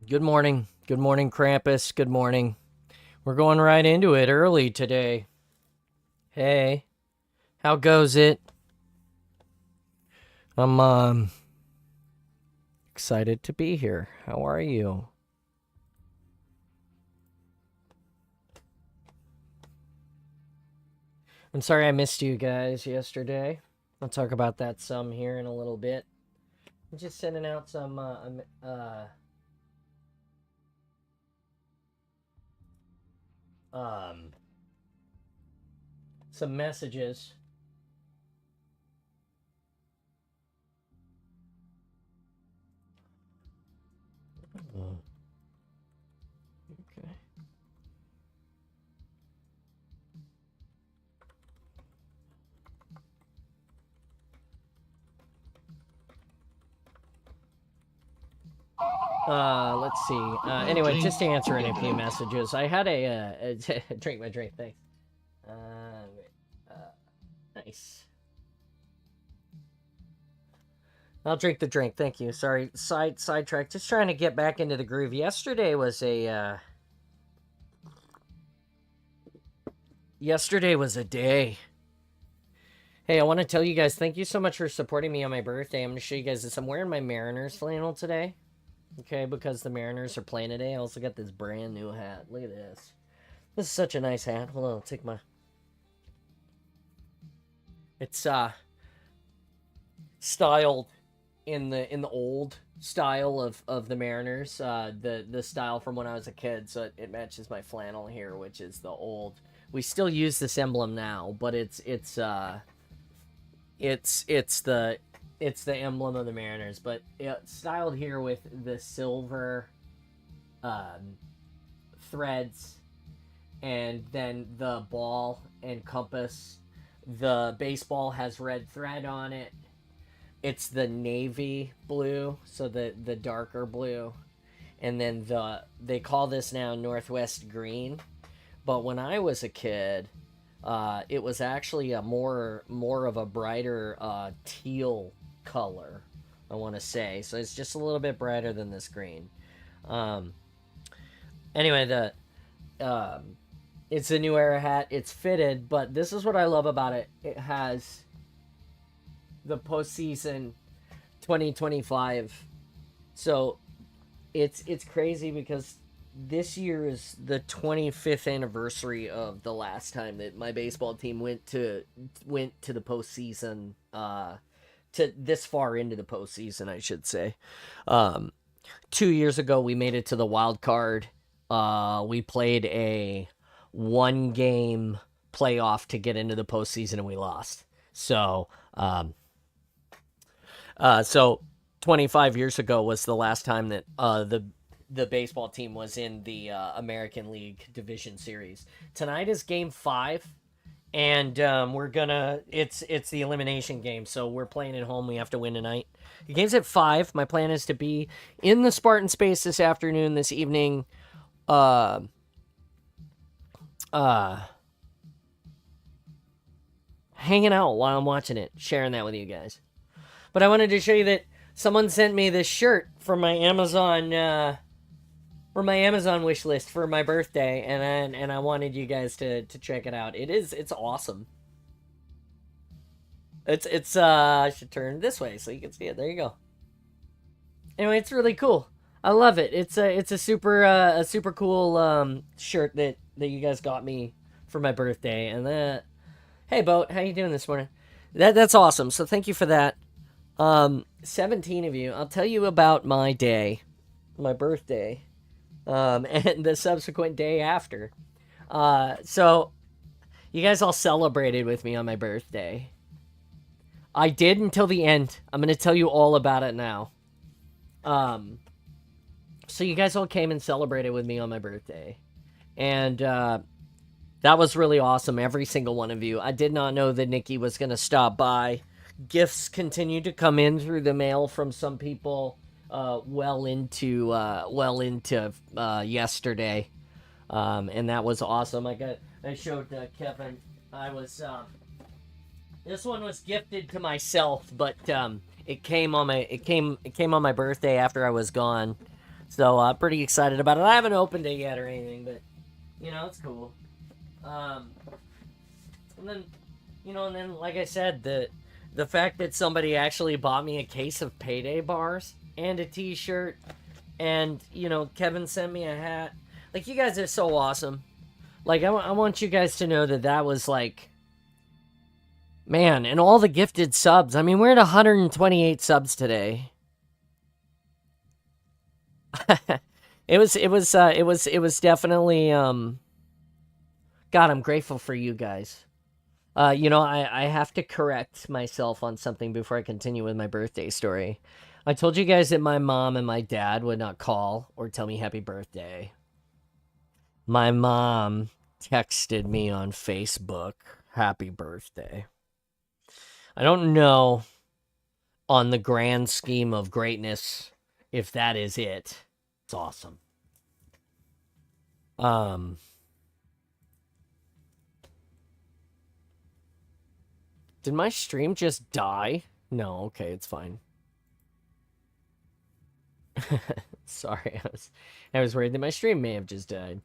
Good morning. Good morning, Krampus. Good morning. We're going right into it early today. Hey, how goes it? I'm excited to be here. How are you? I'm sorry I missed you guys yesterday. I'll talk about that some here in a little bit. I'm just sending out um some messages. Okay. Let's see. Anyway, just to answer any few messages, I had a drink my drink. Thanks. Nice. I'll drink the drink. Thank you. Sorry, sidetrack. Just trying to get back into the groove. Yesterday was a day. Hey, I want to tell you guys, thank you so much for supporting me on my birthday. I'm going to show you guys this. I'm wearing my Mariners flannel today. Okay, because the Mariners are playing today. I also got this brand new hat. Look at this. This is such a nice hat. Hold on, I'll take my... It's styled in the old style of the Mariners, the style from when I was a kid, so it matches my flannel here, which is the old. We still use this emblem now, but it's the emblem of the Mariners, but it's styled here with the silver threads, and then the ball and compass. The baseball has red thread on it. It's the navy blue, so the darker blue, and then they call this now Northwest green. But when I was a kid, it was actually a more of a brighter teal color, I want to say. So it's just a little bit brighter than this green. Anyway, it's a new era hat. It's fitted, but this is what I love about it. It has the postseason 2025. So it's crazy because this year is the 25th anniversary of the last time that my baseball team went to the postseason, to this far into the postseason, I should say. 2 years ago, we made it to the wild card. We played a 1-game playoff to get into the postseason, and we lost. So 25 years ago was the last time that the baseball team was in the American League Division Series. Tonight is Game 5, and it's the elimination game, so we're playing at home. We have to win tonight. The game's at 5. My plan is to be in the Spartan Space this afternoon, this evening, hanging out while I'm watching it, sharing that with you guys. But I wanted to show you that someone sent me this shirt from my Amazon wish list for my birthday, and I wanted you guys to check it out. It's awesome. It's I should turn this way so you can see it. There you go. Anyway, it's really cool. I love it. It's a super cool shirt that you guys got me for my birthday. And hey Boat, how you doing this morning? That's awesome. So thank you for that. 17 of you. I'll tell you about my day, my birthday, and the subsequent day after. So you guys all celebrated with me on my birthday. I did until the end. I'm gonna tell you all about it now. So you guys all came and celebrated with me on my birthday, and that was really awesome. Every single one of you. I did not know that Nikki was gonna stop by. Gifts continued to come in through the mail from some people well into yesterday, and that was awesome. I showed Kevin. This one was gifted to myself, but it came on my birthday after I was gone. So I'm pretty excited about it. I haven't opened it yet or anything, but it's cool. And then, like I said, the fact that somebody actually bought me a case of Payday bars and a T-shirt, and Kevin sent me a hat. Like, you guys are so awesome. Like, I want you guys to know that was like, man, and all the gifted subs. I mean, we're at 128 subs today. It was definitely God, I'm grateful for you guys. I have to correct myself on something before I continue with my birthday story. I told you guys that my mom and my dad would not call or tell me happy birthday. My mom texted me on Facebook, happy birthday. I don't know, on the grand scheme of greatness, if that is it. It's awesome. Did my stream just die? No, okay, it's fine. Sorry, I was worried that my stream may have just died.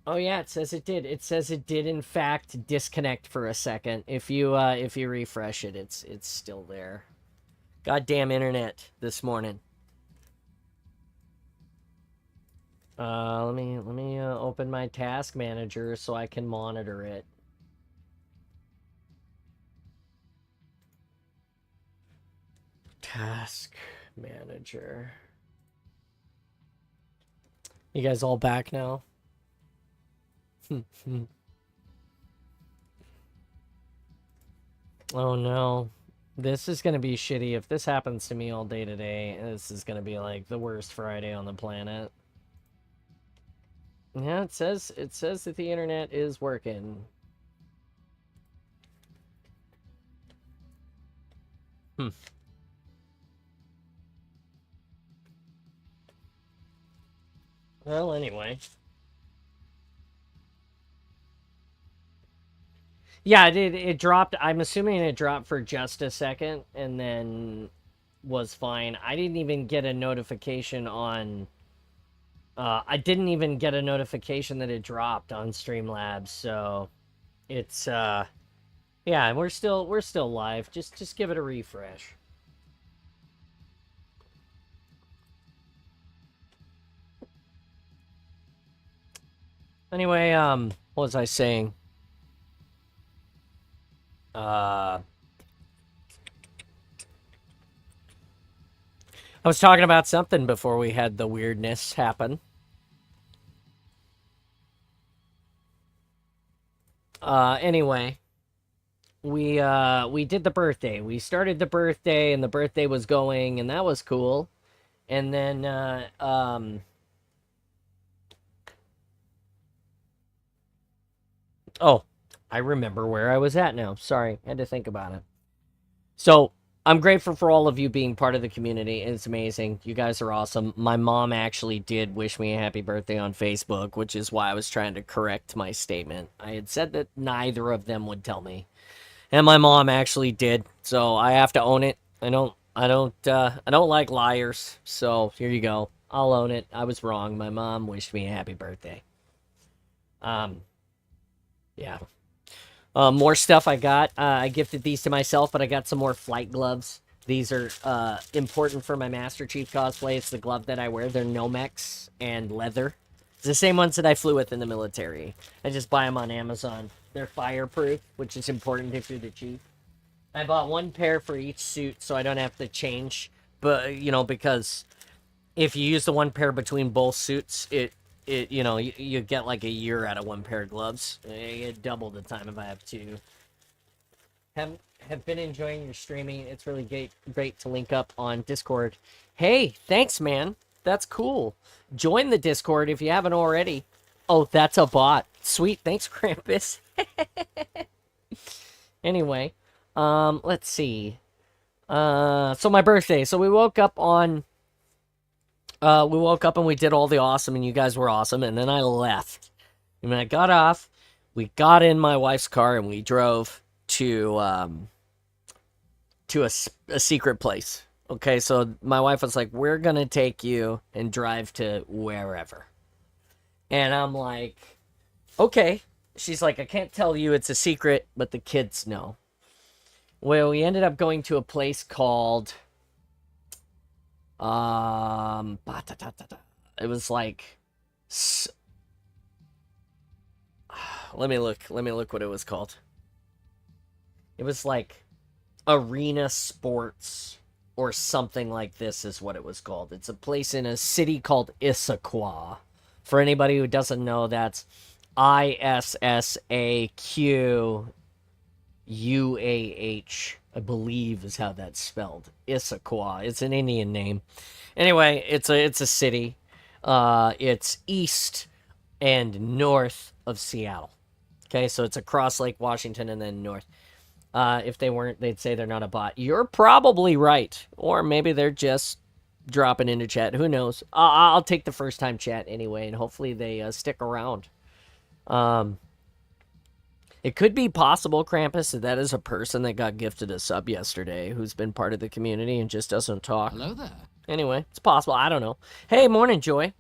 Oh yeah, it says it did. It says it did in fact disconnect for a second. If you refresh it, it's still there. Goddamn internet this morning. Let me open my task manager so I can monitor it. Task manager. You guys all back now? Oh no. This is gonna be shitty. If this happens to me all day today, this is gonna be like the worst Friday on the planet. Yeah, it says that the internet is working. Well, anyway. Yeah, it dropped. I'm assuming it dropped for just a second and then was fine. I didn't even get a notification on I didn't even get a notification that it dropped on Streamlabs, so it's yeah, we're still live. Just give it a refresh. Anyway, what was I saying? I was talking about something before we had the weirdness happen. Anyway, we did the birthday. We started the birthday, and the birthday was going, and that was cool. And then oh, I remember where I was at now. Sorry, I had to think about it. So, I'm grateful for all of you being part of the community. It's amazing. You guys are awesome. My mom actually did wish me a happy birthday on Facebook, which is why I was trying to correct my statement. I had said that neither of them would tell me. And my mom actually did. So, I have to own it. I don't like liars. So, here you go. I'll own it. I was wrong. My mom wished me a happy birthday. Yeah. More stuff I got. I gifted these to myself, but I got some more flight gloves. These are important for my Master Chief cosplay. It's the glove that I wear. They're Nomex and leather. It's the same ones that I flew with in the military. I just buy them on Amazon. They're fireproof, which is important if you're the Chief. I bought one pair for each suit so I don't have to change. But, because if you use the one pair between both suits, you get like a year out of one pair of gloves. You get double the time if I have two. Have been enjoying your streaming. It's really great to link up on Discord. Hey, thanks, man. That's cool. Join the Discord if you haven't already. Oh, that's a bot. Sweet. Thanks, Krampus. Anyway, let's see. So my birthday. So we woke up and we did all the awesome, and you guys were awesome, and then I left. And when I got off, we got in my wife's car, and we drove to to a secret place. Okay, so my wife was like, we're going to take you and drive to wherever. And I'm like, okay. She's like, I can't tell you, it's a secret, but the kids know. Well, we ended up going to a place called it was like let me look what it was called. It was like Arena Sports or something like this is what it was called. It's a place in a city called Issaquah. For anybody who doesn't know, that's Issaqah, I believe is how that's spelled. Issaquah. It's an Indian name. Anyway, it's a city. It's east and north of Seattle. Okay, so it's across Lake Washington and then north. If they weren't, they'd say they're not a bot. You're probably right. Or maybe they're just dropping into chat. Who knows? I'll take the first time chat anyway, and hopefully they stick around. It could be possible, Krampus, that is a person that got gifted a sub yesterday who's been part of the community and just doesn't talk. Hello there. Anyway, it's possible. I don't know. Hey, morning, Joy.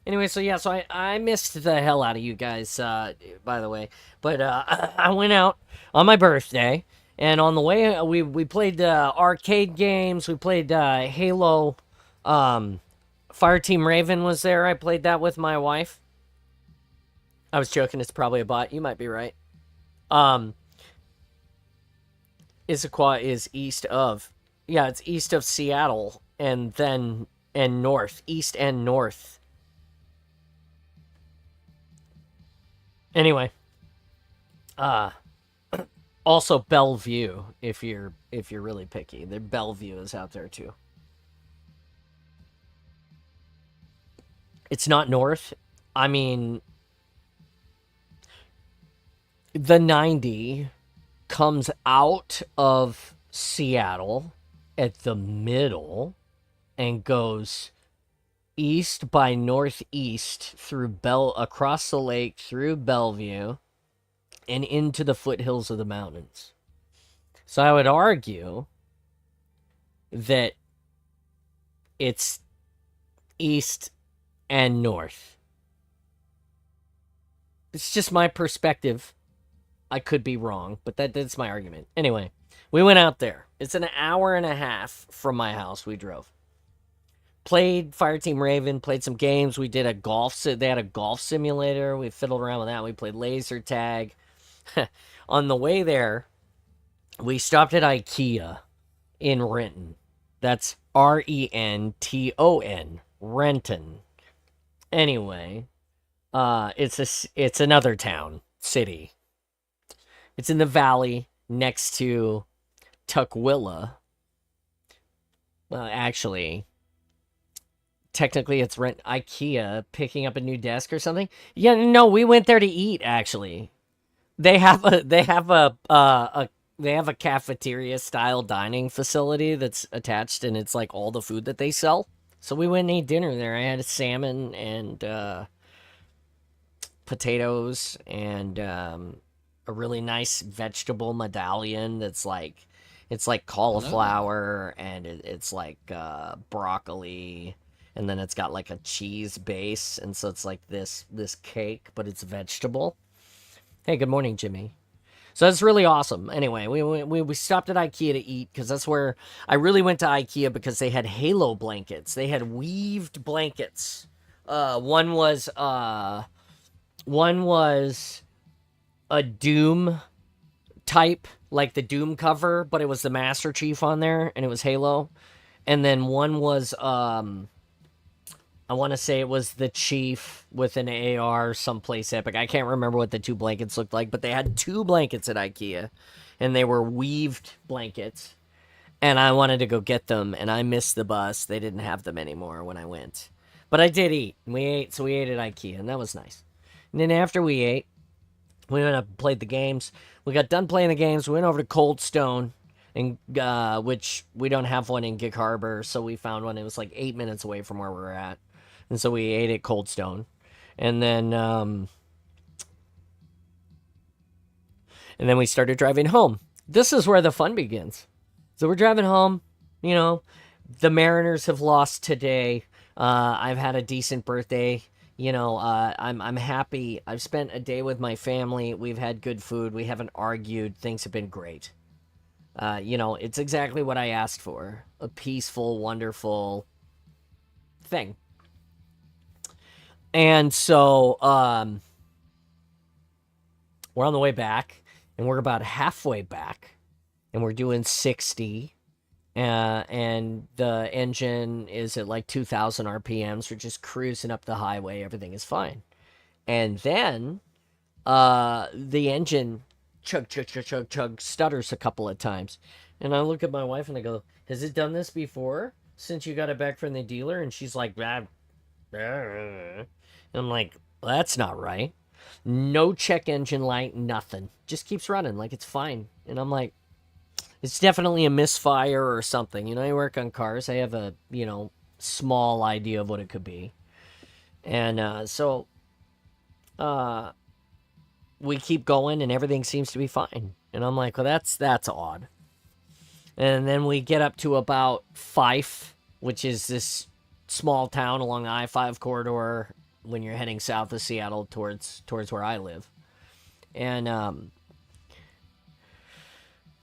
Anyway, so yeah, so I missed the hell out of you guys, by the way. But I went out on my birthday, and on the way, we played arcade games. We played Halo. Fireteam Raven was there. I played that with my wife. I was joking. It's probably a bot. You might be right. Issaquah is east of... Yeah, it's east of Seattle, and then... and north. East and north. Anyway. Also Bellevue, if you're really picky. The Bellevue is out there, too. It's not north. I mean... The 90 comes out of Seattle at the middle and goes east by northeast through across the lake through Bellevue and into the foothills of the mountains. So I would argue that it's east and north. It's just my perspective. I could be wrong, but that's my argument. Anyway, we went out there. It's an hour and a half from my house. We drove. Played Fireteam Raven, played some games. We did they had a golf simulator. We fiddled around with that. We played laser tag. On the way there, we stopped at IKEA in Renton. That's Renton, Renton. Anyway, it's another town, city. It's in the valley next to Tukwila. Well, actually, technically it's IKEA picking up a new desk or something. Yeah, no, we went there to eat. Actually, they have a cafeteria style dining facility that's attached, and it's like all the food that they sell. So we went and ate dinner there. I had a salmon and potatoes and a really nice vegetable medallion that's like, it's like cauliflower and it's like broccoli, and then it's got like a cheese base, and so it's like this cake, but it's vegetable. Hey, good morning, Jimmy. So that's really awesome. Anyway, we stopped at IKEA to eat because that's where I really went to IKEA, because they had Halo blankets. They had weaved blankets. One was a Doom type, like the Doom cover, but it was the Master Chief on there, and it was Halo. And then one was, I want to say it was the Chief with an AR someplace epic. I can't remember what the two blankets looked like, but they had two blankets at IKEA, and they were weaved blankets. And I wanted to go get them, and I missed the bus. They didn't have them anymore when I went. But I did eat. We ate at IKEA, and that was nice. And then after we ate, we went up and played the games. We got done playing the games. We went over to Cold Stone, and which we don't have one in Gig Harbor, so we found one. It was like 8 minutes away from where we were at. And so we ate at Cold Stone. And then we started driving home. This is where the fun begins. So we're driving home. You know, the Mariners have lost today. I've had a decent birthday. I'm happy. I've spent a day with my family. We've had good food. We haven't argued. Things have been great. It's exactly what I asked for. A peaceful, wonderful thing. And so, we're on the way back, and we're about halfway back, and we're doing 60. And the engine is at like 2,000 RPMs. We're just cruising up the highway. Everything is fine. And then the engine chug, chug, chug, chug, chug, stutters a couple of times. And I look at my wife and I go, has it done this before since you got it back from the dealer? And she's like, ah. And I'm like, well, that's not right. No check engine light, nothing. Just keeps running like it's fine. And I'm like, it's definitely a misfire or something. I work on cars. I have a, small idea of what it could be. And so we keep going and everything seems to be fine. And I'm like, well, that's odd. And then we get up to about Fife, which is this small town along the I-5 corridor when you're heading south of Seattle towards where I live. And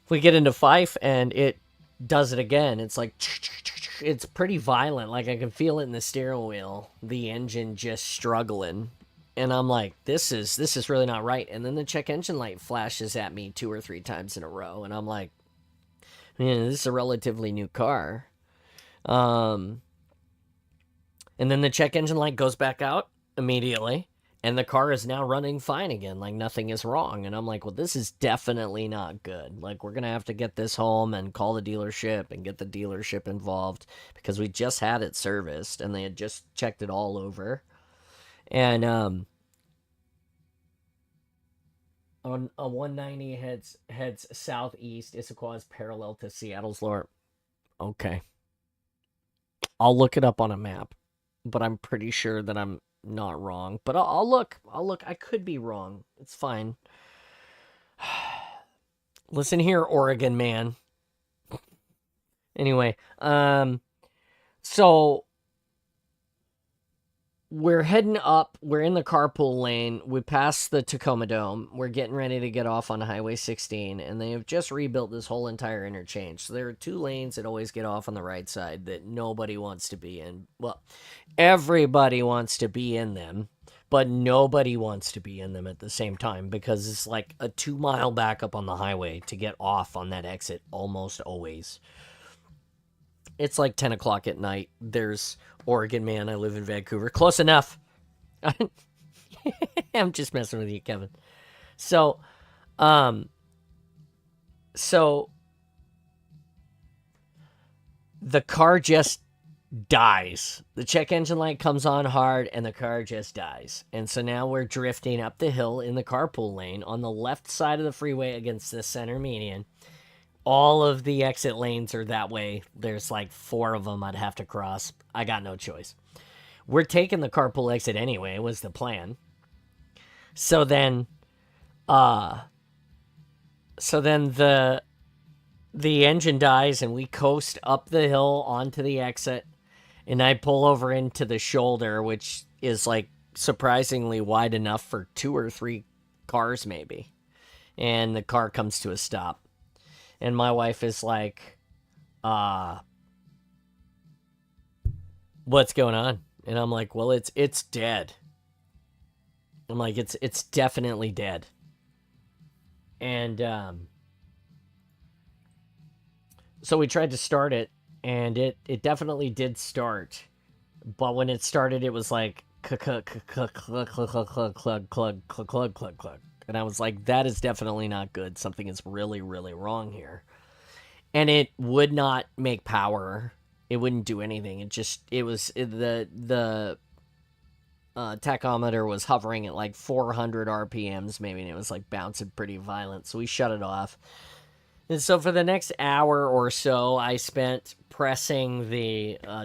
we get into Fife and it does it again. It's like, it's pretty violent. Like I can feel it in the steering wheel, the engine just struggling. And I'm like, this is really not right. And then the check engine light flashes at me 2 or 3 times in a row. And I'm like, man, this is a relatively new car. And then the check engine light goes back out immediately. And the car is now running fine again, like nothing is wrong. And I'm like, well, this is definitely not good. Like, we're going to have to get this home and call the dealership and get the dealership involved because we just had it serviced and they had just checked it all over. And on a 190 heads southeast. Issaquah is parallel to Seattle's lower. Okay. I'll look it up on a map, but I'm pretty sure that I'm not wrong. But I'll look. I could be wrong. It's fine. Listen here, Oregon man. Anyway, so we're heading up. We're in the carpool lane. We passed the Tacoma Dome. We're getting ready to get off on Highway 16, and they have just rebuilt this whole entire interchange. So there are 2 lanes that always get off on the right side that nobody wants to be in. Well, everybody wants to be in them, but nobody wants to be in them at the same time because it's like a 2-mile backup on the highway to get off on that exit almost always. It's like 10 o'clock at night. There's Oregon man. I live in Vancouver. Close enough. I'm just messing with you, Kevin. So the car just dies. The check engine light comes on hard and the car just dies. And so now we're drifting up the hill in the carpool lane on the left side of the freeway against the center median. All of the exit lanes are that way. There's like 4 of them I'd have to cross. I got no choice. We're taking the carpool exit anyway, was the plan. So then the engine dies and we coast up the hill onto the exit, and I pull over into the shoulder, which is like surprisingly wide enough for 2 or 3 cars maybe. And the car comes to a stop. And my wife is like, what's going on? And I'm like, well, it's dead. I'm like, it's definitely dead. And so we tried to start it, and it definitely did start. But when it started, it was like clug, clug, clug, clug, clug, clug, clug, clug, clug, clug. And I was like, that is definitely not good. Something is really, really wrong here. And it would not make power. It wouldn't do anything. The tachometer was hovering at like 400 RPMs maybe, and it was like bouncing pretty violent. So we shut it off. And so for the next hour or so, I spent pressing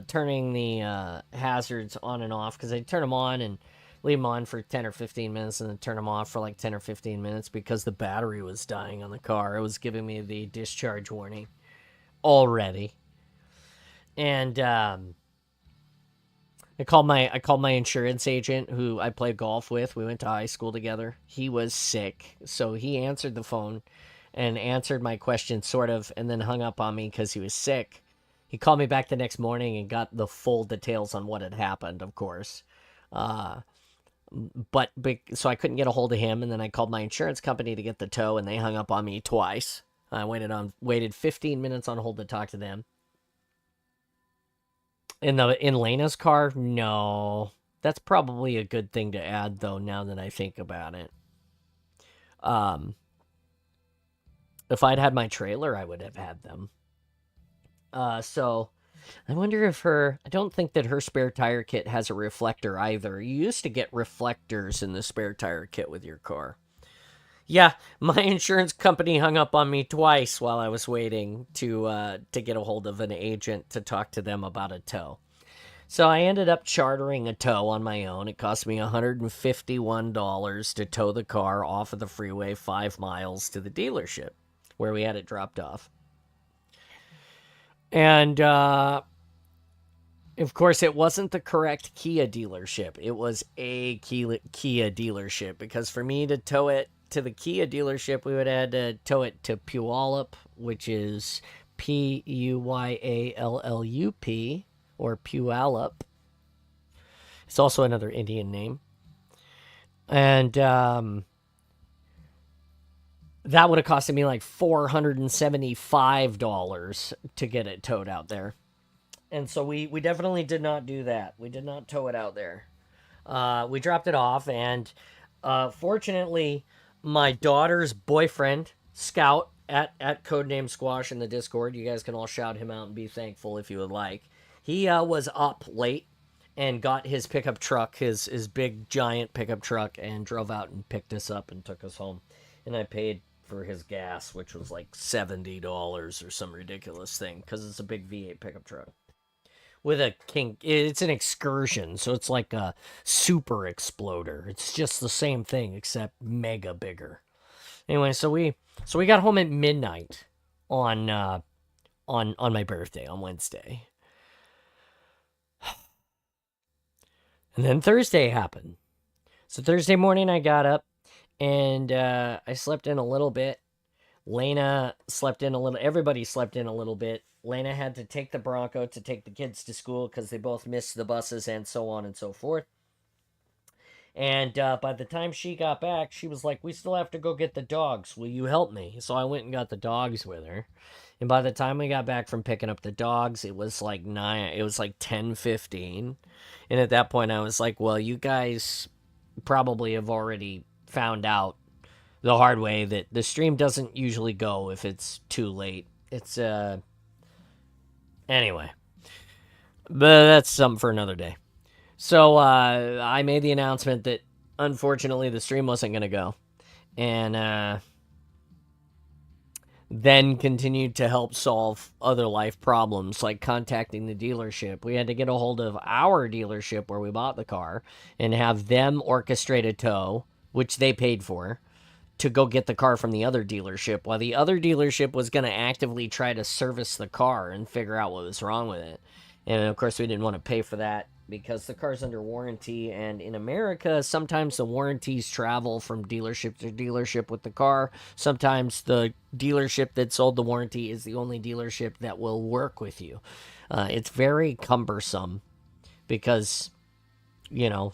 turning the hazards on and off, because I turn them on and leave them on for 10 or 15 minutes and then turn them off for like 10 or 15 minutes because the battery was dying on the car. It was giving me the discharge warning. already. And I called my insurance agent who I played golf with. We went to high school together. He was sick, so he answered the phone and answered my question sort of, and then hung up on me because he was sick. He called me back the next morning and got the full details on what had happened, of course. Uh, but so I couldn't get a hold of him, and then I called my insurance company to get the tow, and they hung up on me twice. I waited 15 minutes on hold to talk to them. In Lena's car, no. That's probably a good thing to add, though. Now that I think about it, um, if I'd had my trailer, I would have had them. So I wonder if her. I don't think that her spare tire kit has a reflector either. You used to get reflectors in the spare tire kit with your car. Yeah, my insurance company hung up on me twice while I was waiting to get a hold of an agent to talk to them about a tow. So I ended up chartering a tow on my own. It cost me $151 to tow the car off of the freeway 5 miles to the dealership where we had it dropped off. And of course, it wasn't the correct Kia dealership. It was a Kia dealership, because for me to tow it to the Kia dealership, we would have had to tow it to Puyallup, which is Puyallup, or Puyallup. It's also another Indian name. And that would have costed me like $475 to get it towed out there. And so we definitely did not do that. We did not tow it out there. We dropped it off, and fortunately, my daughter's boyfriend, Scout, at Codename Squash in the Discord, you guys can all shout him out and be thankful if you would like. He was up late and got his pickup truck, his big giant pickup truck, and drove out and picked us up and took us home. And I paid for his gas, which was like $70 or some ridiculous thing, because it's a big V8 pickup truck with a king. It's an Excursion, so it's like a super exploder. It's just the same thing except mega bigger. Anyway, so we got home at midnight on my birthday on Wednesday. And then Thursday happened. So Thursday morning I got up and I slept in a little bit. Lena slept in a little. Everybody slept in a little bit. Lena had to take the Bronco to take the kids to school because they both missed the buses and so on and so forth. And by the time she got back, she was like, "We still have to go get the dogs. Will you help me?" So I went and got the dogs with her. And by the time we got back from picking up the dogs, it was like 9. It was like 10:15. And at that point, I was like, "Well, you guys probably have already found out the hard way that the stream doesn't usually go if it's too late." It's anyway, but that's something for another day. So I made the announcement that unfortunately the stream wasn't going to go, and then continued to help solve other life problems like contacting the dealership. We had to get a hold of our dealership where we bought the car and have them orchestrate a tow, which they paid for, to go get the car from the other dealership, while the other dealership was going to actively try to service the car and figure out what was wrong with it. And of course, we didn't want to pay for that because the car's under warranty, and in America, sometimes the warranties travel from dealership to dealership with the car. Sometimes the dealership that sold the warranty is the only dealership that will work with you. It's very cumbersome because,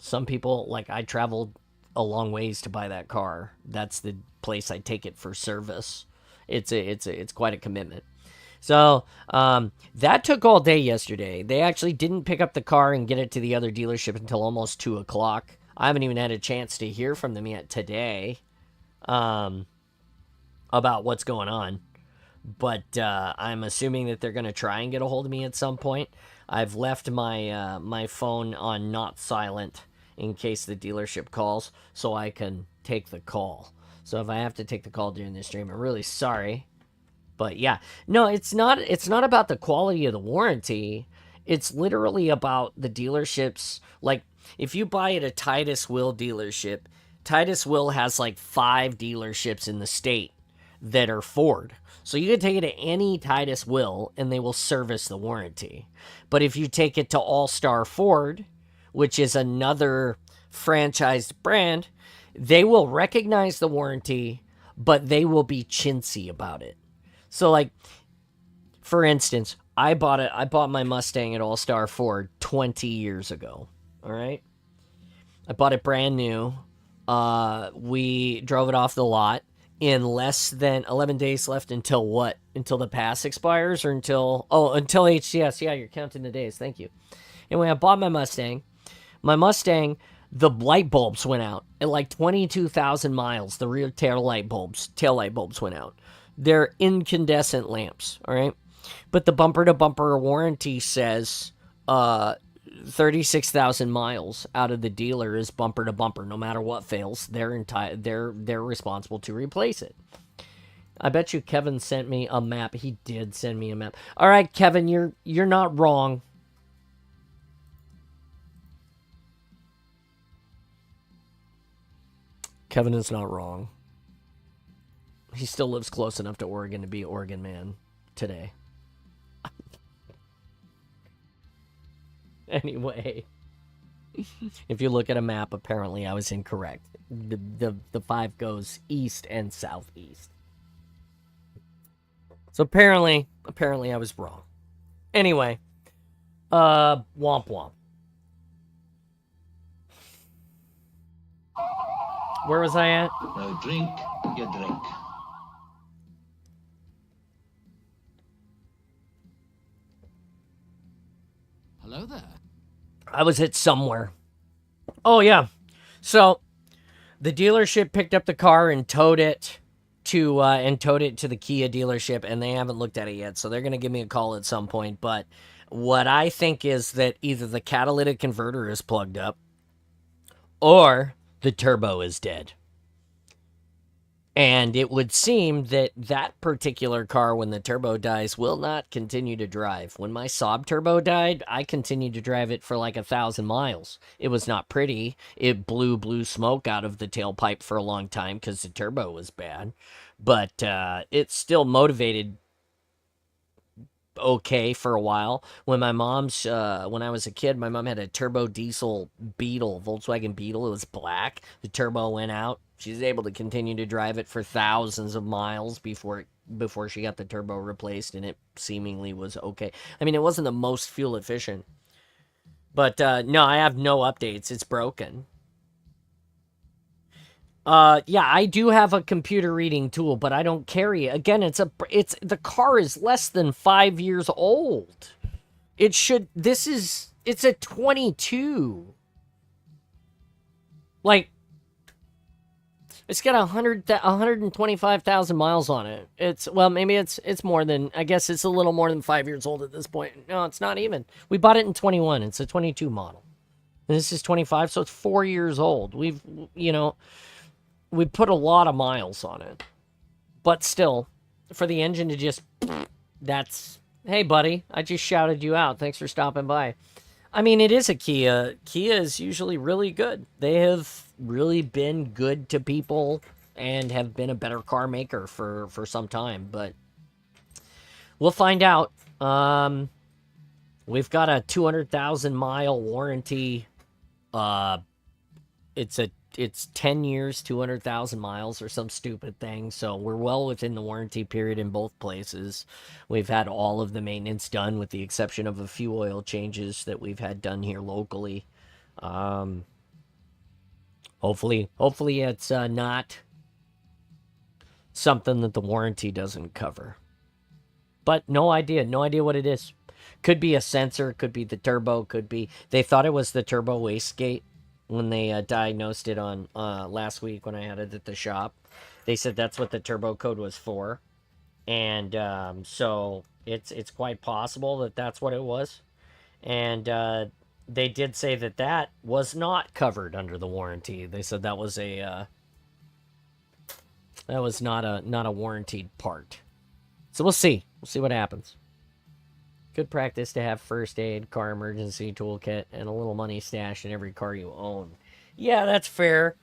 some people, like, I traveled a long ways to buy that car. That's the place I take it for service. It's quite a commitment. So that took all day yesterday. They actually didn't pick up the car and get it to the other dealership until almost 2 o'clock. I haven't even had a chance to hear from them yet today about what's going on. But I'm assuming that they're going to try and get a hold of me at some point. I've left my my phone on not silent in case the dealership calls, so I can take the call. So if I have to take the call during this stream, I'm really sorry. But yeah, no, it's not about the quality of the warranty. It's literally about the dealerships. Like, if you buy at a Titus Will dealership, Titus Will has like 5 dealerships in the state that are Ford. So you can take it to any Titus Will and they will service the warranty. But if you take it to All Star Ford, which is another franchised brand, they will recognize the warranty, but they will be chintzy about it. So like, for instance, I bought my Mustang at All Star Ford 20 years ago. All right. I bought it brand new. We drove it off the lot in less than 11 days left until what? Until the pass expires or until HCS. Yeah, you're counting the days. Thank you. Anyway, I bought my Mustang. My Mustang, the light bulbs went out at like 22,000 miles. The rear tail light bulbs went out. They're incandescent lamps, all right? But the bumper-to-bumper warranty says 36,000 miles out of the dealer is bumper-to-bumper. No matter what fails, they're responsible to replace it. I bet you Kevin sent me a map. He did send me a map. All right, Kevin, you're not wrong. Kevin is not wrong. He still lives close enough to Oregon to be Oregon man today. Anyway, if you look at a map, apparently I was incorrect. The 5 goes east and southeast. So apparently I was wrong. Anyway, womp womp. Where was I at? No drink, you drink. Hello there. I was at somewhere. Oh, yeah. So, the dealership picked up the car and towed it to the Kia dealership, and they haven't looked at it yet, so they're going to give me a call at some point. But what I think is that either the catalytic converter is plugged up or the turbo is dead. And it would seem that that particular car, when the turbo dies, will not continue to drive. When my Saab turbo died, I continued to drive it for like 1,000 miles. It was not pretty. It blew blue smoke out of the tailpipe for a long time because the turbo was bad. But it still motivated okay for a while. When I was a kid, my mom had a turbo diesel Beetle, Volkswagen Beetle. It was black. The turbo went out. She was able to continue to drive it for thousands of miles before she got the turbo replaced, and it seemingly was okay. I mean, it wasn't the most fuel efficient. But no, I have no updates. It's broken. Yeah, I do have a computer reading tool, but I don't carry it. Again, the car is less than 5 years old. It's a 22. Like, it's got 125,000 miles on it. Maybe it's more than, I guess it's a little more than 5 years old at this point. No, it's not even. We bought it in 21. It's a 22 model. And this is 25, so it's 4 years old. We put a lot of miles on it. But still, for the engine to just, hey buddy, I just shouted you out. Thanks for stopping by. I mean, it is a Kia. Kia is usually really good. They have really been good to people and have been a better car maker for some time, but we'll find out. We've got a 200,000 mile warranty. It's 10 years, 200,000 miles or some stupid thing. So we're well within the warranty period in both places. We've had all of the maintenance done with the exception of a few oil changes that we've had done here locally. Hopefully it's not something that the warranty doesn't cover. But no idea what it is. Could be a sensor, could be the turbo, they thought it was the turbo wastegate when they diagnosed it on last week when I had it at the shop. They said that's what the turbo code was for. And so it's quite possible that that's what it was. And they did say that was not covered under the warranty. They said that was not a warranted part. So we'll see. We'll see what happens. Good practice to have first aid, car emergency toolkit, and a little money stashed in every car you own. Yeah, that's fair.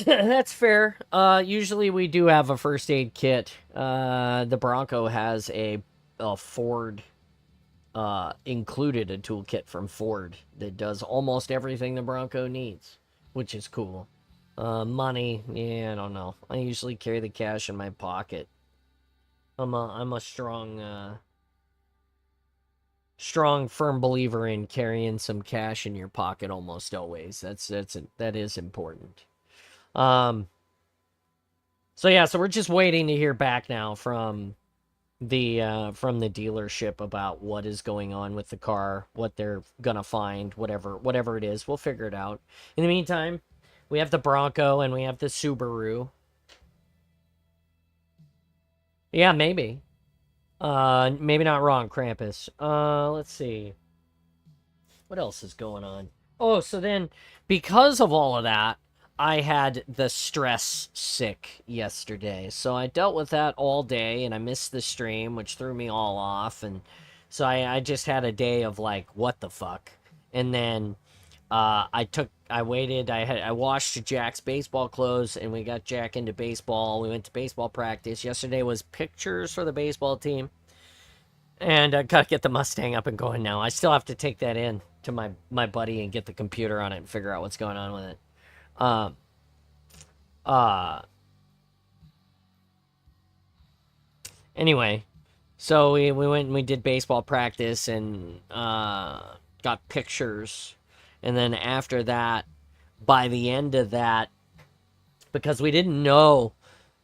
That's fair. Usually we do have a first aid kit. The Bronco has a Ford included a toolkit from Ford that does almost everything the Bronco needs, which is cool. Money, yeah, I don't know. I usually carry the cash in my pocket. I'm a strong, firm believer in carrying some cash in your pocket almost always. That is important. Um, so yeah, so we're just waiting to hear back now from the dealership about what is going on with the car, what they're gonna find, whatever it is. We'll figure it out. In the meantime, we have the Bronco and we have the Subaru. Yeah, maybe. Maybe not wrong, Krampus. Let's see. What else is going on? Oh, so then, because of all of that, I had the stress sick yesterday. So I dealt with that all day, and I missed the stream, which threw me all off. And so I just had a day of like, what the fuck? And then I waited. I washed Jack's baseball clothes, and we got Jack into baseball. We went to baseball practice. Yesterday was pictures for the baseball team. And I gotta get the Mustang up and going now. I still have to take that in to my buddy and get the computer on it and figure out what's going on with it. Um, uh, anyway, so we went and we did baseball practice and got pictures. And then after that, by the end of that, because we didn't know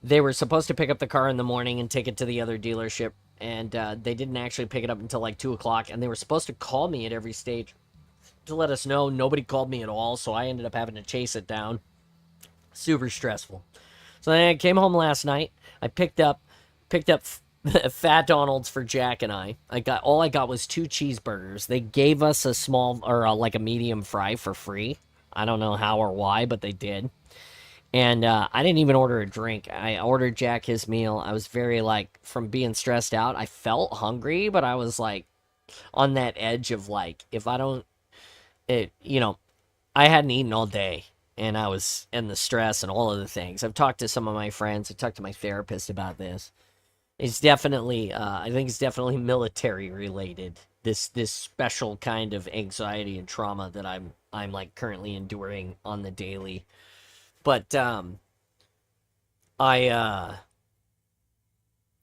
they were supposed to pick up the car in the morning and take it to the other dealership, and they didn't actually pick it up until like 2 o'clock, and they were supposed to call me at every stage to let us know. Nobody called me at all, so I ended up having to chase it down. Super stressful. So then I came home last night. I picked up Fat Donald's for Jack and I. All I got was 2 cheeseburgers. They gave us a small or like a medium fry for free. I don't know how or why, but they did. And I didn't even order a drink. I ordered Jack his meal. I was very like, from being stressed out, I felt hungry, but I was like on that edge of like, if I don't, I hadn't eaten all day, and I was in the stress and all of the things. I've talked to some of my friends. I talked to my therapist about this. It's definitely, I think it's definitely military related. This special kind of anxiety and trauma that I'm like currently enduring on the daily. But I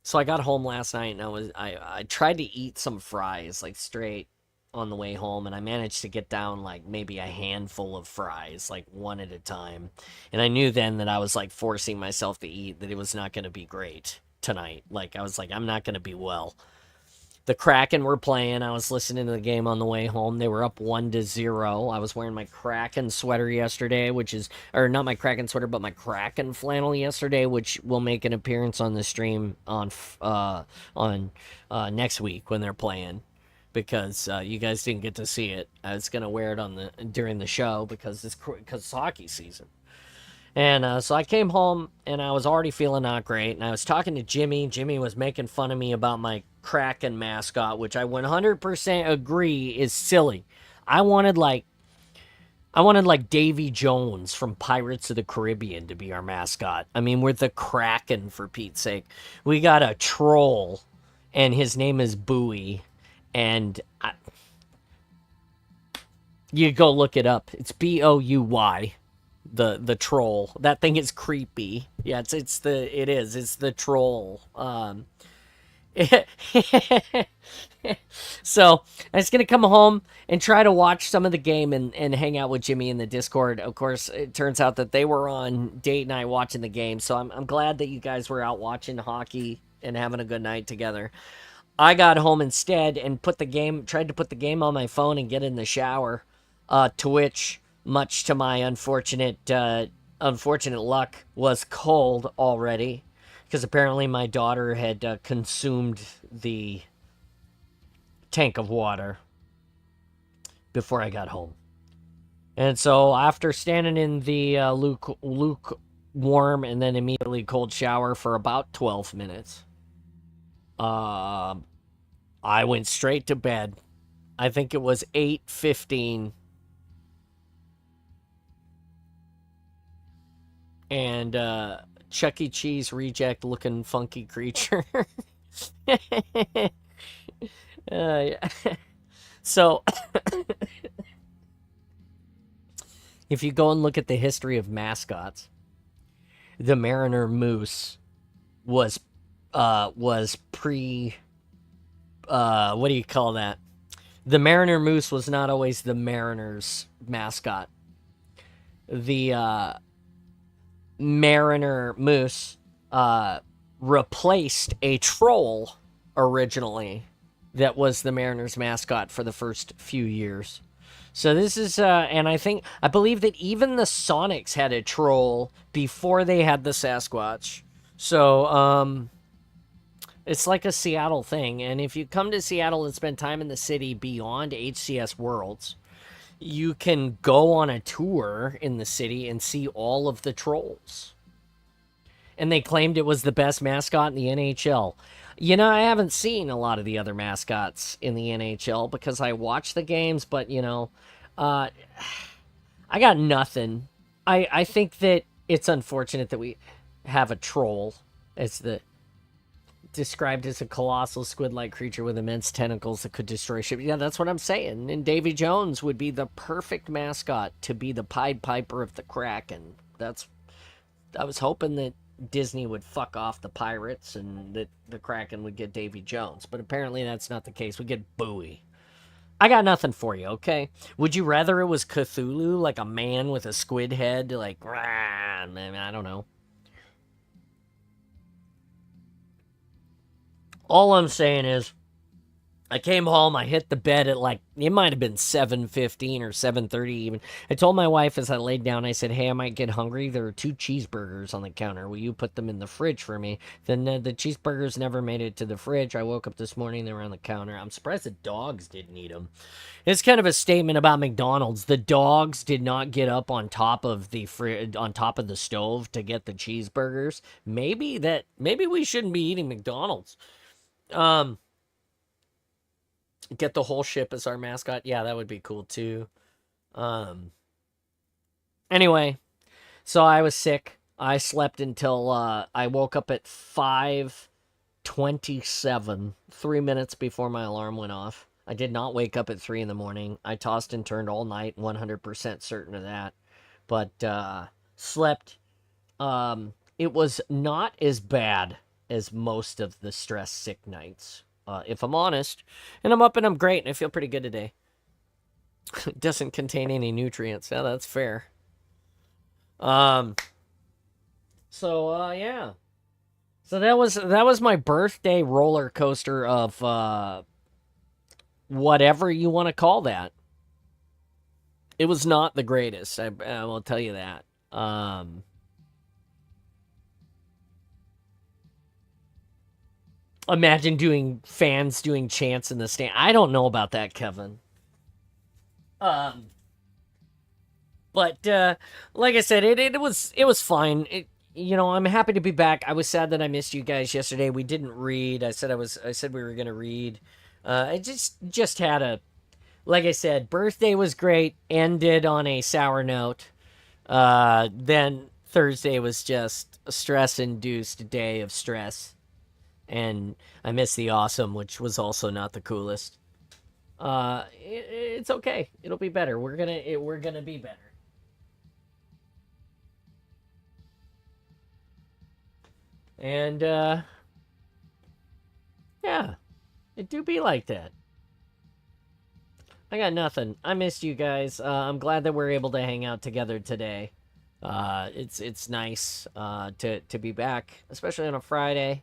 so I got home last night and I tried to eat some fries like straight on the way home, and I managed to get down like maybe a handful of fries, like one at a time. And I knew then that I was like forcing myself to eat, that it was not going to be great tonight. Like I was like, I'm not going to be well. The Kraken were playing. I was listening to the game on the way home. They were up 1-0. I was wearing my Kraken sweater yesterday, or not my Kraken sweater, but my Kraken flannel yesterday, which will make an appearance on the stream on next week when they're playing, because you guys didn't get to see it. I was gonna wear it during the show because it's hockey season. And so I came home and I was already feeling not great. And I was talking to Jimmy. Jimmy was making fun of me about my Kraken mascot, which I 100% agree is silly. I wanted like Davy Jones from Pirates of the Caribbean to be our mascot. I mean, we're the Kraken, for Pete's sake. We got a troll, and his name is Bowie. And you go look it up. It's Bouy. The troll. That thing is creepy. Yeah, it's the troll. So I was gonna come home and try to watch some of the game and hang out with Jimmy in the Discord. Of course, it turns out that they were on date night watching the game, so I'm glad that you guys were out watching hockey and having a good night together. I got home instead and tried to put the game on my phone and get in the shower, to which, much to my unfortunate luck, was cold already, because apparently my daughter had consumed the tank of water before I got home. And so after standing in the lukewarm and then immediately cold shower for about 12 minutes, I went straight to bed. I think it was 8:15. and Chuck E. Cheese reject looking funky creature. Yeah. So, if you go and look at the history of mascots, the Mariner Moose was pre what do you call that? The Mariner Moose was not always the Mariners mascot. The Mariner Moose replaced a troll originally that was the Mariners mascot for the first few years. So this is, and I believe that even the Sonics had a troll before they had the Sasquatch. So, it's like a Seattle thing. And if you come to Seattle and spend time in the city beyond HCS Worlds, you can go on a tour in the city and see all of the trolls. And they claimed it was the best mascot in the NHL. You know, I haven't seen a lot of the other mascots in the NHL because I watch the games, but, you know, I got nothing. I think that it's unfortunate that we have a troll as the described as a colossal squid-like creature with immense tentacles that could destroy ships. Yeah, that's what I'm saying. And Davy Jones would be the perfect mascot to be the Pied Piper of the Kraken. I was hoping that Disney would fuck off the pirates and that the Kraken would get Davy Jones. But apparently that's not the case. We get Bowie. I got nothing for you, okay? Would you rather it was Cthulhu, like a man with a squid head, like, I don't know. All I'm saying is, I came home, I hit the bed at like, it might have been 7:15 or 7:30 even. I told my wife as I laid down, I said, hey, I might get hungry. There are 2 cheeseburgers on the counter. Will you put them in the fridge for me? Then the cheeseburgers never made it to the fridge. I woke up this morning, they were on the counter. I'm surprised the dogs didn't eat them. It's kind of a statement about McDonald's. The dogs did not get up on top of the on top of the stove to get the cheeseburgers. Maybe we shouldn't be eating McDonald's. Get the whole ship as our mascot. Yeah, that would be cool too. Anyway, so I was sick. I slept until I woke up at 5:27, 3 minutes before my alarm went off. I did not wake up at 3 in the morning. I tossed and turned all night, 100% certain of that. But slept. It was not as bad as most of the stress sick nights. If I'm honest, and I'm up and I'm great, and I feel pretty good today. It doesn't contain any nutrients. Yeah, that's fair. So yeah. So that was my birthday roller coaster of whatever you want to call that. It was not the greatest. I will tell you that. Imagine fans doing chants in the stand. I don't know about that, Kevin. But like I said, it was fine. I'm happy to be back. I was sad that I missed you guys yesterday. We didn't read. I said we were gonna read. I just had like I said, birthday was great. Ended on a sour note. Then Thursday was just a stress-induced day of stress. And I missed the awesome, which was also not the coolest. It's okay. It'll be better. We're gonna be better. And yeah, it do be like that. I got nothing. I missed you guys. I'm glad that we're able to hang out together today. It's nice to be back, especially on a Friday.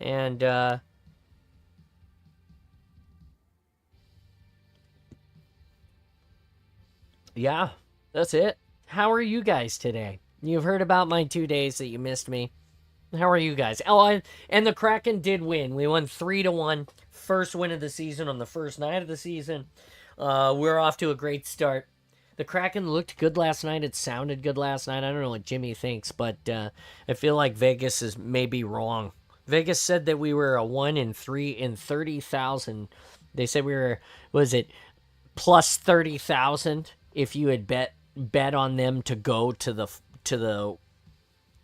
And yeah, that's it. How are you guys today? You've heard about my 2 days that you missed me. How are you guys? Oh, and the Kraken did win. We won 3-1. First win of the season on the first night of the season. We're off to a great start. The Kraken looked good last night. It sounded good last night. I don't know what Jimmy thinks, but I feel like Vegas is maybe wrong. Vegas said that we were a 1 in 3 in 30,000. They said we were, was it plus 30,000 if you had bet on them to go to the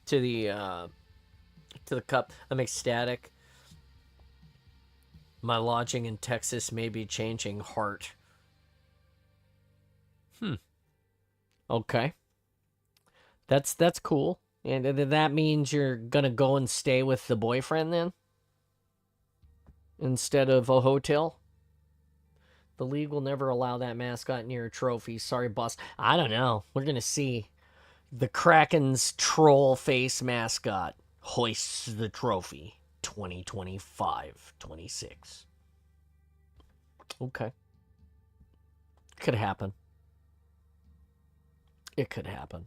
to the cup. I'm ecstatic. My lodging in Texas may be changing. Heart. Okay. That's cool. And that means you're gonna go and stay with the boyfriend then? Instead of a hotel? The league will never allow that mascot near a trophy. Sorry, boss. I don't know. We're gonna see. The Kraken's troll face mascot hoists the trophy. 2025-26. Okay. Could happen. It could happen.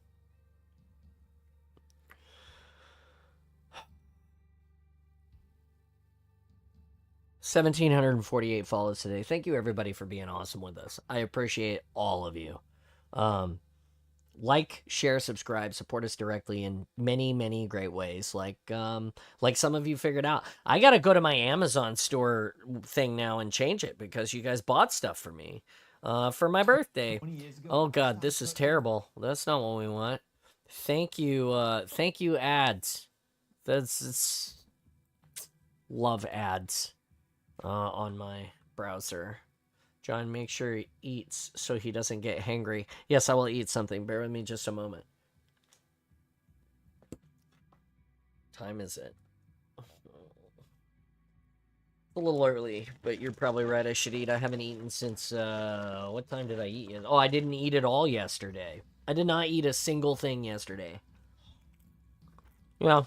$1,748 follows today. Thank you everybody for being awesome with us. I appreciate all of you. Like, share, subscribe, support us directly in many, many great ways. Like some of you figured out. I gotta go to my Amazon store thing now and change it because you guys bought stuff for me. For my birthday. Oh god, this is terrible. That's not what we want. Thank you ads. It's love ads on my browser. John, make sure he eats so he doesn't get hangry. Yes, I will eat something. Bear with me just a moment. Time is it? A little early, but you're probably right. I should eat. I haven't eaten since, what time did I eat? Oh, I didn't eat at all yesterday. I did not eat a single thing yesterday. Yeah.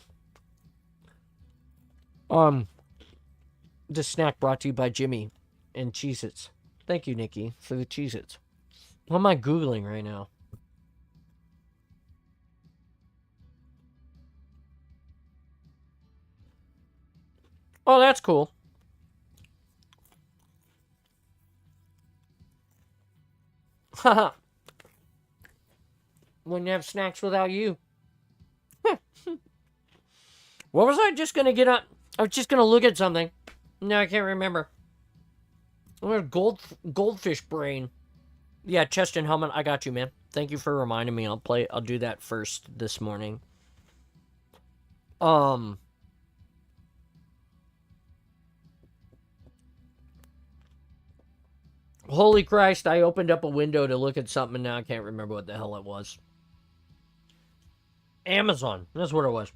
This snack brought to you by Jimmy and Cheez-Its. Thank you, Nikki, for the Cheez-Its. What am I Googling right now? Oh, that's cool. Haha. Wouldn't have snacks without you. What was I just gonna get up? I was just gonna look at something. No, I can't remember. Goldfish brain. Yeah, chest and helmet. I got you, man. Thank you for reminding me. I'll do that first this morning. Holy Christ, I opened up a window to look at something and now I can't remember what the hell it was. Amazon. That's what it was.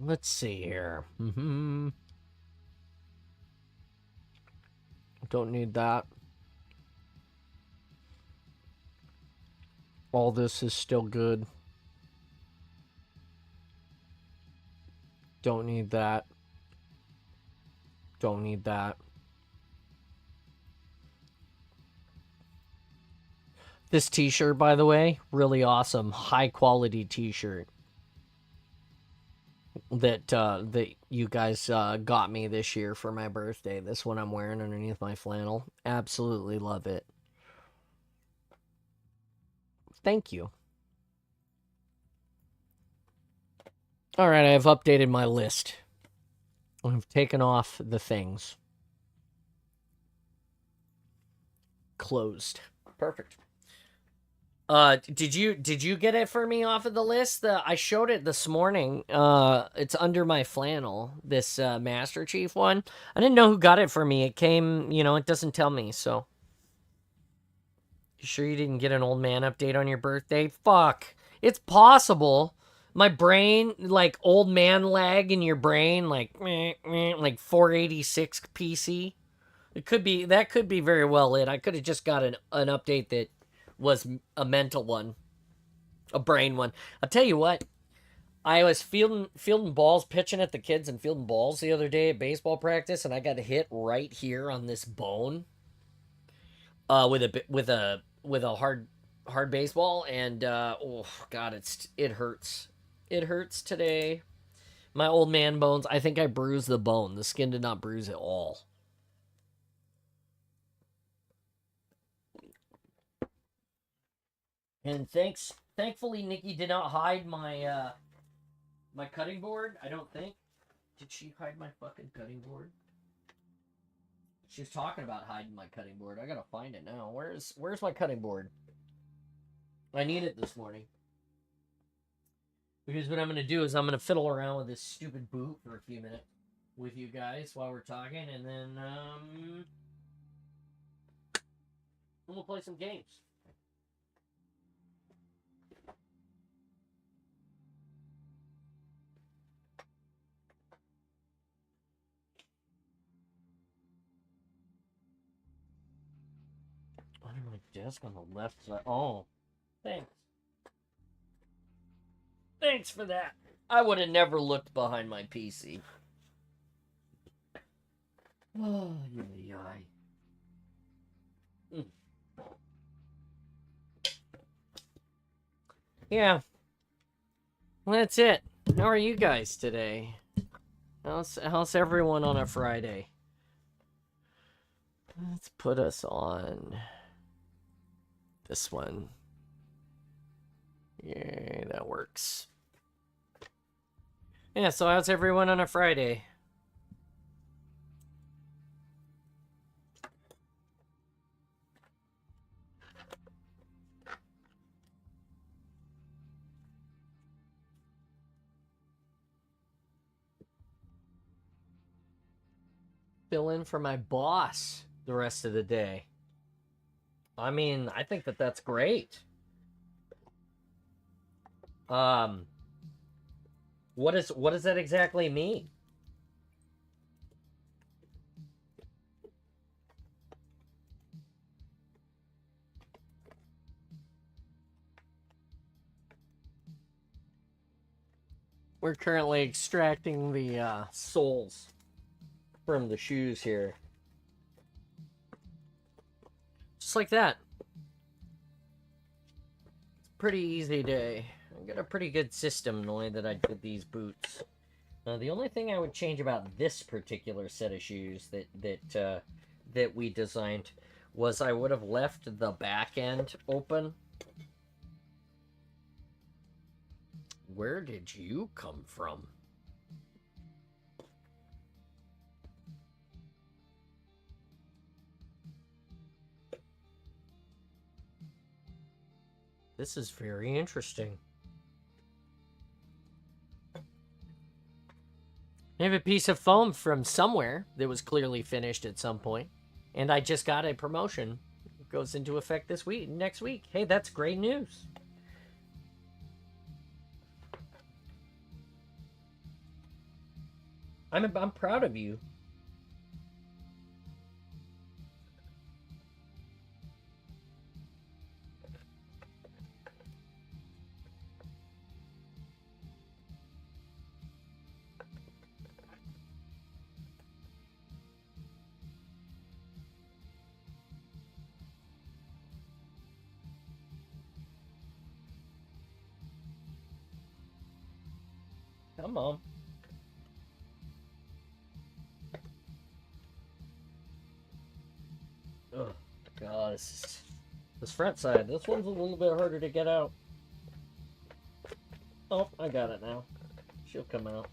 Let's see here. Don't need that. All this is still good. Don't need that. Don't need that. This t-shirt, by the way, really awesome. High quality t-shirt. That you guys got me this year for my birthday. This one I'm wearing underneath my flannel. Absolutely love it. Thank you. Alright, I have updated my list. I've taken off the things. Closed. Perfect. Did you get it for me off of the list? I showed it this morning. It's under my flannel, this Master Chief one. I didn't know who got it for me. It came, it doesn't tell me, so. You sure you didn't get an old man update on your birthday? Fuck. It's possible. My brain, like old man lag in your brain, like 486 PC. That could be very well it. I could have just got an update that was a mental one, a brain one. I'll tell you what, I was fielding balls, pitching at the kids and fielding balls the other day at baseball practice, and I got hit right here on this bone, with a hard baseball, and oh god, it hurts. It hurts today. My old man bones. I think I bruised the bone. The skin did not bruise at all. And thankfully, Nikki did not hide my my cutting board. I don't think Did she hide my fucking cutting board? She was talking about hiding my cutting board. I gotta find it now. Where's my cutting board? I need it this morning. Because what I'm gonna do is I'm gonna fiddle around with this stupid boot for a few minutes with you guys while we're talking, and then we'll play some games. Under my desk on the left side. Oh, thanks. Thanks for that. I would have never looked behind my PC. Oh, yay. Yeah. Well, that's it. How are you guys today? How's everyone on a Friday? Let's put us on this one. Yeah, that works. Yeah, so how's everyone on a Friday? Fill in for my boss the rest of the day. I mean, I think that that's great. What does that exactly mean? We're currently extracting the soles from the shoes here. Just like that. It's a pretty easy day. I got a pretty good system the way that I did these boots. The only thing I would change about this particular set of shoes that we designed was I would have left the back end open. Where did you come from? This is very interesting. I have a piece of foam from somewhere that was clearly finished at some point, and I just got a promotion. It goes into effect next week. Hey, that's great news. I'm proud of you. Come on. Oh, God, this front side. This one's a little bit harder to get out. Oh, I got it now. She'll come out.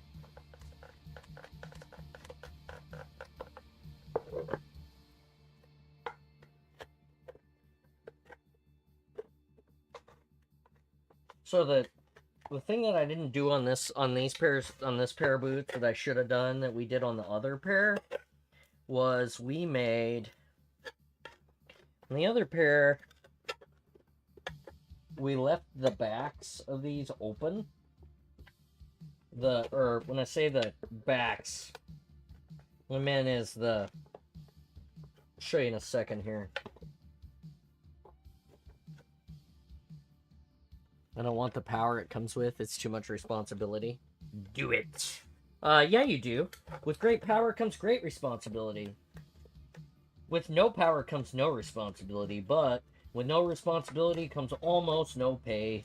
So the thing that I didn't do on this pair of boots that I should have done that we did on the other pair was we made on the other pair we left the backs of these open. When I say the backs, what I meant is I'll show you in a second here. I don't want the power it comes with. It's too much responsibility. Do it. Yeah, you do. With great power comes great responsibility. With no power comes no responsibility, but with no responsibility comes almost no pay.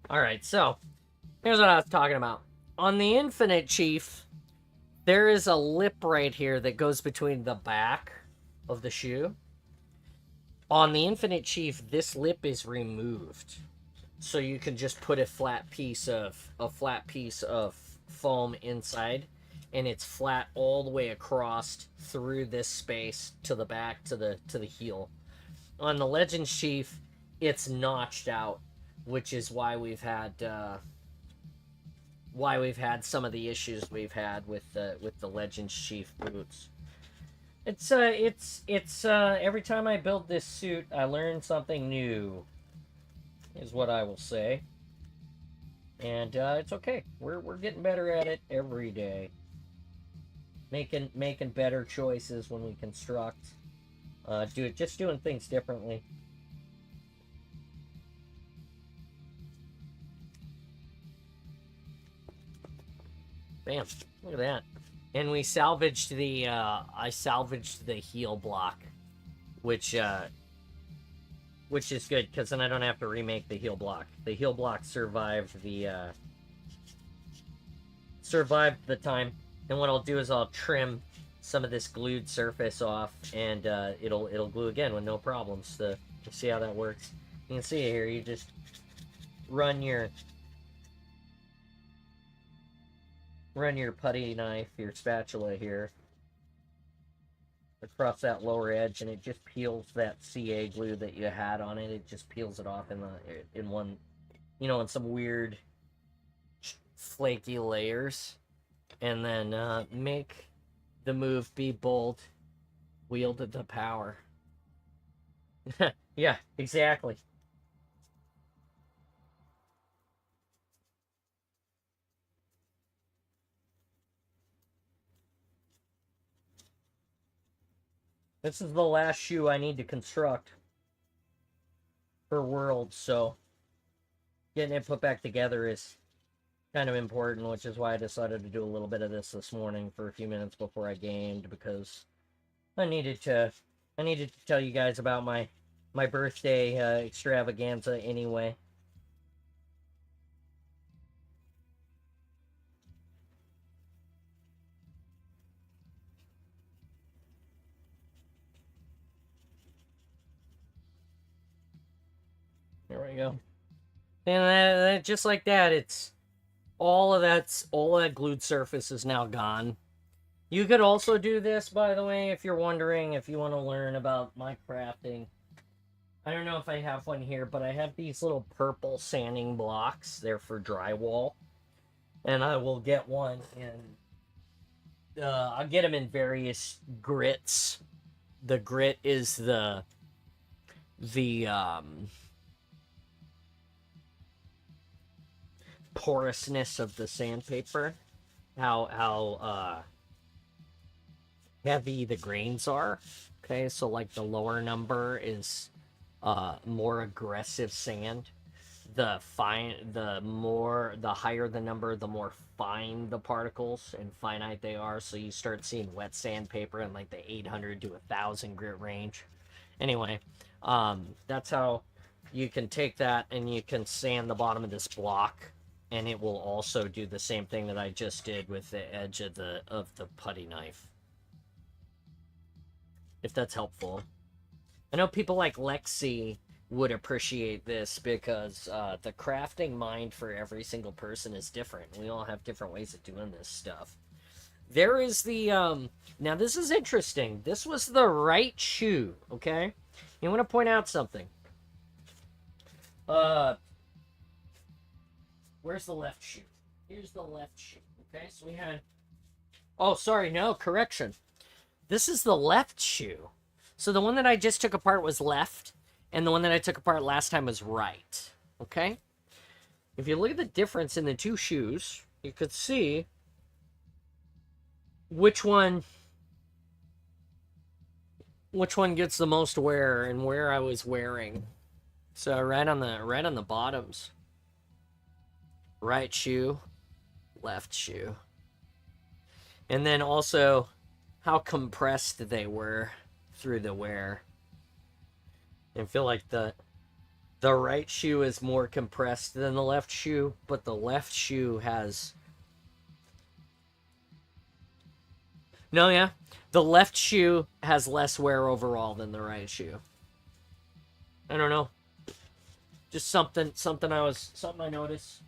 Alright, so, here's what I was talking about. On the Infinite Chief, there is a lip right here that goes between the back of the shoe. On the Infinite Chief, this lip is removed. so you can just put a flat piece of foam inside, and it's flat all the way across through this space to the back to the heel. On the Legends Chief, it's notched out, which is why we've had some of the issues we've had with the Legends Chief boots. It's every time I build this suit, I learn something new, is what I will say. And it's okay. We're getting better at it every day. Making better choices when we construct. Just doing things differently. Bam! Look at that. And we salvaged the I salvaged the heel block, which is good because then I don't have to remake the heel block. The heel block survived the time. And what I'll do is I'll trim some of this glued surface off, and it'll glue again with no problems. To see how that works. You can see it here. You just run your putty knife, your spatula here, across that lower edge, and it just peels that CA glue that you had on it. It just peels it off in one, in some weird flaky layers, and then make the move be bold, wield the power. Yeah, exactly. This is the last shoe I need to construct for Worlds, so getting it put back together is kind of important, which is why I decided to do a little bit of this morning for a few minutes before I gamed, because I needed to tell you guys about my birthday extravaganza anyway. There we go. And just like that, it's all of that glued surface is now gone. You could also do this, by the way, if you're wondering, if you want to learn about my crafting. I don't know if I have one here, but I have these little purple sanding blocks. They're for drywall. And I will get one in... I'll get them in various grits. The grit is the porousness of the sandpaper. How heavy the grains are. Okay, so like the lower number is more aggressive sand. The higher the number, the more fine the particles and finite they are. So you start seeing wet sandpaper in like the 800 to 1,000 grit range. Anyway, that's how you can take that and you can sand the bottom of this block, and it will also do the same thing that I just did with the edge of the putty knife. If that's helpful. I know people like Lexi would appreciate this because the crafting mind for every single person is different. We all have different ways of doing this stuff. There is the now this is interesting. This was the right shoe, okay? You want to point out something. Where's the left shoe? Here's the left shoe. Okay, so we had... Oh, sorry, no, correction. This is the left shoe. So the one that I just took apart was left, and the one that I took apart last time was right. Okay? If you look at the difference in the two shoes, you could see which one gets the most wear and where I was wearing. So right on the bottoms. Right shoe, left shoe. And then also how compressed they were through the wear. I feel like the right shoe is more compressed than the left shoe, but the left shoe has... No, yeah. The left shoe has less wear overall than the right shoe. I don't know. Just something I noticed.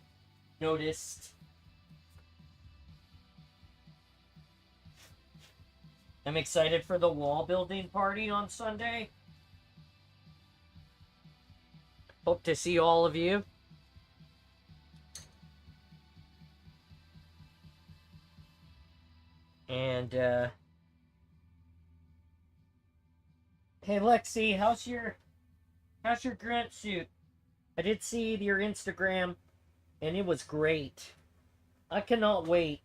I'm excited for the wall building party on Sunday. Hope to see all of you. And hey Lexi, how's your grunt suit? I did see your Instagram and it was great. I cannot wait.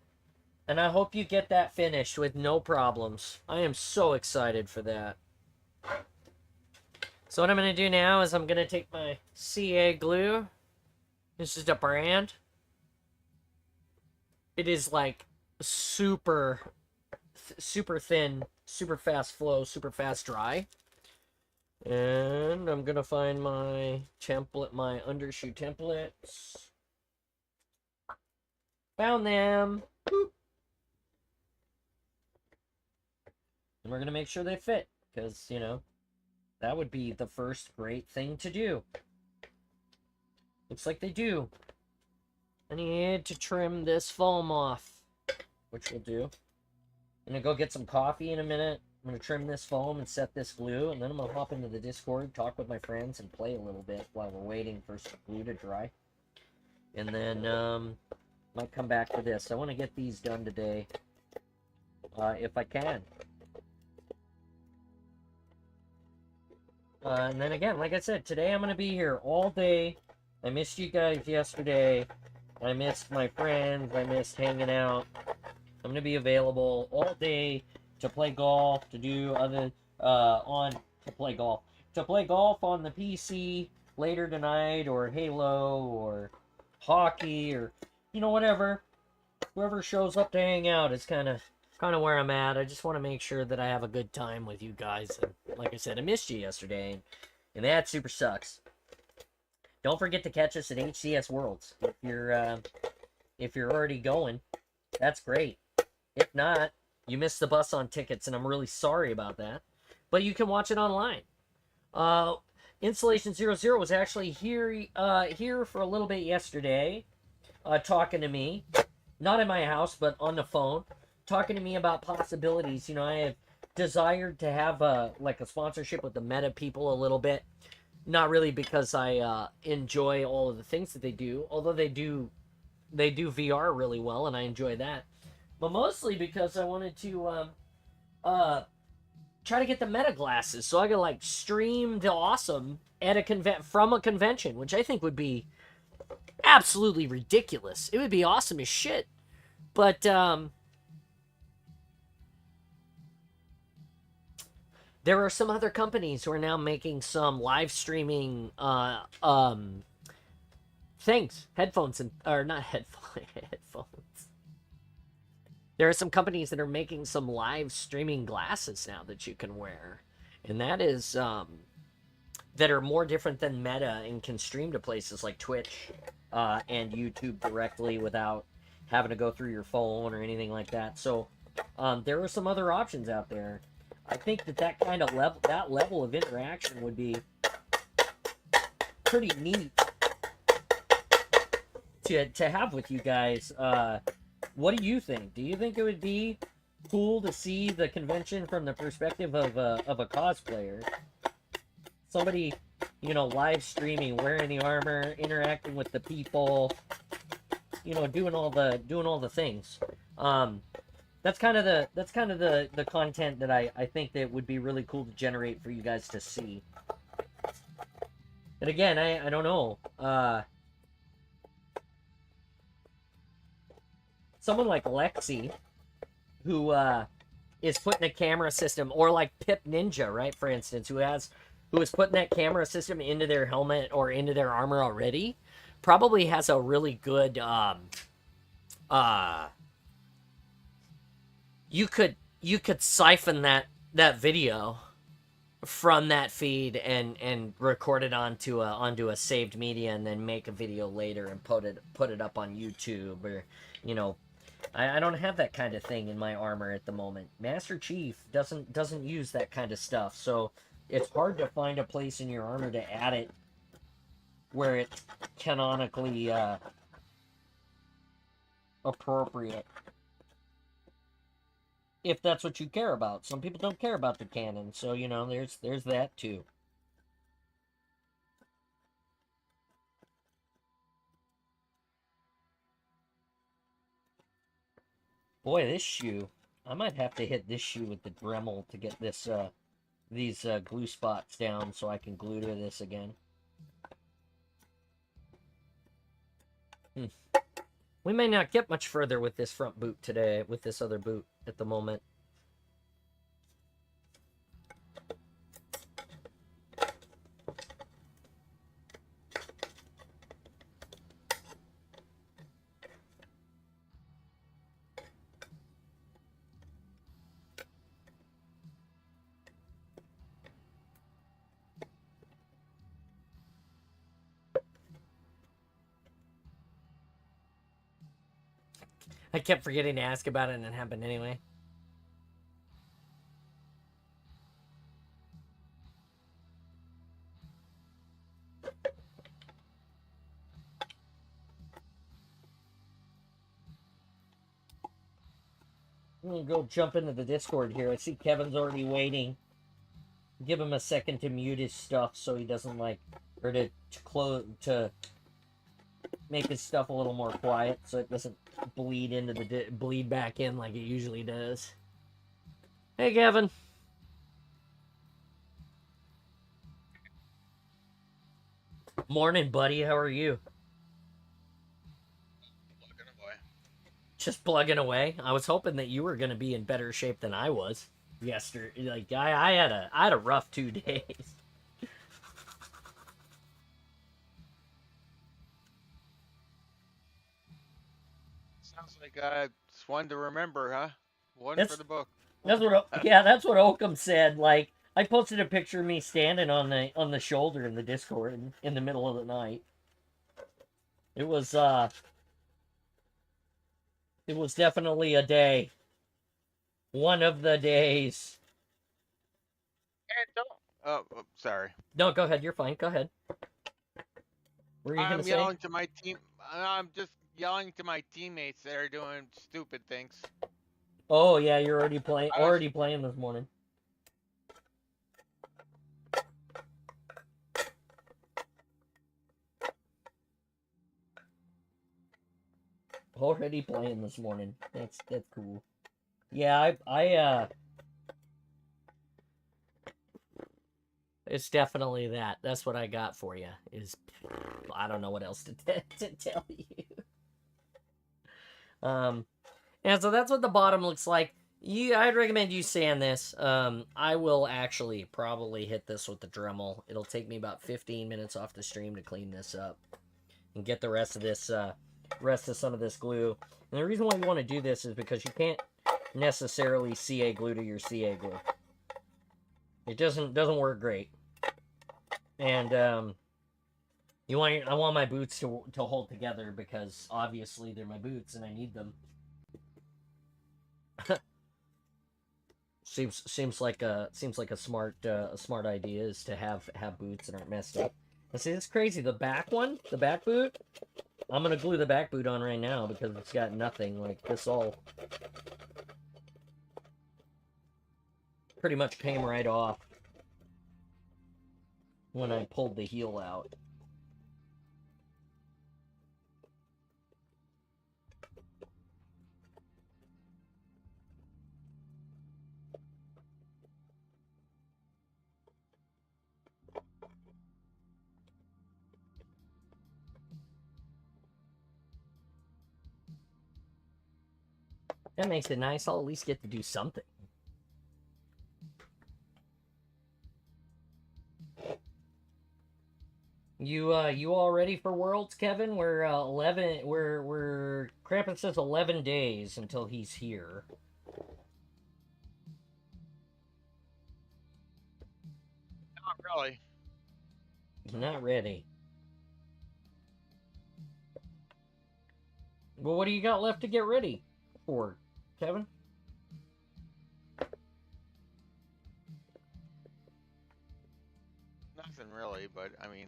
And I hope you get that finished with no problems. I am so excited for that. So what I'm going to do now is I'm going to take my CA glue. This is a brand. It is like super thin, super fast flow, super fast dry. And I'm going to find my template, my undershoe templates. Found them. Boop. And we're going to make sure they fit, because, you know, that would be the first great thing to do. Looks like they do. I need to trim this foam off, which we'll do. I'm going to go get some coffee in a minute. I'm going to trim this foam and set this glue, and then I'm going to hop into the Discord, talk with my friends, and play a little bit while we're waiting for some glue to dry. And then, might come back to this. I want to get these done today, if I can. And then again, like I said, today I'm going to be here all day. I missed you guys yesterday. I missed my friends. I missed hanging out. I'm going to be available all day to play golf, to do other, to play golf on the PC later tonight, or Halo, or hockey, or, you know, whatever. Whoever shows up to hang out is kind of where I'm at. I just want to make sure that I have a good time with you guys. And like I said, I missed you yesterday, and that super sucks. Don't forget to catch us at HCS Worlds. If you're already going, that's great. If not, you missed the bus on tickets, and I'm really sorry about that. But you can watch it online. Installation 00 was actually here for a little bit yesterday, talking to me. Not in my house, but on the phone. Talking to me about possibilities. You know, I have desired to have a sponsorship with the Meta people a little bit. Not really because I enjoy all of the things that they do, although they do VR really well, and I enjoy that. But mostly because I wanted to try to get the Meta glasses, so I could like stream the awesome at from a convention, which I think would be absolutely ridiculous. It would be awesome as shit. But there are some other companies who are now making some live streaming things, headphones, or not headphones. There are some companies that are making some live streaming glasses now that you can wear, and that is that are more different than Meta and can stream to places like Twitch and YouTube directly without having to go through your phone or anything like that. So there are some other options out there. I think that kind of level of interaction would be pretty neat to have with you guys. What do you think? Do you think it would be cool to see the convention from the perspective of a cosplayer? Somebody, you know, live streaming, wearing the armor, interacting with the people, you know, doing all the things. That's kind of the content that I think that would be really cool to generate for you guys to see. But again, I don't know. Someone like Lexi, who is putting a camera system, or like Pip Ninja, right, for instance, who is putting that camera system into their helmet or into their armor already, probably has a really good you could siphon that video from that feed and record it onto a saved media, and then make a video later and put it up on YouTube, or, you know, I don't have that kind of thing in my armor at the moment. Master Chief doesn't use that kind of stuff, so it's hard to find a place in your armor to add it where it's canonically appropriate. If that's what you care about. Some people don't care about the canon, so you know, there's that too. Boy, this shoe. I might have to hit this shoe with the Dremel to get this these glue spots down so I can glue to this again. We may not get much further with this front boot today, with this other boot at the moment. I kept forgetting to ask about it and it happened anyway. I'm gonna go jump into the Discord here. I see Kevin's already waiting. Give him a second to mute his stuff so he doesn't like, or to close, to make his stuff a little more quiet so it doesn't bleed into the bleed back in like it usually does. Hey, Kevin. Morning, buddy. How are you? Plugging away. Just plugging away. I was hoping that you were gonna be in better shape than I was yesterday. Like I had a rough 2 days. Sounds like it's one to remember, huh? One That's for the book. that's what yeah, that's what Oakham said. Like I posted a picture of me standing on the shoulder in the Discord in the middle of the night. It was definitely a day. One of the days. And don't. Oh, sorry. No, go ahead. You're fine. Go ahead. What are you gonna I'm say? yelling to my team. I'm just yelling to my teammates that are doing stupid things. Oh yeah, you're already playing. I was- Already playing this morning. Already playing this morning. That's cool. Yeah, I it's definitely that. That's what I got for you. Is I don't know what else to to tell you. And so that's what the bottom looks like. I'd recommend you sand this. I will actually probably hit this with the Dremel. It'll take me about 15 minutes off the stream to clean this up and get the rest of this, rest of some of this glue. And the reason why you want to do this is because you can't necessarily CA glue to your CA glue. It doesn't work great. And I want my boots to hold together because obviously they're my boots and I need them. seems like a smart idea is to have boots that aren't messed up. And see, it's crazy. The back boot. I'm gonna glue the back boot on right now because it's got nothing. Like this all pretty much came right off when I pulled the heel out. That makes it nice. I'll at least get to do something. You all ready for Worlds, Kevin? We're 11. We're Krampus says 11 days until he's here. Not really. Not ready. Well, what do you got left to get ready for, Kevin? Nothing really, but I mean,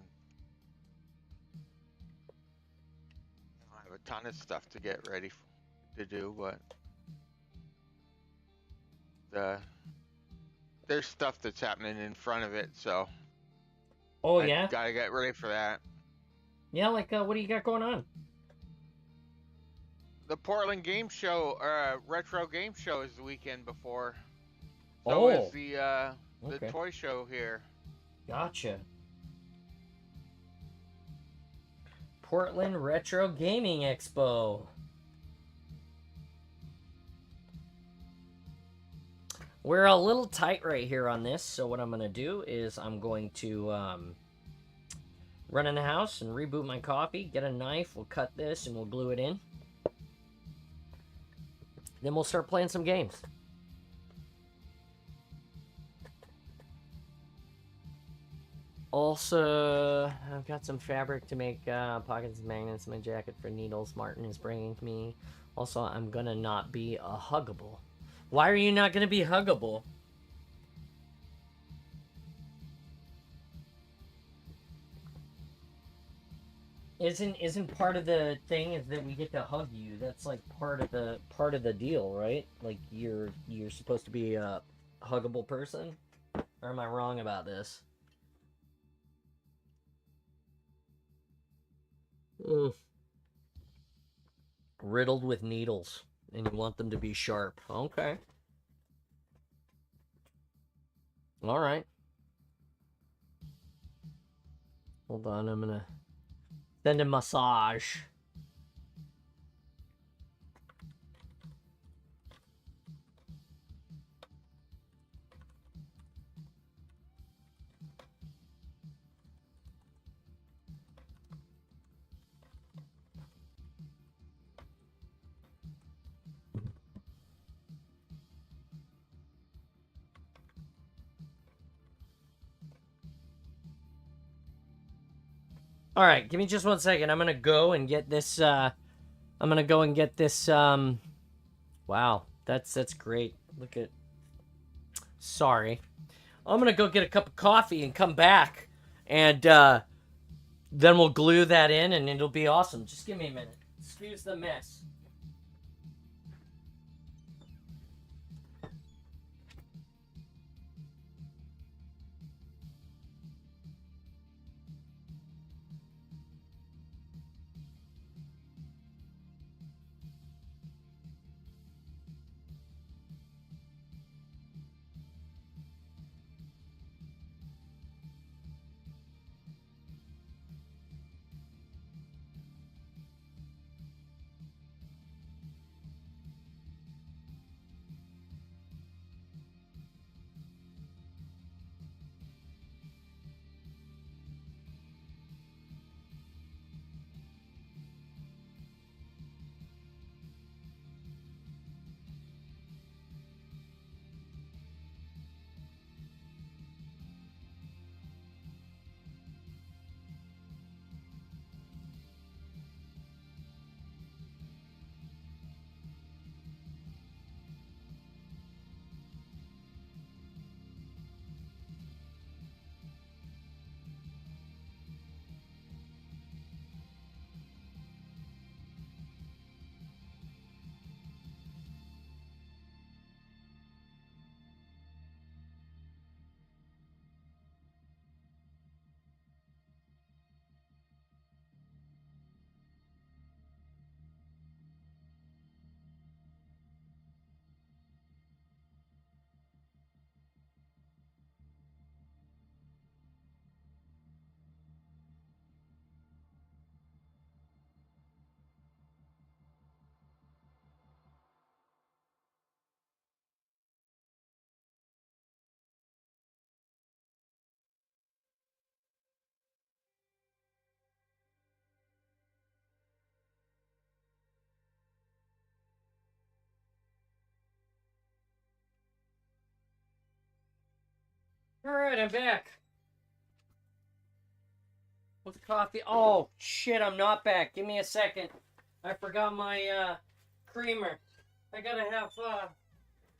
have a ton of stuff to get ready to do, but there's stuff that's happening in front of it, so Oh, I yeah? gotta get ready for that. Yeah, like, what do you got going on? The Portland Game Show, Retro Game Show is the weekend before. So Oh, is the okay. toy show here. Gotcha. Portland Retro Gaming Expo. We're a little tight right here on this, so what I'm going to do is I'm going to run in the house and reboot my coffee, get a knife, we'll cut this and we'll glue it in. Then we'll start playing some games. Also, I've got some fabric to make pockets and magnets in my jacket for needles Martin is bringing me. Also, I'm gonna not be a huggable. Why are you not gonna be huggable? Isn't part of the thing is that we get to hug you? That's like part of the deal, right? Like you're supposed to be a huggable person? Or am I wrong about this? Ugh. Riddled with needles, and you want them to be sharp. Okay. All right. Hold on, I'm gonna send a massage. All right, give me just 1 second. I'm gonna go and get this. Wow, that's great. Look at. Sorry, I'm gonna go get a cup of coffee and come back, and then we'll glue that in, and it'll be awesome. Just give me a minute. Excuse the mess. All right, I'm back with the coffee. Oh shit, I'm not back. Give me a second. I forgot my creamer. I gotta have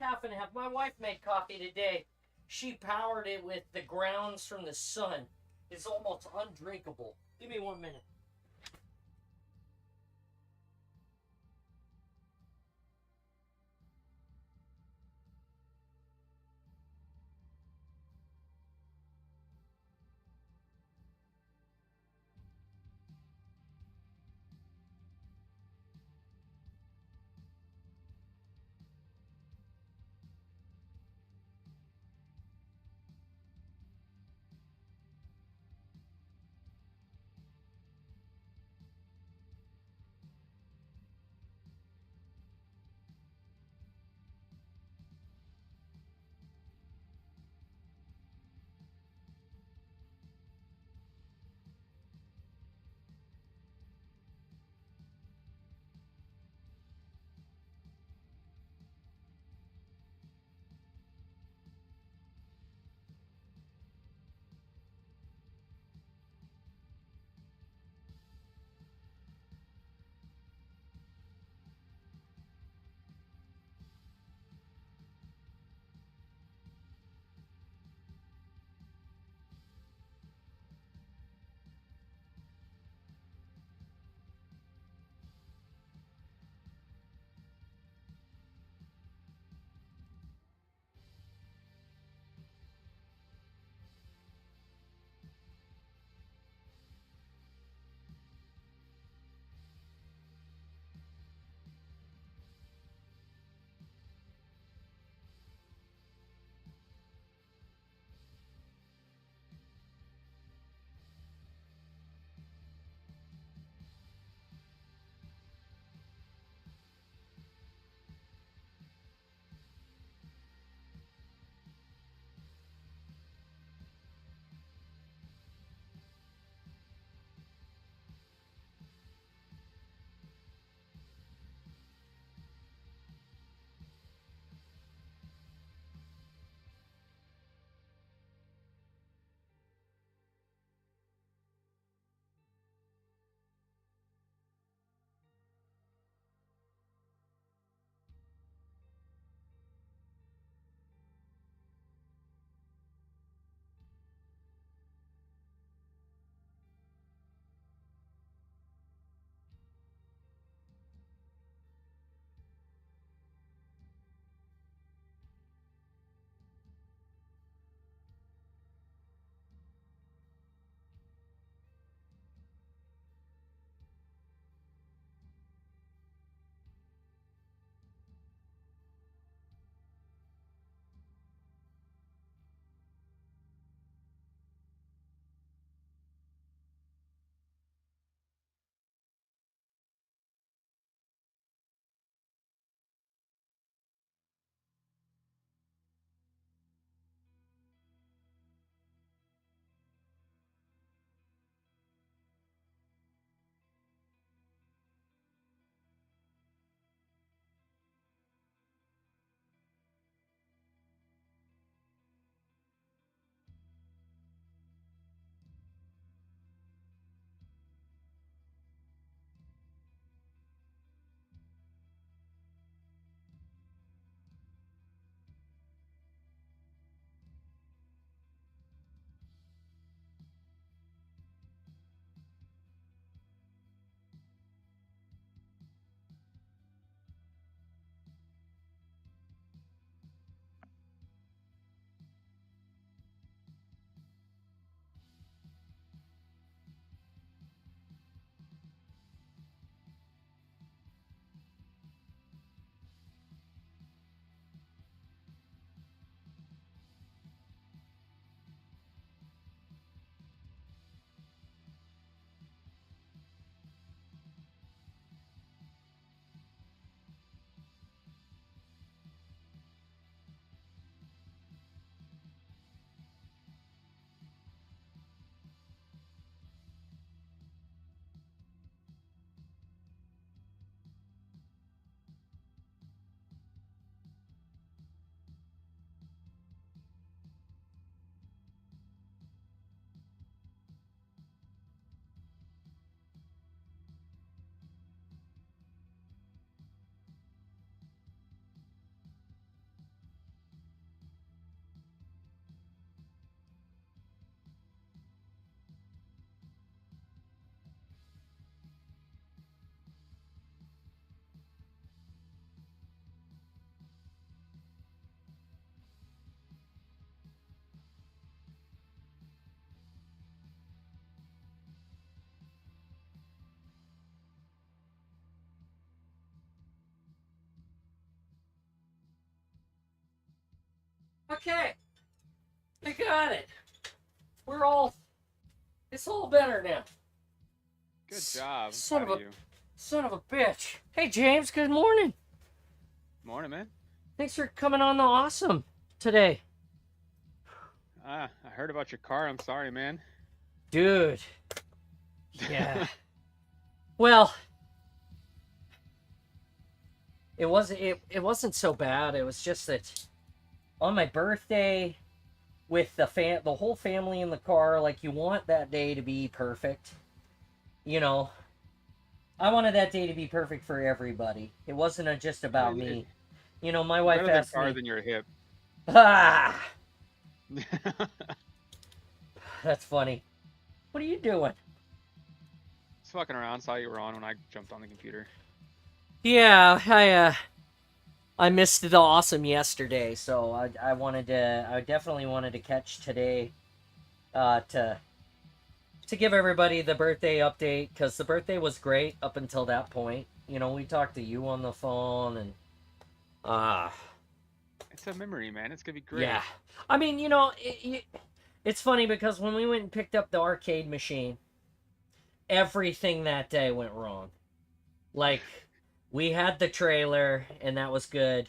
half and half. My wife made coffee today. She powered it with the grounds from the sun. It's almost undrinkable. Give me 1 minute. Okay. I got it. It's all better now. Good job. Son Proud of a- you. Son of a bitch. Hey, James, good morning. Morning, man. Thanks for coming on the awesome today. I heard about your car. I'm sorry, man. Dude. Yeah. Well, it wasn't so bad. It was just that on my birthday with the whole family in the car, like you want that day to be perfect. You know, I wanted that day to be perfect for everybody. It wasn't just about me. You know, my wife Better asked car me. than your hip. Ah, that's funny. What are you doing? Just fucking around. Saw you were on when I jumped on the computer. Yeah, I missed the awesome yesterday, so I definitely wanted to catch today, to give everybody the birthday update, because the birthday was great up until that point. You know, we talked to you on the phone, and It's a memory, man. It's gonna be great. yeah. I mean, you know, it's funny because when we went and picked up the arcade machine, everything that day went wrong. Like, we had the trailer, and that was good.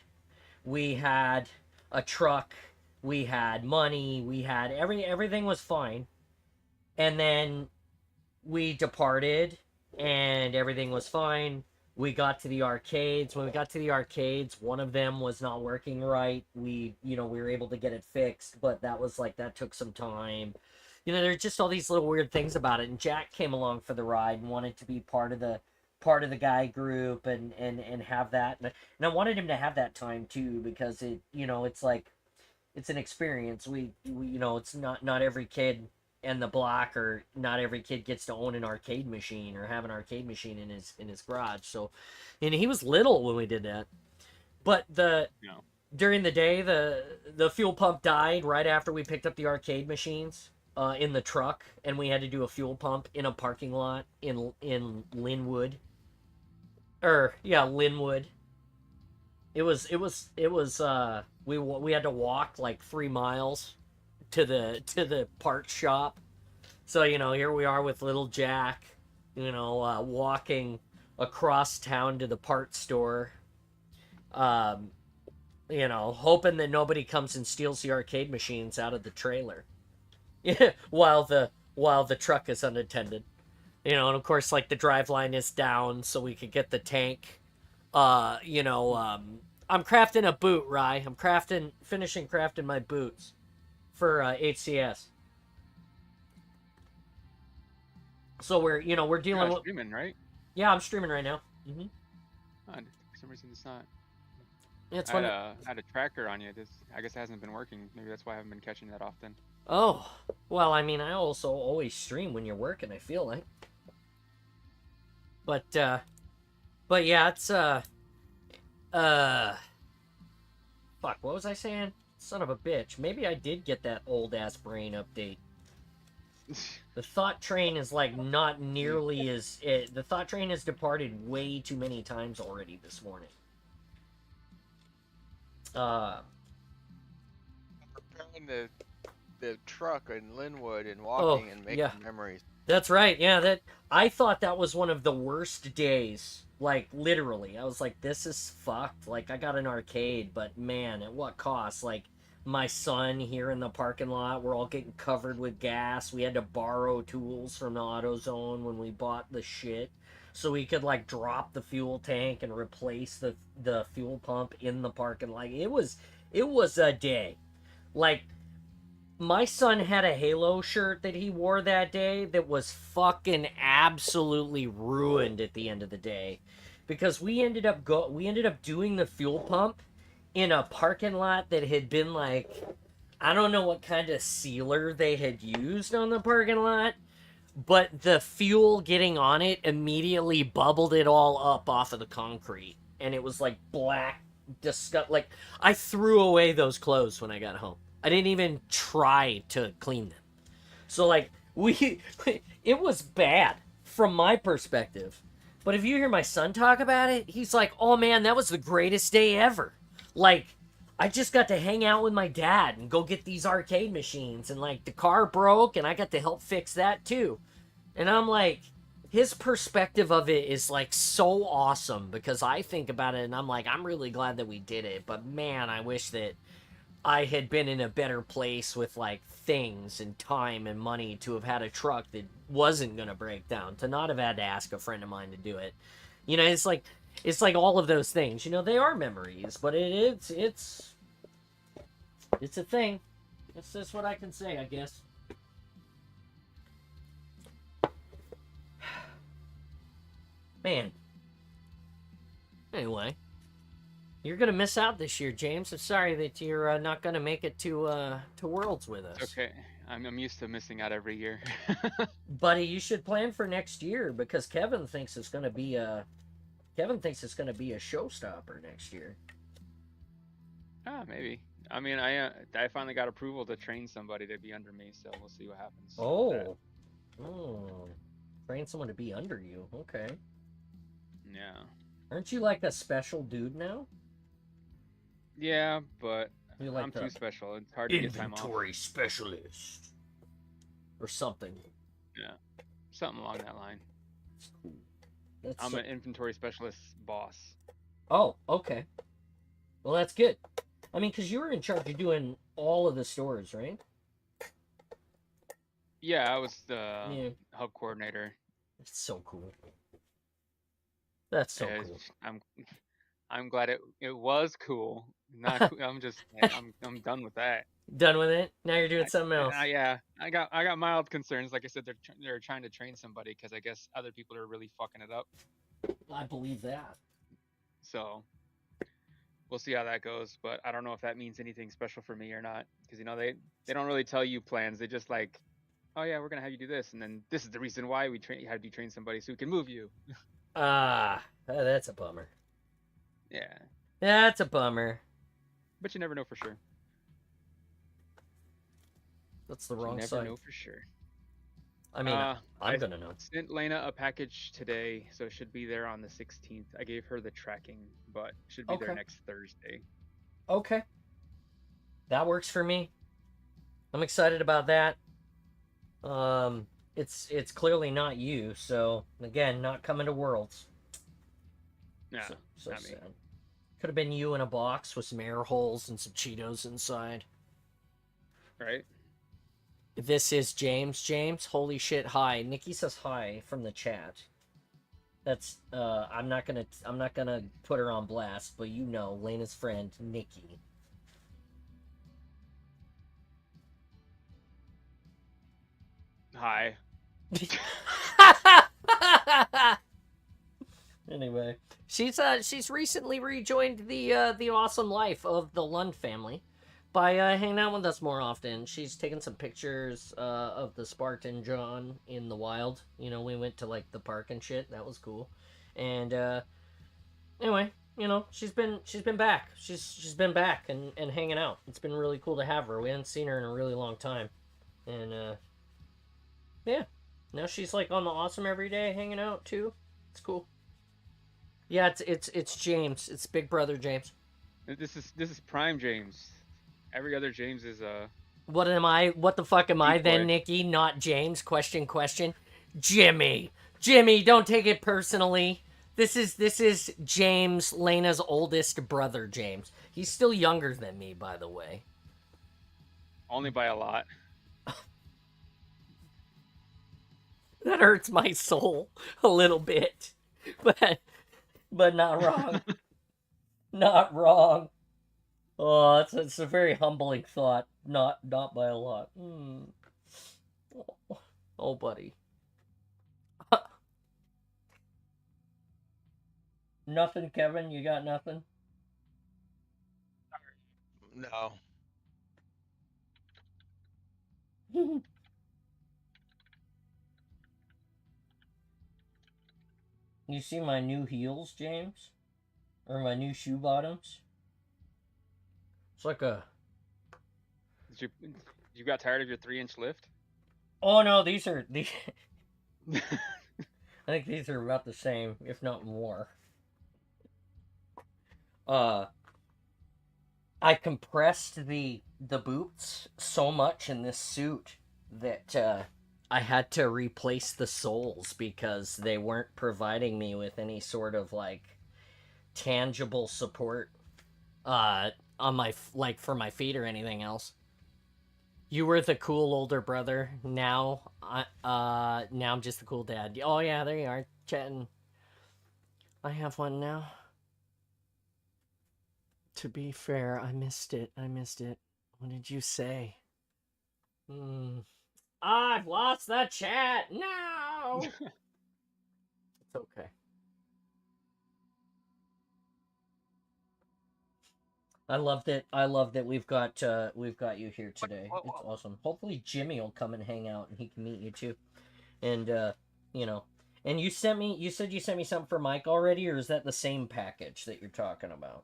We had a truck. We had money. We had everything was fine. And then we departed, and everything was fine. We got to the arcades. When we got to the arcades, one of them was not working right. We were able to get it fixed, but that took some time. You know, there's just all these little weird things about it. And Jack came along for the ride and wanted to be part of the guy group and have that. And I wanted him to have that time too, because it's like, it's an experience. We it's not every kid and the block, or not every kid gets to own an arcade machine or have an arcade machine in his garage. So, and he was little when we did that. But during the day, the fuel pump died right after we picked up the arcade machines in the truck, and we had to do a fuel pump in a parking lot in Linwood. Linwood. It was we had to walk like 3 miles to the parts shop. So, here we are with little Jack, walking across town to the parts store, hoping that nobody comes and steals the arcade machines out of the trailer. while the truck is unattended. And of course, like, the driveline is down so we could get the tank. I'm crafting a boot, Rye. I'm finishing crafting my boots for HCS. So we're dealing You're with streaming, right? Yeah, I'm streaming right now. Mm-hmm. Oh, for some reason it's not. It's I fun. had a tracker on you. I guess it hasn't been working. Maybe that's why I haven't been catching that often. Oh, well, I mean, I also always stream when you're working, I feel like. But yeah, it's fuck, what was I saying? Son of a bitch. Maybe I did get that old ass brain update. The thought train is like not nearly as the thought train has departed way too many times already this morning. Preparing the truck in Linwood and walking and making memories. That's right. Yeah, I thought that was one of the worst days. Like, literally. I was like, this is fucked. Like, I got an arcade, but man, at what cost? Like, my son here in the parking lot, we're all getting covered with gas. We had to borrow tools from the AutoZone when we bought the shit, so we could, like, drop the fuel tank and replace the fuel pump in the parking lot. It was a day. Like, my son had a Halo shirt that he wore that day that was fucking absolutely ruined at the end of the day, because we ended up doing the fuel pump in a parking lot that had been, like, I don't know what kind of sealer they had used on the parking lot, but the fuel getting on it immediately bubbled it all up off of the concrete, and it was like black disgust. Like, I threw away those clothes when I got home. I didn't even try to clean them. So, like, it was bad from my perspective. But if you hear my son talk about it, he's like, oh man, that was the greatest day ever. Like, I just got to hang out with my dad and go get these arcade machines, and like the car broke and I got to help fix that too. And I'm like, his perspective of it is like so awesome because I think about it and I'm like, I'm really glad that we did it, but man, I wish that I had been in a better place with like things and time and money to have had a truck that wasn't gonna break down, to not have had to ask a friend of mine to do it. You know, it's like all of those things. You know, they are memories, but it's a thing. That's just what I can say, I guess. Man. Anyway, you're gonna miss out this year, James. I'm sorry that you're not gonna make it to Worlds with us. It's okay. I'm used to missing out every year. Buddy, you should plan for next year because Kevin thinks it's gonna be a showstopper next year. Ah, maybe. I mean, I finally got approval to train somebody to be under me, so we'll see what happens. Oh. Train someone to be under you. Okay. Yeah. Aren't you like a special dude now? Yeah, but You like I'm the too special. It's hard to get time off. inventory specialist or something. Yeah, something along that line. That's cool. That's I'm an inventory specialist boss. Oh, okay. Well, that's good. I mean, because you were in charge of doing all of the stores, right? Yeah, I was the Yeah. hub coordinator. It's so cool. That's so Yeah, cool. I'm glad it was cool. Not cool. I'm just I'm done with that. Done with it? Now you're doing something else. Yeah, I got mild concerns. Like I said, they're trying to train somebody because I guess other people are really fucking it up. I believe that. So we'll see how that goes. But I don't know if that means anything special for me or not. Because you know they don't really tell you plans. They just like, oh yeah, we're gonna have you do this, and then this is the reason why we have you train somebody so we can move you. That's a bummer. Yeah, That's a bummer. but you never know for sure. That's the You wrong never side. know for sure. I mean, I'm gonna know. Sent Lena a package today, so it should be there on the 16th. I gave her the tracking, but it should be there Okay. next Thursday. Okay. That works for me. I'm excited about that. It's clearly not you, so again, not coming to Worlds. Yeah, So not me. sad. Could have been you in a box with some air holes and some Cheetos inside. Right? This is James. James, holy shit, hi. Nikki says hi from the chat. That's I'm not gonna put her on blast, but you know, Lena's friend, Nikki. Hi. Anyway, she's recently rejoined the awesome life of the Lund family by hanging out with us more often. She's taken some pictures of the Spartan John in the wild. You know, we went to like the park and shit. That was cool. And anyway, you know, she's been back. She's been back and hanging out. It's been really cool to have her. We hadn't seen her in a really long time. And yeah. Now she's like on the awesome every day hanging out too. It's cool. Yeah, it's James. It's Big Brother James. This is Prime James. Every other James is What am I? What the fuck am I then, Boy. Nikki? Not James? Question. Jimmy, don't take it personally. This is James, Lena's oldest brother, James. He's still younger than me, by the way. only by a lot. That hurts my soul a little bit, but not wrong. Not wrong. Oh, it's a very humbling thought. Not by a lot. Oh, buddy. Nothing, Kevin. You got nothing. No. You see my new heels, James? Or my new shoe bottoms? It's like a... You got tired of your 3-inch lift? Oh no, these are... I think these are about the same, if not more. I compressed the boots so much in this suit that I had to replace the soles because they weren't providing me with any sort of like tangible support on my like for my feet or anything else. You were the cool older brother. Now I'm just the cool dad. Oh yeah, there you are, chatting. I have one now. To be fair, I missed it. What did you say? I've lost the chat. No. It's okay. I love that we've got you here today. It's awesome. Hopefully Jimmy will come and hang out and he can meet you too. And you know, and you said you sent me something for Mike already, or is that the same package that you're talking about?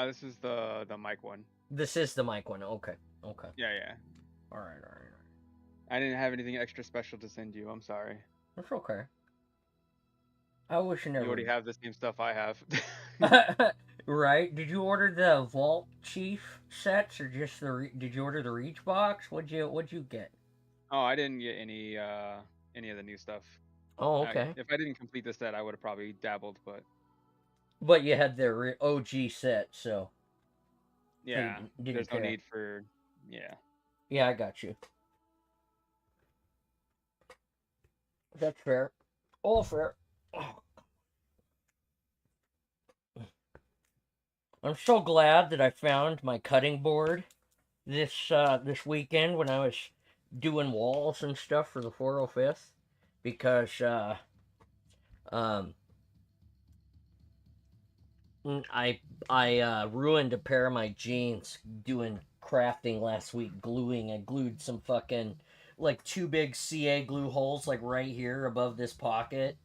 This is the mic one. This is the Mike one. Okay. Okay. Yeah. All right. I didn't have anything extra special to send you. I'm sorry. That's okay. I wish you never. You already have the same stuff I have. Right? Did you order the Vault Chief sets, or just Did you order the Reach box? What'd you get? Oh, I didn't get any of the new stuff. Oh, okay. If I didn't complete the set, I would have probably dabbled, but. But you had the OG set, so. Yeah. There's care. No need for. Yeah. Yeah, I got you. That's fair. All fair. Oh. I'm so glad that I found my cutting board this weekend when I was doing walls and stuff for the 405th, because I ruined a pair of my jeans doing crafting last week, gluing. I glued some fucking like 2 big CA glue holes like right here above this pocket,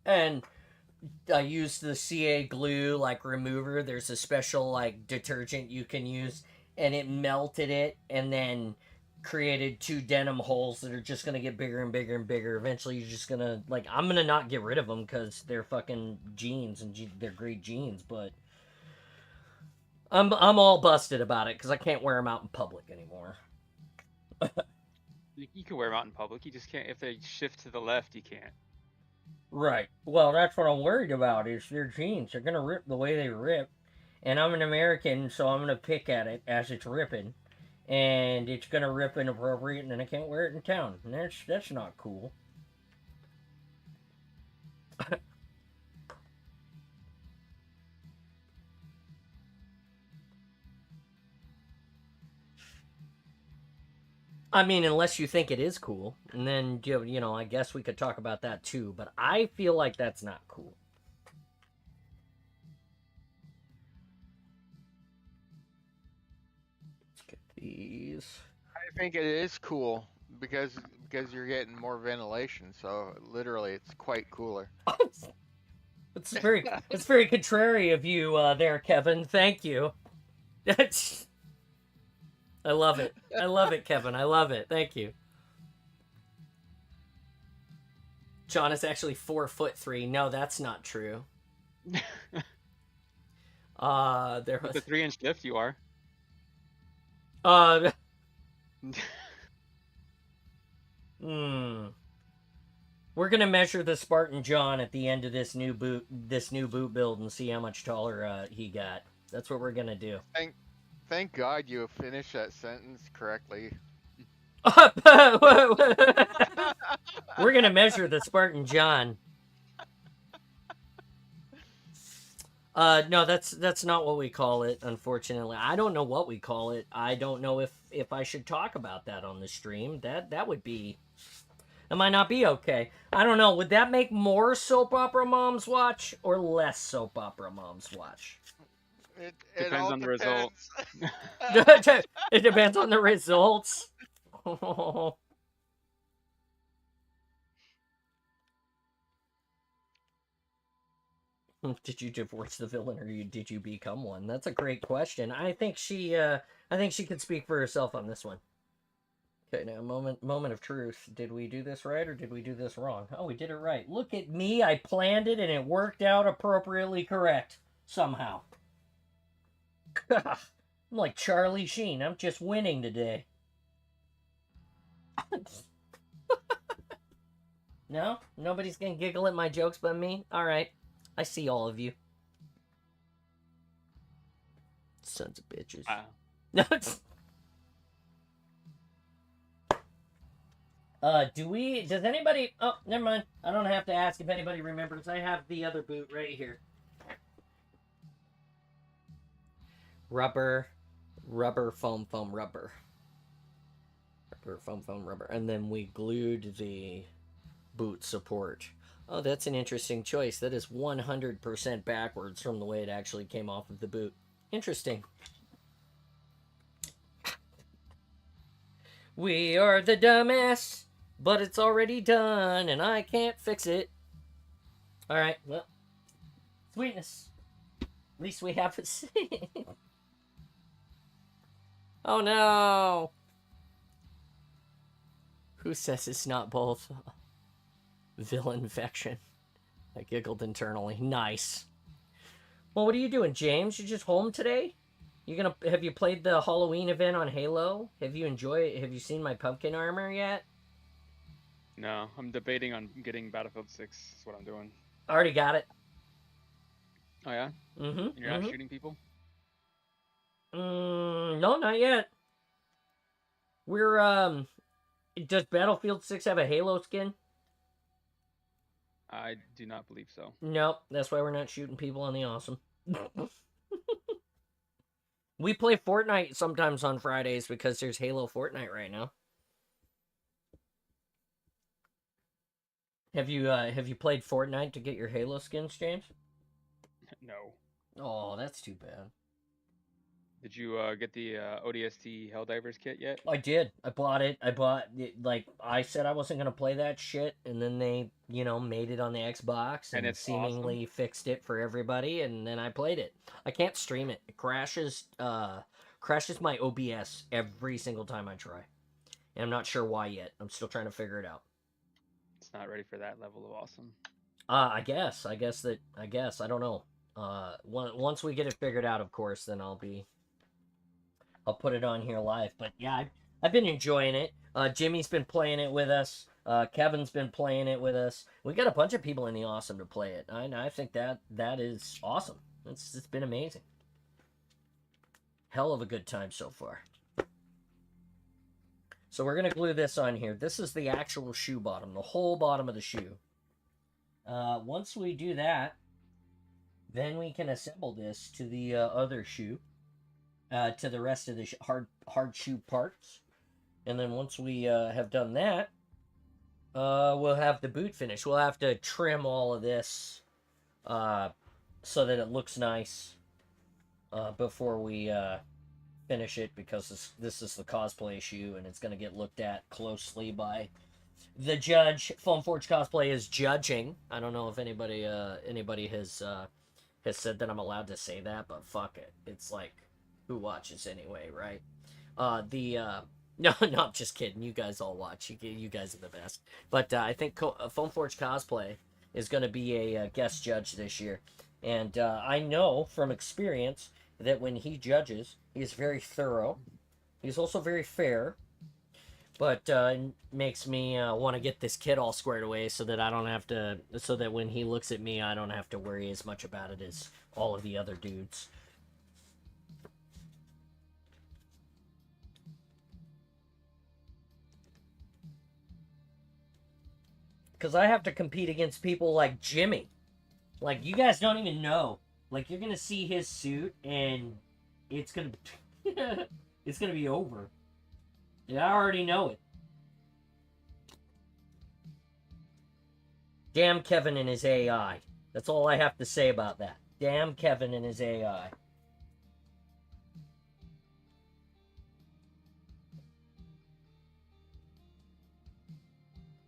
and I used the CA glue like remover. There's a special like detergent you can use, and it melted it and then created 2 denim holes that are just gonna get bigger and bigger and bigger. Eventually you're just gonna like, I'm gonna not get rid of them because they're fucking jeans and they're great jeans, but I'm all busted about it because I can't wear them out in public anymore. You can wear them out in public. You just can't if they shift to the left. You can't. Right. Well, that's what I'm worried about, is their jeans. They're gonna rip the way they rip. And I'm an American, so I'm gonna pick at it as it's ripping. And it's gonna rip inappropriate, and then I can't wear it in town. And that's not cool. I mean, unless you think it is cool. And then, you know, I guess we could talk about that too. But I feel like that's not cool. Let's get these. I think it is cool because you're getting more ventilation. So literally, it's quite cooler. It's very contrary of you there, Kevin. Thank you. I love it. I love it, Kevin. I love it. Thank you. John is actually 4'3". No, that's not true. There was With the 3-inch lift, you are. We're gonna measure the Spartan John at the end of this new boot build and see how much taller he got. That's what we're gonna do. Thank God you finished that sentence correctly. We're gonna measure the Spartan John. No, that's not what we call it, unfortunately. I don't know what we call it. I don't know if I should talk about that on the stream. That would be... That might not be okay. I don't know. Would that make more soap opera moms watch or less soap opera moms watch? It Depends on the results. It depends on the results. Did you divorce the villain, or did you become one? That's a great question. I think she could speak for herself on this one. Okay, now moment of truth. Did we do this right or did we do this wrong? Oh, we did it right. Look at me. I planned it and it worked out appropriately correct somehow. I'm like Charlie Sheen. I'm just winning today. No? Nobody's gonna giggle at my jokes but me? Alright. I see all of you. Sons of bitches. No, does anybody... Oh, never mind. I don't have to ask if anybody remembers. I have the other boot right here. Rubber, foam, rubber. Rubber, foam, rubber. And then we glued the boot support. Oh, that's an interesting choice. That is 100% backwards from the way it actually came off of the boot. Interesting. We are the dumbass, but it's already done, and I can't fix it. Alright, well, sweetness. At least we have it. Oh no! Who says it's not both? Villainfection. I giggled internally. Nice. Well, what are you doing, James? You just home today? Have you played the Halloween event on Halo? Have you seen my pumpkin armor yet? No, I'm debating on getting Battlefield 6. That's what I'm doing. I already got it. Oh yeah? Mm-hmm. And you're not shooting people? No, not yet. Does Battlefield 6 have a Halo skin? I do not believe so. Nope, that's why we're not shooting people on the awesome. We play Fortnite sometimes on Fridays because there's Halo Fortnite right now. Have you played Fortnite to get your Halo skins, James? No. Oh, that's too bad. Did you get the ODST Helldivers kit yet? I did. I bought it. Like, I said I wasn't going to play that shit, and then they, made it on the Xbox, and it's seemingly fixed it for everybody, and then I played it. I can't stream it. It crashes my OBS every single time I try. And I'm not sure why yet. I'm still trying to figure it out. It's not ready for that level of awesome. I guess. I don't know. Once we get it figured out, of course, then I'll put it on here live. But yeah, I've been enjoying it. Jimmy's been playing it with us. Kevin's been playing it with us. We got a bunch of people in the awesome to play it. I think that is awesome. It's been amazing. Hell of a good time so far. So we're gonna glue this on here. This is the actual shoe bottom, the whole bottom of the shoe. Once we do that, then we can assemble this to the other shoe. To the rest of the hard shoe parts. And then once we have done that, we'll have the boot finish. We'll have to trim all of this so that it looks nice before we finish it, because this is the cosplay shoe and it's going to get looked at closely by the judge. Foamforge Cosplay is judging. I don't know if anybody has said that I'm allowed to say that, but fuck it. It's like, who watches anyway, right? No, I'm just kidding. You guys all watch. You guys are the best. But I think Foamforge Cosplay is going to be a guest judge this year. And I know from experience that when he judges, he is very thorough. He's also very fair. But makes me want to get this kid all squared away so that when he looks at me, I don't have to worry as much about it as all of the other dudes. Because I have to compete against people like Jimmy. Like, you guys don't even know. Like, you're going to see his suit, and it's going to... it's going to be over. Yeah, I already know it. Damn Kevin and his AI. That's all I have to say about that. Damn Kevin and his AI.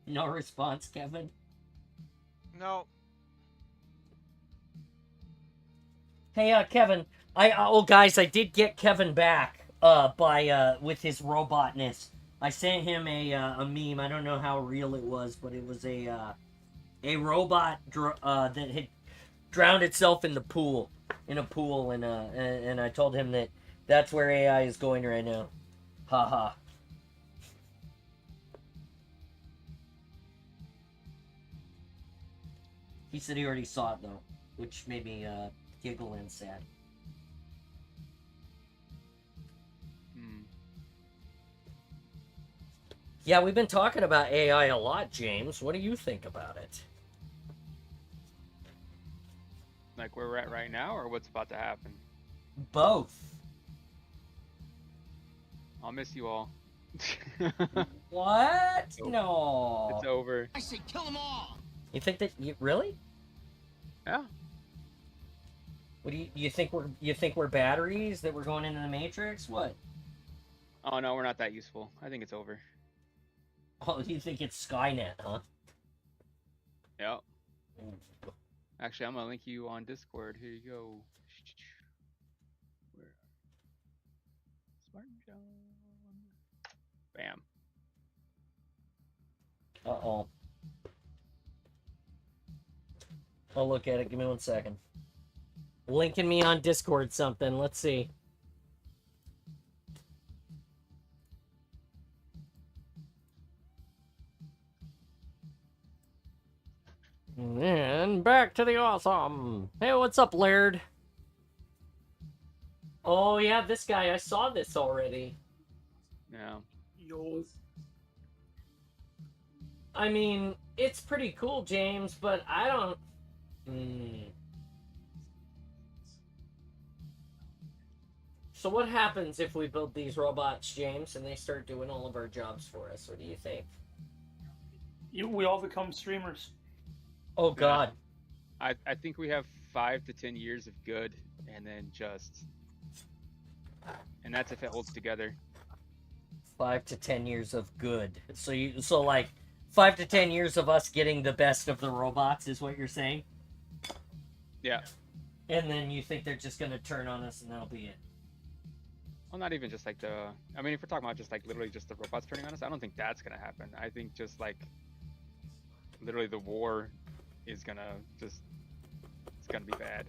No response, Kevin? No. Hey, Kevin. Guys, I did get Kevin back with his robotness. I sent him a meme. I don't know how real it was, but it was a robot that had drowned itself in the pool, and I told him that that's where AI is going right now. Ha. He said he already saw it though, which made me giggle and sad. Yeah, we've been talking about AI a lot, James. What do you think about it? Like where we're at right now, or what's about to happen? Both. I'll miss you all. What? It's over. No. It's over. I say kill them all. You think that you really? Yeah. What do you think we're batteries that we're going into the Matrix? What? Oh no, we're not that useful. I think it's over. Oh, you think it's Skynet, huh? Yep. Actually, I'm gonna link you on Discord. Here you go. Where? Smart John. Bam. Uh-oh. I'll look at it. Give me 1 second. Linking me on Discord something. Let's see. And back to the awesome. Hey, what's up, Laird? Oh, yeah, this guy. I saw this already. Yeah. Yours. I mean, it's pretty cool, James, but I don't... So what happens if we build these robots, James, and they start doing all of our jobs for us? What do you think? We all become streamers. Oh, God. I think we have 5 to 10 years of good, and then and that's if it holds together. 5 to 10 years of good. So like 5 to 10 years of us getting the best of the robots is what you're saying? Yeah. And then you think they're just gonna turn on us and that'll be it? Well, not even just like I mean, if we're talking about just like literally just the robots turning on us, I don't think that's gonna happen. I think just like literally the war is gonna it's gonna be bad.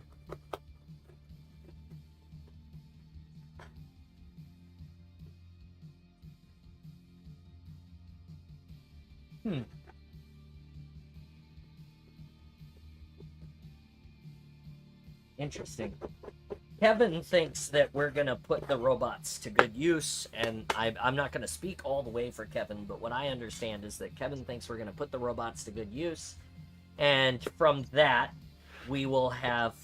Interesting. Kevin thinks that we're gonna put the robots to good use, and I'm not gonna speak all the way for Kevin, but what I understand is that Kevin thinks we're gonna put the robots to good use, and from that, we will have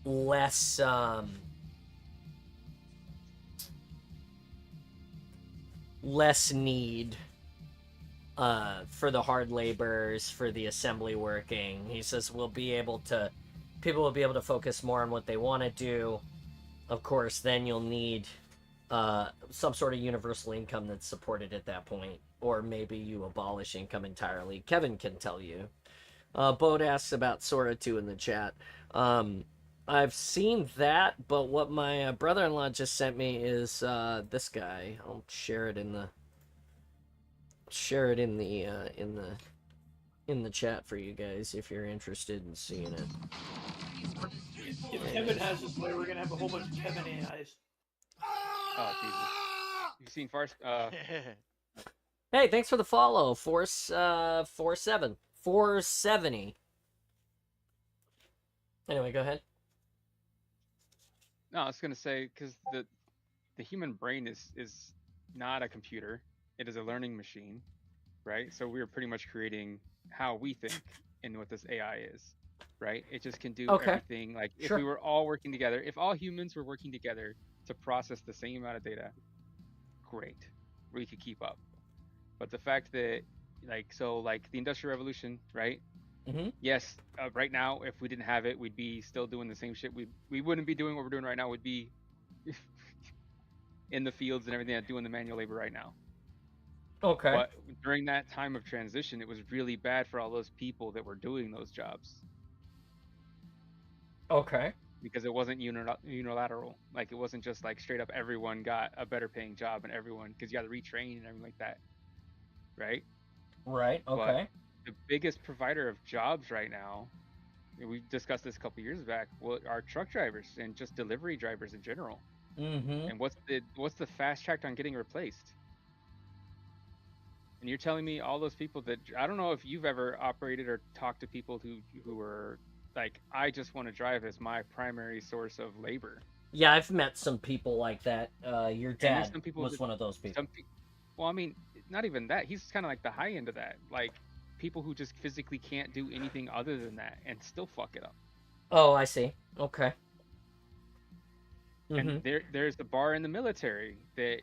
less need for the hard laborers, for the assembly working. He says people will be able to focus more on what they want to do. Of course, then you'll need some sort of universal income that's supported at that point, or maybe you abolish income entirely. Kevin can tell you. Bode asks about Sora 2 in the chat. I've seen that, but what my brother-in-law just sent me is this guy. I'll share it in the chat for you guys if you're interested in seeing it. If Kevin has his way, we're gonna have a whole bunch of Kevin AIs. Oh Jesus! You've seen Farce? Hey, thanks for the follow, Force 470. Anyway, go ahead. No, I was gonna say because the human brain is not a computer; it is a learning machine, right? So we are pretty much creating how we think and what this AI is, right? It just can do everything. Like if we were all working together, if all humans were working together to process the same amount of data, great, we could keep up. But the fact that like the Industrial Revolution, right? Mm-hmm. Yes, right now, if we didn't have it, we'd be still doing the same shit. We wouldn't be doing what we're doing right now. We'd be in the fields and everything, doing the manual labor right now. Okay. But during that time of transition, it was really bad for all those people that were doing those jobs. Okay. Because it wasn't unilateral. Like it wasn't just like straight up everyone got a better paying job and everyone, because you got to retrain and everything like that, right? Right. Okay. But the biggest provider of jobs right now We discussed this a couple years back. Well, our truck drivers and just delivery drivers in general. Mm-hmm. And what's the fast track on getting replaced? And you're telling me all those people that I don't know if you've ever operated or talked to people who were like, I just want to drive as my primary source of labor. Yeah, I've met some people like that. Your And there's dad some people was that- one of those people. Some well, I mean, not even that. He's kind of like the high end of that. Like people who just physically can't do anything other than that and still fuck it up. Oh, I see. Okay. Mm-hmm. And there's the bar in the military that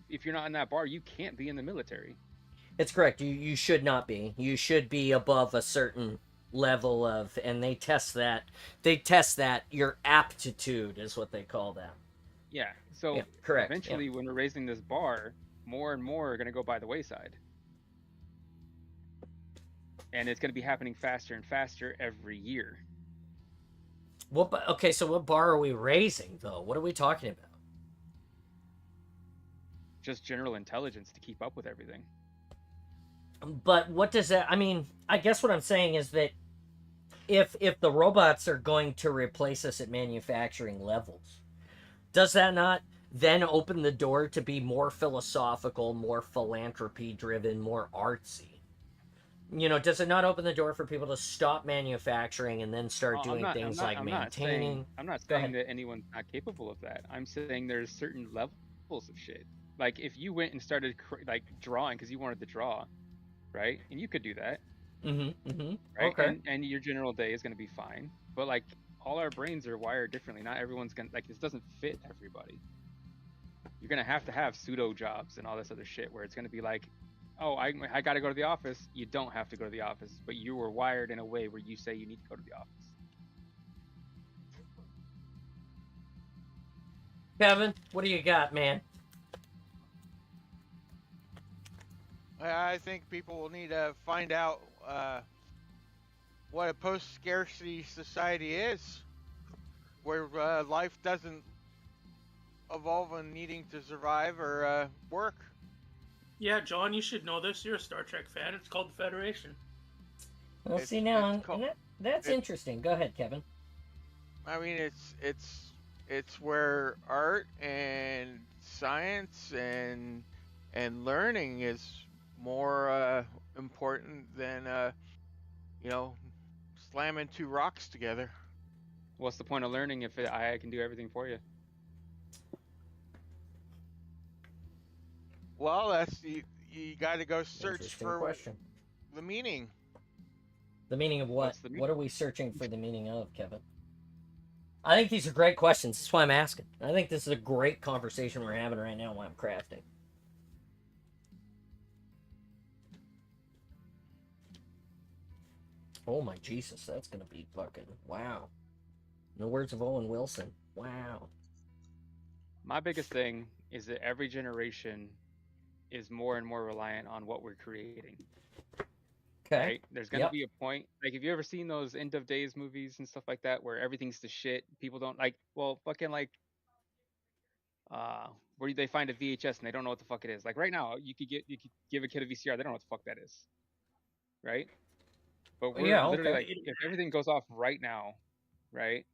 if you're not in that bar, you can't be in the military. It's correct. You should not be. You should be above a certain level of, and they test that. They test that your aptitude is what they call that. Yeah. So Yeah, correct. eventually, when we're raising this bar, more and more are going to go by the wayside. And it's going to be happening faster and faster every year. Okay, so what bar are we raising, though? What are we talking about? Just general intelligence to keep up with everything. But what does that... I mean, I guess what I'm saying is that if the robots are going to replace us at manufacturing levels, does that not then open the door to be more philosophical, more philanthropy-driven, more artsy? You know, does it not open the door for people to stop manufacturing and then start doing things like maintaining? I'm not Go saying ahead. that anyone's not capable of that. I'm saying there's certain levels of shit. Like if you went and started like drawing because you wanted to draw, right? And you could do that, Mm-hmm. Mm-hmm. right? Okay. And your general day is going to be fine. But like all our brains are wired differently. Not everyone's gonna like this doesn't fit everybody. You're gonna have to have pseudo jobs and all this other shit where it's gonna be like, oh, I got to go to the office. You don't have to go to the office, but you were wired in a way where you say you need to go to the office. Kevin, what do you got, man? I think people will need to find out what a post-scarcity society is, where life doesn't evolve on needing to survive or work. Yeah, John, you should know this. You're a Star Trek fan. It's called the Federation. Well, It's- see now, it's called- that's it- interesting. Go ahead, Kevin. I mean, it's where art and science and learning is more important than slamming two rocks together. What's the point of learning if I can do everything for you? Well, that's you got to go search Interesting for question. the meaning. The meaning of what? What's the What are we searching for the meaning of, Kevin? I think these are great questions. That's why I'm asking. I think this is a great conversation we're having right now while I'm crafting. Oh my Jesus, that's gonna be fucking wow. In the words of Owen Wilson, wow. My biggest thing is that every generation is more and more reliant on what we're creating. Okay. Right? There's gonna Yep. be a point. Like, have you ever seen those end of days movies and stuff like that, where everything's the shit? People don't like. Well, fucking like, where they find a VHS and they don't know what the fuck it is. Like right now, you could give a kid a VCR, they don't know what the fuck that is, right? But we're Yeah, literally okay. like, if everything goes off right now, right?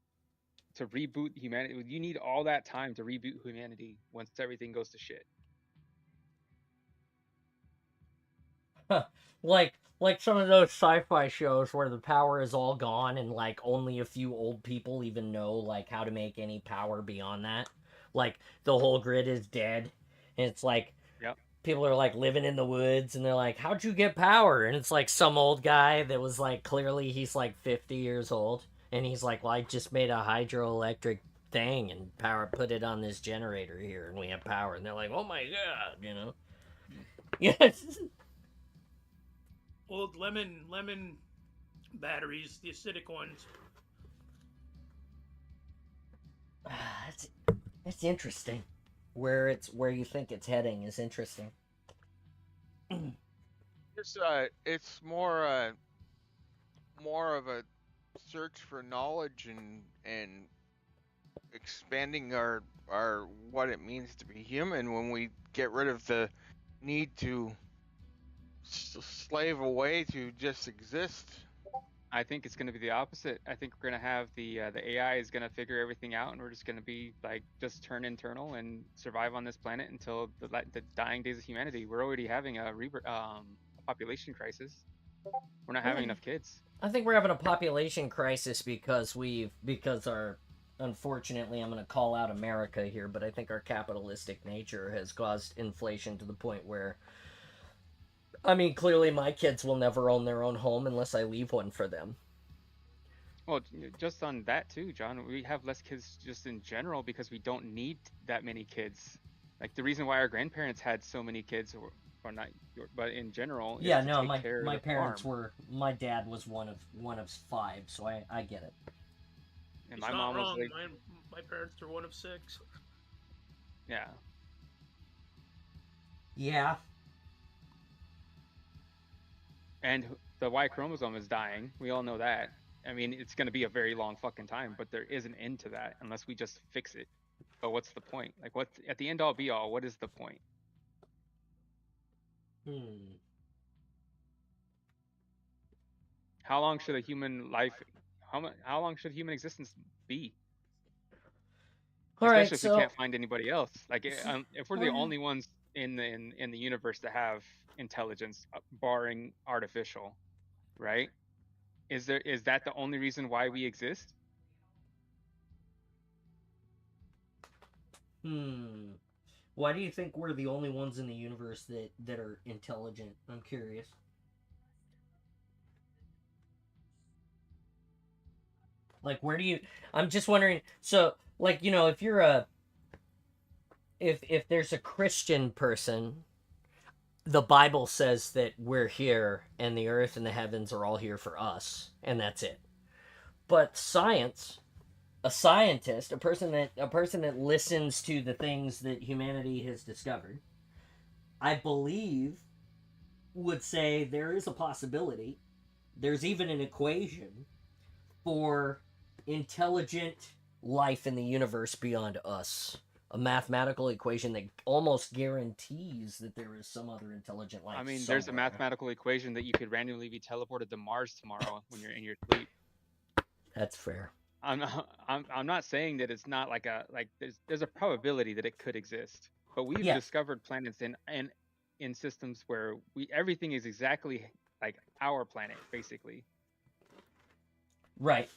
To reboot humanity, you need all that time to reboot humanity once everything goes to shit. Like some of those sci-fi shows where the power is all gone and like only a few old people even know like how to make any power beyond that. Like the whole grid is dead, and it's like Yep. people are like living in the woods and they're like, "How'd you get power?" And it's like some old guy that was like clearly he's like 50 years old, and he's like, "Well, I just made a hydroelectric thing and put it on this generator here, and we have power." And they're like, "Oh my god," you know? Yes. Old lemon batteries, the acidic ones. That's interesting. Where you think it's heading is interesting. It's more of a search for knowledge and expanding our what it means to be human when we get rid of the need to slave away to just exist. I think it's going to be the opposite. I think we're going to have the AI is going to figure everything out, and we're just going to be like just turn internal and survive on this planet until the dying days of humanity. We're already having a population crisis. We're not having enough kids. I think we're having a population crisis because our, unfortunately, I'm going to call out America here, but I think our capitalistic nature has caused inflation to the point where, I mean, clearly my kids will never own their own home unless I leave one for them. Well, just on that too, John, we have less kids just in general because we don't need that many kids. Like the reason why our grandparents had so many kids, or not, but in general, Yeah, is to no, take my care of my the parents farm. were, my dad was one of 5, so I get it. And He's my not mom was wrong. like, My parents are one of 6. yeah. Yeah. And the Y chromosome is dying. We all know that. I mean, it's going to be a very long fucking time, but there is an end to that unless we just fix it. But what's the point? Like, what's at the end all be all? What is the point? How long should a human life? How long should human existence be? All right, Especially if so we can't find anybody else. Like, if we're the only ones in the universe to have intelligence, barring artificial, right? Is that the only reason why we exist? Why do you think we're the only ones in the universe that are intelligent? I'm curious. Like, where do you? I'm just wondering. So, like, if you're if there's a Christian person, the Bible says that we're here, and the earth and the heavens are all here for us, and that's it. But science, a scientist, a person that listens to the things that humanity has discovered, I believe, would say there is a possibility. There's even an equation for intelligent life in the universe beyond us. A mathematical equation that almost guarantees that there is some other intelligent life. I mean, there's a somewhere. mathematical equation that you could randomly be teleported to Mars tomorrow when you're in your sleep. That's fair. I'm not saying that it's not like there's a probability that it could exist, but we've discovered planets in systems where everything is exactly like our planet basically. Right.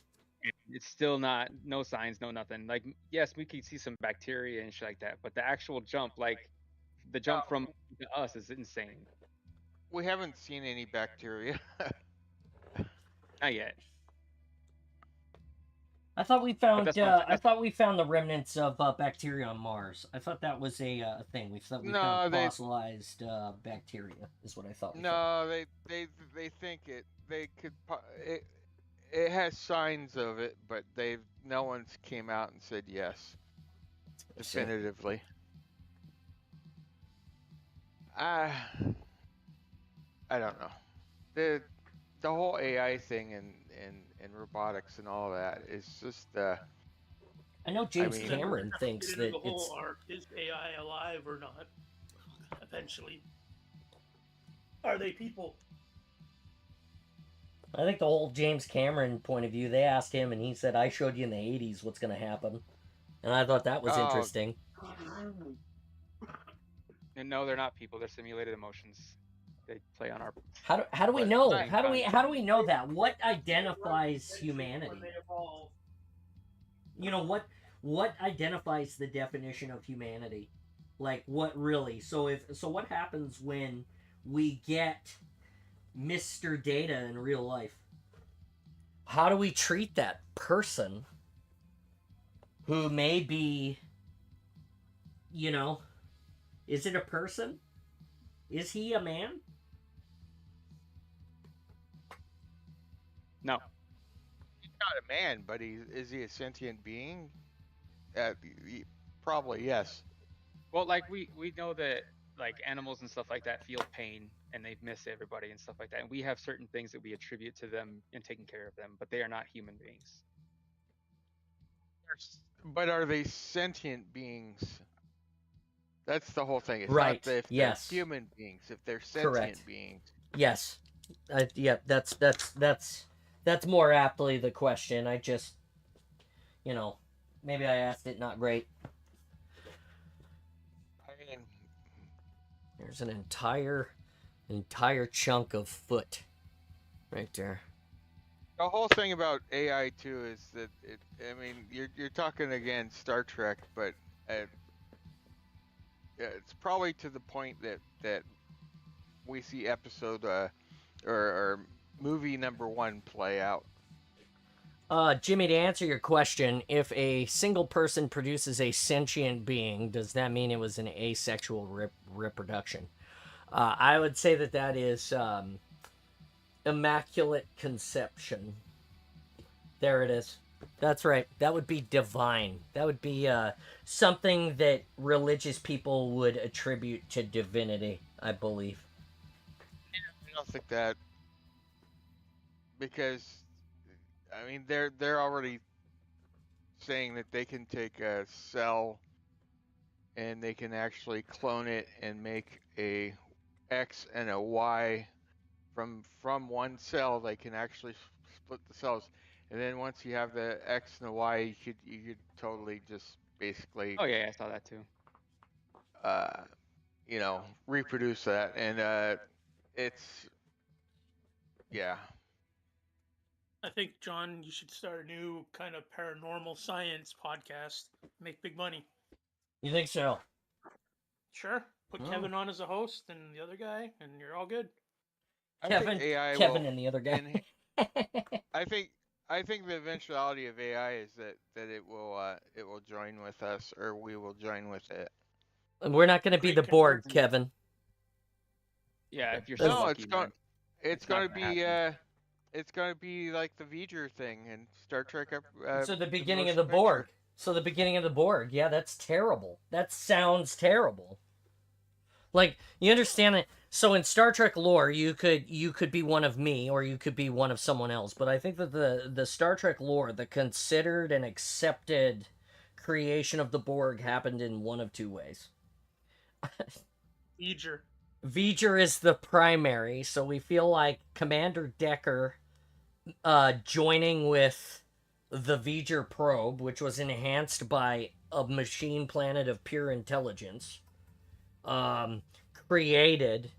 And it's still no signs, no nothing. Like, yes, we could see some bacteria and shit like that, but the actual jump, like the jump from to us, is insane. We haven't seen any bacteria. Not yet. I thought we found. That's not- I thought we found the remnants of bacteria on Mars. I thought that was a thing. We found fossilized bacteria. Is what I thought. No, they think they could. It has signs of it, but no one's came out and said yes, definitively. I don't know. The whole AI thing and robotics and all that is just. I know James Cameron thinks that it's. Is AI alive or not? Eventually, are they people? I think the whole James Cameron point of view. They asked him, and he said, "I showed you in the '80s what's going to happen," and I thought that was interesting. And no, they're not people. They're simulated emotions. They play on our. How do we know? How do we know that? What identifies humanity? What identifies the definition of humanity? Like, what really? So what happens when we get Mr. Data in real life? How do we treat that person who may be, is it a person? Is he a man? No. He's not a man, but is he a sentient being? Probably yes. Well, like we know that like animals and stuff like that feel pain and they miss everybody and stuff like that, and we have certain things that we attribute to them in taking care of them, but they are not human beings. But are they sentient beings? That's the whole thing. It's right. Not if they're human beings, if they're sentient beings. Yes. Yeah. That's That's more aptly the question. I just, maybe I asked it not great. I mean, There's an entire chunk of foot right there. the whole thing about AI too is that I mean, you're talking again Star Trek, but it's probably to the point that we see episode or movie number 1 play out. Jimmy, to answer your question, if a single person produces a sentient being, does that mean it was an asexual reproduction? I would say that is immaculate conception. There it is. That's right. That would be divine. That would be something that religious people would attribute to divinity, I believe. I don't think that, because I mean they're already saying that they can take a cell and they can actually clone it and make a X and a Y from one cell. They can actually split the cells, and then once you have the X and the Y, you could totally just basically Oh yeah, I saw that too. reproduce that, and it's yeah. I think, John, you should start a new kind of paranormal science podcast. Make big money. You think so? Sure. Put Oh. Kevin on as a host and the other guy, and you're all good. I Kevin, think AI Kevin, will, and the other guy. I think the eventuality of AI is that it will join with us, or we will join with it. We're not going to be the Great Borg, conclusion. Kevin. Yeah, if you're so No, lucky, man. it's not gonna gonna be happen. it's gonna be like the V'ger thing in Star Trek. So the beginning of Motion the Borg. Picture. So the beginning of the Borg. Yeah, that's terrible. That sounds terrible. Like, you understand it. So in Star Trek lore, you could be one of me, or you could be one of someone else. But I think that the Star Trek lore, the considered and accepted creation of the Borg, happened in one of two ways. Eager. V'ger is the primary, so we feel like Commander Decker joining with the V'ger probe, which was enhanced by a machine planet of pure intelligence, created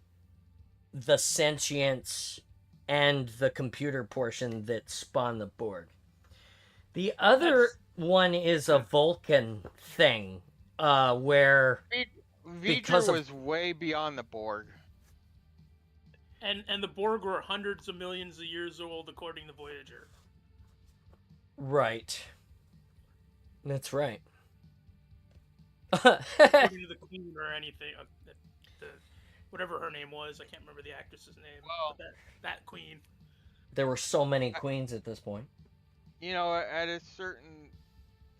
the sentience and the computer portion that spawned the Borg. The other one is a Vulcan thing, where because V'ger of- was way beyond the Borg. And the Borg were hundreds of millions of years old, according to Voyager. right. That's right. According to the Queen or anything. Whatever her name was, I can't remember the actress's name. Well- but that Queen. There were so many queens at this point. You know, at a certain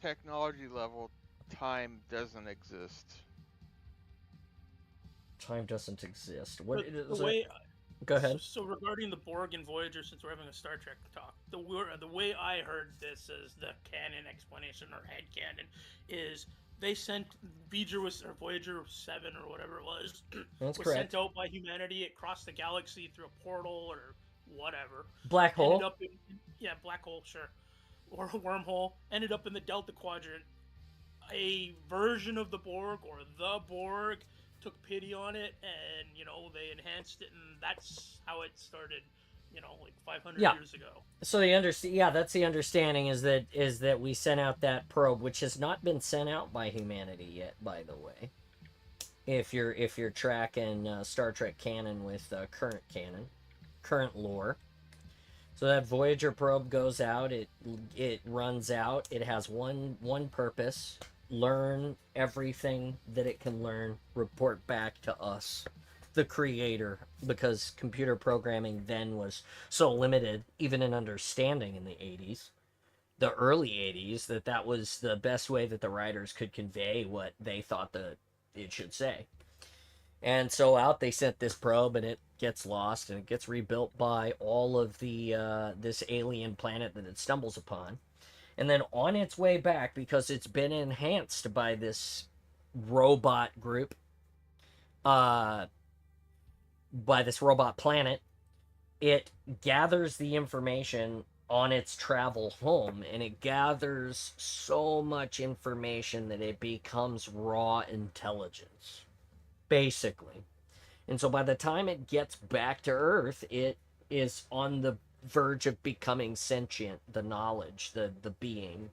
technology level, time doesn't exist. Time doesn't exist. What But is the it? way Go ahead. So regarding the Borg and Voyager, since we're having a Star Trek talk, the way I heard this is the canon explanation or head canon is they sent or Voyager 7 or whatever it was That's was correct. sent out by humanity. It crossed the galaxy through a portal or whatever. Black hole. Ended up in, black hole, sure, or a wormhole. Ended up in the Delta Quadrant. A version of the Borg or the Borg took pity on it, and they enhanced it, and that's how it started. Like 500 Yeah. years ago. So that's the understanding is that we sent out that probe, which has not been sent out by humanity yet, by the way. If you're tracking Star Trek canon with current lore. So that Voyager probe goes out, it runs out, it has one purpose: learn everything that it can learn, report back to us, the creator, because computer programming then was so limited, even in understanding in the 80s, the early 80s, that was the best way that the writers could convey what they thought that it should say. And so out they sent this probe, and it gets lost, and it gets rebuilt by all of the this alien planet that it stumbles upon. And then on its way back, because it's been enhanced by this robot group, by this robot planet, it gathers the information on its travel home, and it gathers so much information that it becomes raw intelligence, basically. And so by the time it gets back to Earth, it is on the verge of becoming sentient, the knowledge, the being.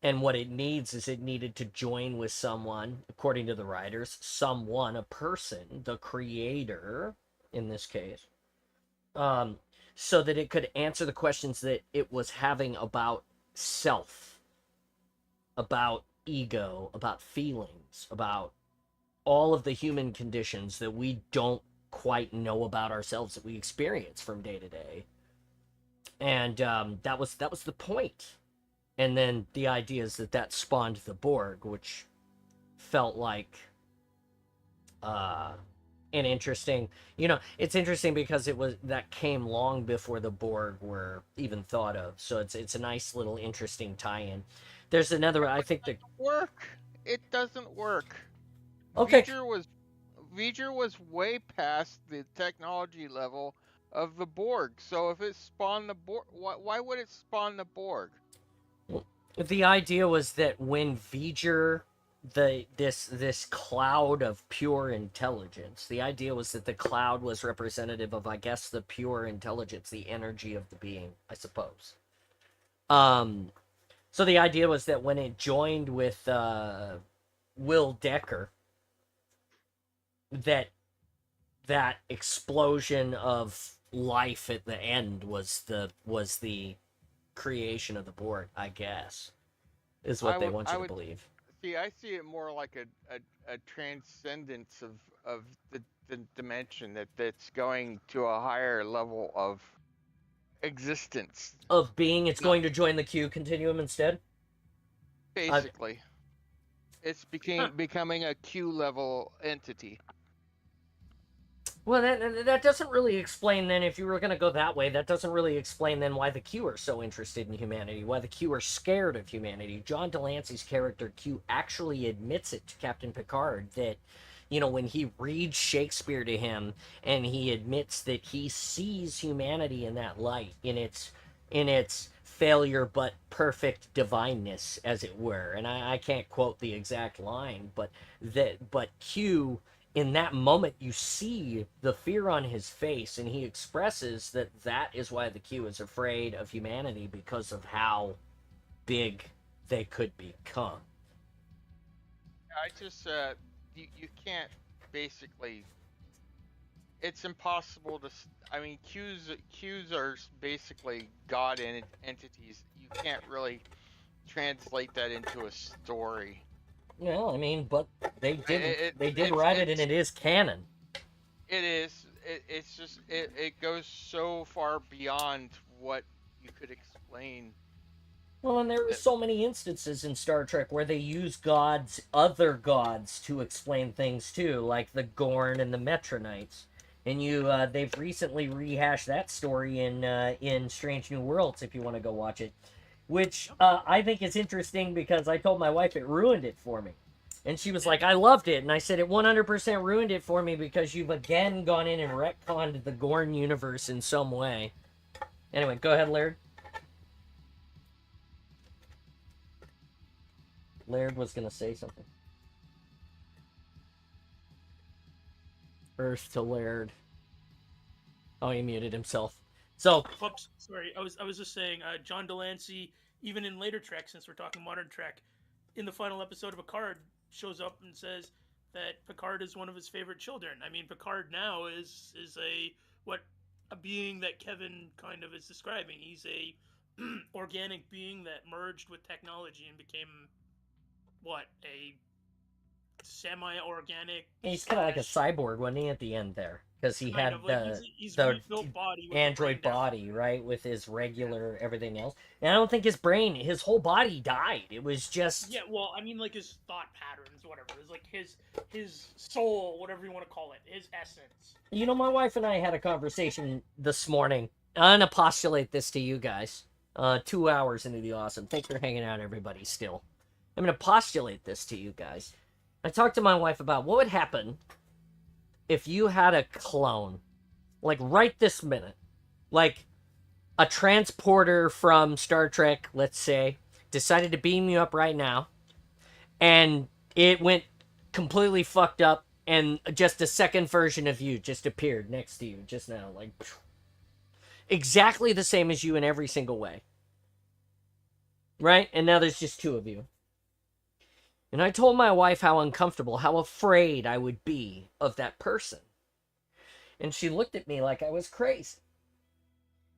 And what it needs is it needed to join with someone, according to the writers, someone, a person, the creator, in this case, so that it could answer the questions that it was having about self, about ego, about feelings, about all of the human conditions that we don't quite know about ourselves, that we experience from day to day. And that was the point. And then the idea is that spawned the Borg, which felt like an interesting, it's interesting because that came long before the Borg were even thought of. So it's a nice little interesting tie-in. There's another, I think that Work. It doesn't work. Okay. V'ger was way past the technology level of the Borg. So if it spawned the Borg, why would it spawn the Borg? The idea was that when V'ger, this cloud of pure intelligence, the idea was that the cloud was representative of, I guess, the pure intelligence, the energy of the being, I suppose. So the idea was that when it joined with Will Decker, that explosion of life at the end was the creation of the Borg, I guess, is what they want you to believe. See, I see it more like a transcendence of the dimension that's going to a higher level of existence. Of being, it's going to join the Q continuum instead? Basically. It's becoming a Q level entity. Well, that doesn't really explain then, if you were going to go that way, that doesn't really explain then why the Q are so interested in humanity, why the Q are scared of humanity. John Delancey's character Q actually admits it to Captain Picard that, when he reads Shakespeare to him and he admits that he sees humanity in that light, in its failure but perfect divineness, as it were. And I can't quote the exact line, but Q, in that moment, you see the fear on his face, and he expresses that is why the Q is afraid of humanity, because of how big they could become. I just, you can't basically, it's impossible to, Qs are basically God entities. You can't really translate that into a story. Well, but they did write it, and it is canon. It is. It's just it goes so far beyond what you could explain. Well, and there are so many instances in Star Trek where they use other gods, to explain things too, like the Gorn and the Metronites. And they've recently rehashed that story in Strange New Worlds, if you want to go watch it. Which I think is interesting, because I told my wife it ruined it for me. And she was like, I loved it. And I said, it 100% ruined it for me, because you've again gone in and retconned the Gorn universe in some way. Anyway, go ahead, Laird. Laird was going to say something. Earth to Laird. Oh, he muted himself. So, Oops, sorry. I was just saying, John Delancey, even in later Trek, since we're talking modern Trek, in the final episode of Picard, shows up and says that Picard is one of his favorite children. Picard now is a being that Kevin kind of is describing. He's a organic being that merged with technology and became a semi-organic. He's kind of like a cyborg, wasn't he, at the end there? Because he had he's the rebuilt body with android body, right, with his regular everything else. And I don't think his whole body died. It was just his thought patterns, whatever. It was like his soul, whatever you want to call it, his essence. My wife and I had a conversation this morning. I'm gonna postulate this to you guys. 2 hours into the awesome. Thanks for hanging out, everybody. Still, I'm gonna postulate this to you guys. I talked to my wife about what would happen if you had a clone, like right this minute, like a transporter from Star Trek, let's say, decided to beam you up right now, and it went completely fucked up, and just a second version of you just appeared next to you just now, like exactly the same as you in every single way. Right? And now there's just two of you. And I told my wife how uncomfortable, how afraid I would be of that person. And she looked at me like I was crazy.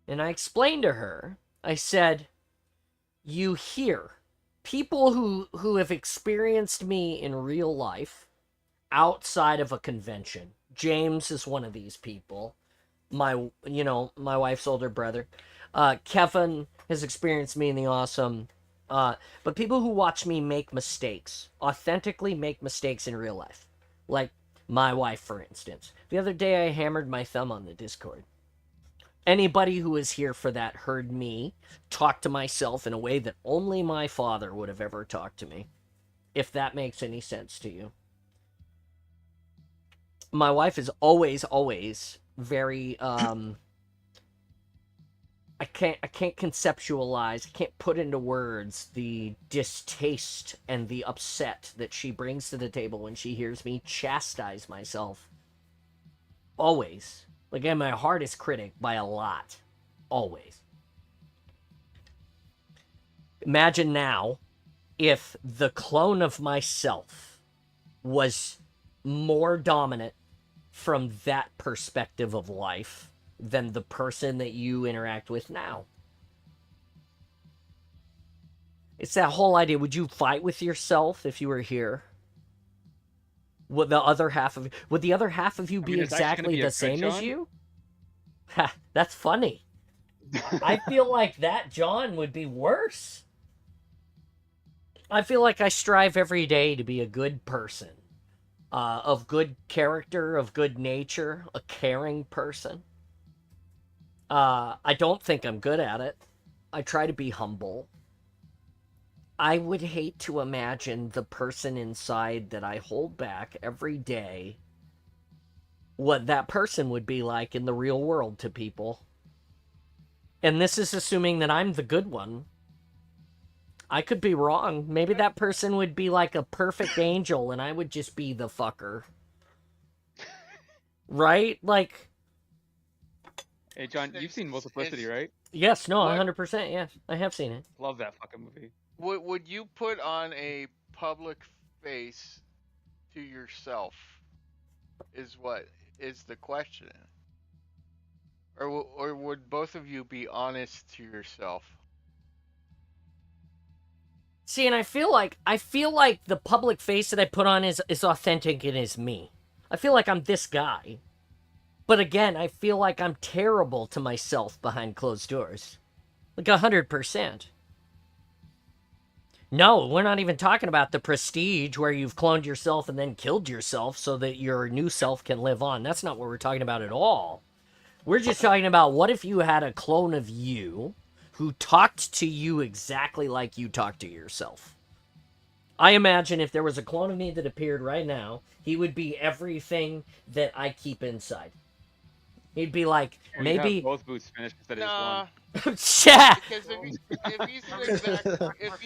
And I explained to her, I said, you hear people who have experienced me in real life outside of a convention. James is one of these people. My wife's older brother. Kevin has experienced me in the awesome. But people who watch me make mistakes, authentically make mistakes in real life. Like my wife, for instance. The other day I hammered my thumb on the Discord. Anybody who was here for that heard me talk to myself in a way that only my father would have ever talked to me. If that makes any sense to you. My wife is always very, I can't conceptualize, I can't put into words the distaste and the upset that she brings to the table when she hears me chastise myself. Always. Like, I'm my hardest critic by a lot. Always. Imagine now if the clone of myself was more dominant from that perspective of life than the person that you interact with now. It's that whole idea, would you fight with yourself if you were here? Would the other half of you be exactly the same as you? Ha, that's funny. I feel like that John would be worse. I feel like I strive every day to be a good person. Of good character, of good nature, a caring person. I don't think I'm good at it. I try to be humble. I would hate to imagine the person inside that I hold back every day, what that person would be like in the real world to people. And this is assuming that I'm the good one. I could be wrong. Maybe that person would be like a perfect angel and I would just be the fucker. Right? Like... Hey, John, you've seen Multiplicity, right? Yes, no, What? 100%, yeah. I have seen it. Love that fucking movie. Would you put on a public face to yourself? Is what is the question? Or would both of you be honest to yourself? See, and I feel like the public face that I put on is authentic and is me. I feel like I'm this guy. But again, I feel like I'm terrible to myself behind closed doors. Like 100%. No, we're not even talking about the prestige where you've cloned yourself and then killed yourself so that your new self can live on. That's not what we're talking about at all. We're just talking about what if you had a clone of you who talked to you exactly like you talk to yourself. I imagine if there was a clone of me that appeared right now, he would be everything that I keep inside. He'd be like, Or you maybe... have both boots finished instead of Nah, just Yeah. because if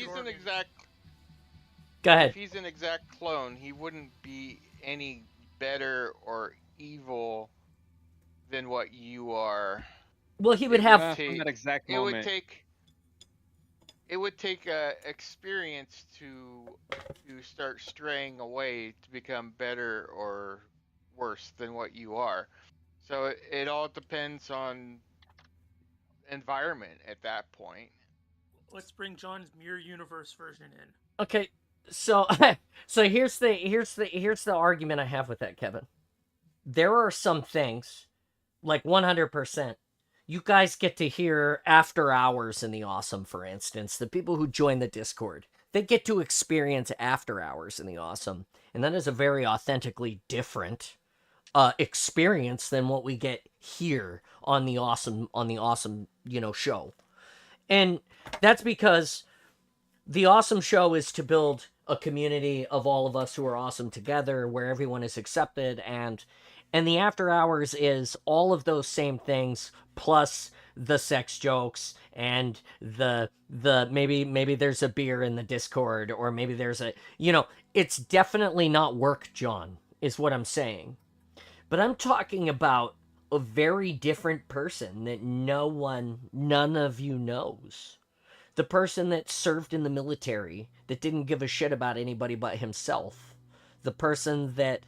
he's an exact clone, he wouldn't be any better or evil than what you are. Well, he would one. have... From that exact It moment. would take experience to start straying away to become better or worse than what you are. So it all depends on environment at that point. Let's bring John's Mirror Universe version in. Okay, so here's the argument I have with that, Kevin. There are some things, like 100%, you guys get to hear after hours in the Awesome, for instance. The people who join the Discord, they get to experience after hours in the Awesome, and that is a very authentically different experience than what we get here on the Awesome show. And that's because the Awesome show is to build a community of all of us who are awesome together, where everyone is accepted, and the after hours is all of those same things plus the sex jokes and the maybe there's a beer in the Discord, or maybe there's a, it's definitely not work, John, is what I'm saying. But I'm talking about a very different person that none of you knows. The person that served in the military, that didn't give a shit about anybody but himself. The person that,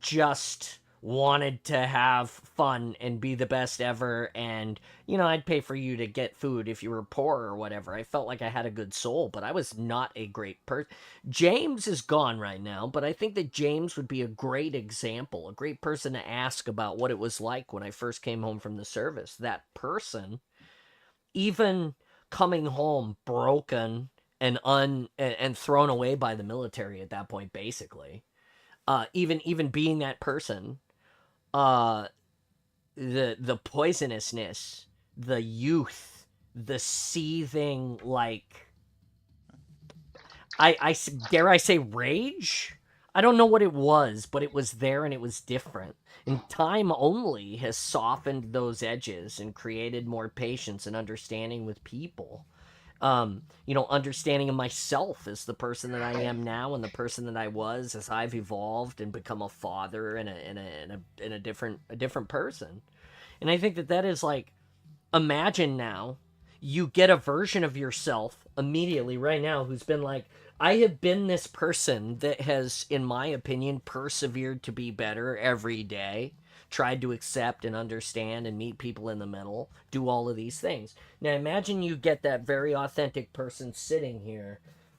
just wanted to have fun and be the best ever, and I'd pay for you to get food if you were poor or whatever. I felt like I had a good soul, but I was not a great person. James is gone right now, but I think that James would be a great example, a great person to ask about what it was like when I first came home from the service. That person, even coming home broken and thrown away by the military at that point, basically, even being that person, the poisonousness, the youth, the seething, like, I dare I say rage? I don't know what it was, but it was there and it was different. And time only has softened those edges and created more patience and understanding with people. Understanding of myself as the person that I am now and the person that I was as I've evolved and become a father and a different person. And I think that is like, imagine now you get a version of yourself immediately right now who's been like, I have been this person that has, in my opinion, persevered to be better every day, tried to accept and understand and meet people in the middle, do all of these things. Now imagine you get that very authentic person sitting here,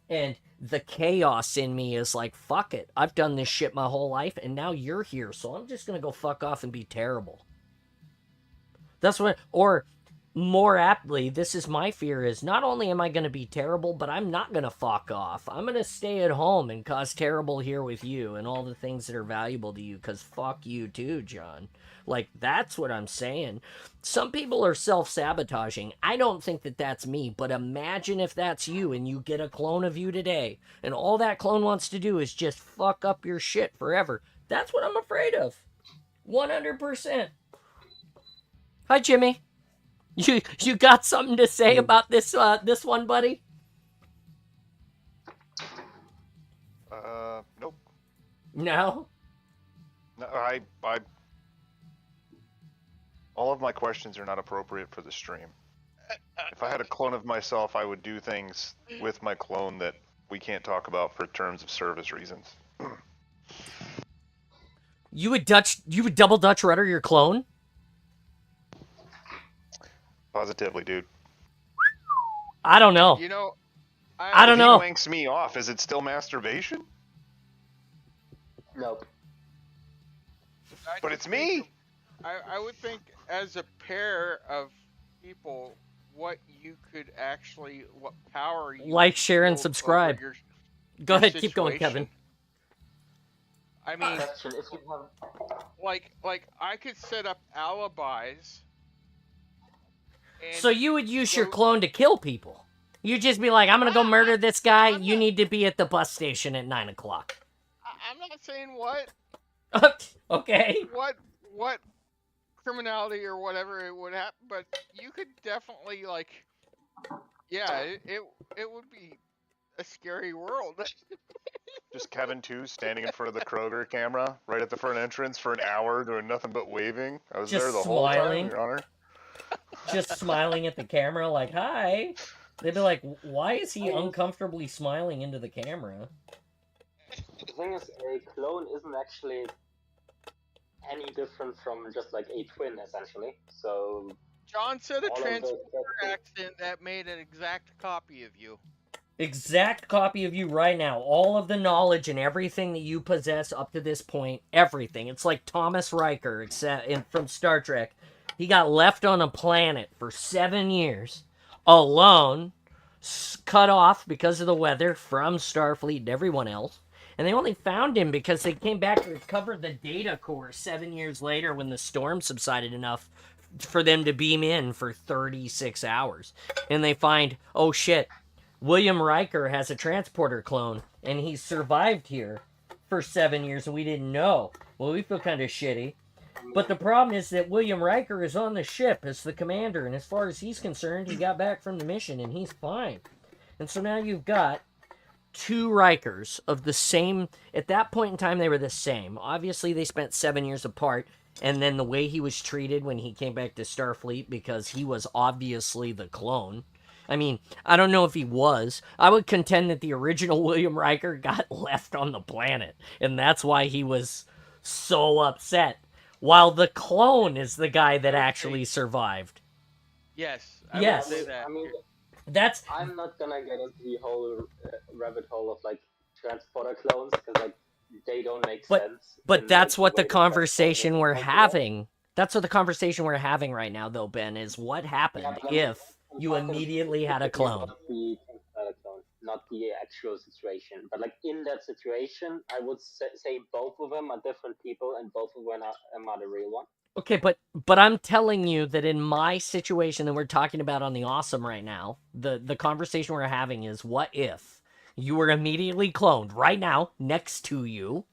and the chaos in me is like, fuck it, I've done this shit my whole life, and now you're here, so I'm just gonna go fuck off and be terrible. That's what, or more aptly, this is my fear, is not only am I going to be terrible, but I'm not going to fuck off. I'm going to stay at home and cause terrible here with you and all the things that are valuable to you, because fuck you too, John. Like, that's what I'm saying. Some people are self-sabotaging. I don't think that that's me, but imagine if that's you and you get a clone of you today, and all that clone wants to do is just fuck up your shit forever. That's what I'm afraid of. 100%. Hi, Jimmy. You got something to say about this one, buddy? Nope. No? No, I all of my questions are not appropriate for the stream. If I had a clone of myself, I would do things with my clone that we can't talk about for terms of service reasons. You would double Dutch rudder your clone? Positively, dude. I don't know. I don't know. If he wanks me off, is it still masturbation? Nope. But it's me! I would think, as a pair of people, what power you like, share, and wield subscribe. over Go your ahead, keep going, situation. Kevin. I mean, Question: if you have like I could set up alibis. And So you would use your clone to kill people? You'd just be like, I'm gonna go murder this guy, you need to be at the bus station at 9 o'clock. I'm not saying what Okay. what criminality or whatever it would happen, but you could definitely, like, yeah, it would be a scary world. Just Kevin, too, standing in front of the Kroger camera, right at the front entrance for an hour, doing nothing but waving. I was Just there the smiling. whole time, Your Honor. Just smiling at the camera like, hi. They'd be like, why is he uncomfortably smiling into the camera? The thing is, a clone isn't actually any different from just like a twin, essentially. So John said a all of transfer those- accident that made an exact copy of you. Exact copy of you right now. All of the knowledge and everything that you possess up to this point. Everything. It's like Thomas Riker from Star Trek. He got left on a planet for 7 years, alone, cut off because of the weather from Starfleet and everyone else. And they only found him because they came back to recover the data core 7 years later when the storm subsided enough for them to beam in for 36 hours. And they find, oh shit, William Riker has a transporter clone, and he's survived here for 7 years, and we didn't know. Well, we feel kind of shitty. But the problem is that William Riker is on the ship as the commander, and as far as he's concerned, he got back from the mission and he's fine. And so now you've got two Rikers of the same. At that point in time, they were the same. Obviously, they spent 7 years apart, and then the way he was treated when he came back to Starfleet, because he was obviously the clone. I mean, I don't know if he was. I would contend that the original William Riker got left on the planet, and that's why he was so upset. While the clone is the guy that actually survived. Yes. I Yes. would say that. I mean, That's I'm not gonna get into the whole rabbit hole of like transporter clones because like they don't make sense. But in, that's like, what the the way conversation we're transporters having. That's what the conversation we're having right now, though, Ben, is what happened Yeah, but if I'm you talking immediately had a specifically clone. about the transporter clone, not the actual situation. But like in that situation, I would say both of them are different people, and both of them are the real one. Okay, but I'm telling you that in my situation that we're talking about on the Awesome right now, the conversation we're having is what if you were immediately cloned right now next to you,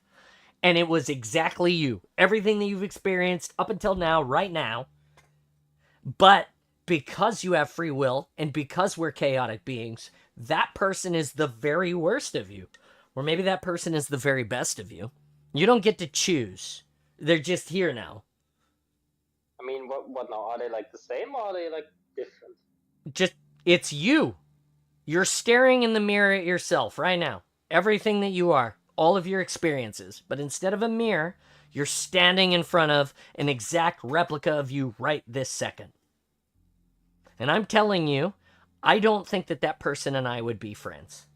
and it was exactly you. Everything that you've experienced up until now, right now. But because you have free will and because we're chaotic beings, that person is the very worst of you. Or maybe that person is the very best of you. You don't get to choose. They're just here now. I mean, what now? Are they like the same or are they like different? Just, it's you. You're staring in the mirror at yourself right now. Everything that you are. All of your experiences. But instead of a mirror, you're standing in front of an exact replica of you right this second. And I'm telling you, I don't think that that person and I would be friends.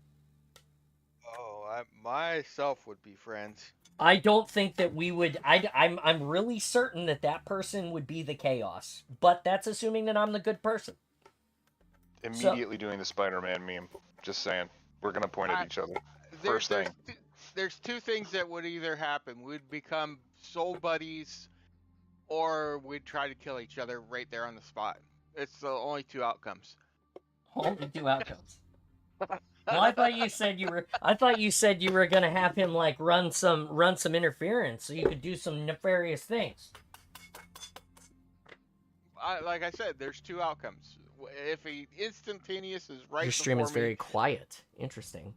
Oh, I myself would be friends. I don't think that we would. I'm really certain that that person would be the chaos. But that's assuming that I'm the good person. Immediately doing the Spider-Man meme. Just saying. We're gonna point at each other. First thing. There's two things that would either happen. We'd become soul buddies, or we'd try to kill each other right there on the spot. It's the only two outcomes. Only two outcomes. Well, I thought you said you were. I thought you said you were gonna have him like run some interference so you could do some nefarious things. Like I said, there's two outcomes. If he instantaneous is right Your stream is before me, very quiet. Interesting.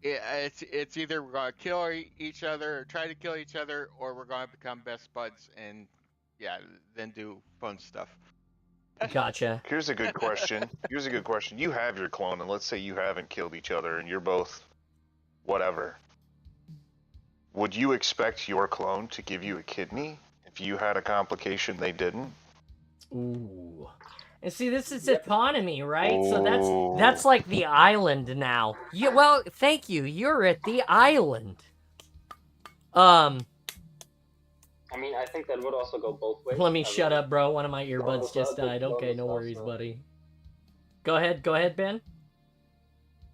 it's either we're gonna kill each other or try to kill each other, or we're gonna become best buds and then do fun stuff. Gotcha. Here's a good question. You have your clone, and let's say you haven't killed each other, and you're both whatever. Would you expect your clone to give you a kidney if you had a complication they didn't? Ooh. And see, this is autonomy, right? Oh. So that's like the island now. Yeah, well, thank you. You're at the island. I mean, I think that would also go both ways. Let me I shut mean, up, bro. One of my earbuds just died. Okay, no worries, buddy. Go ahead, Ben.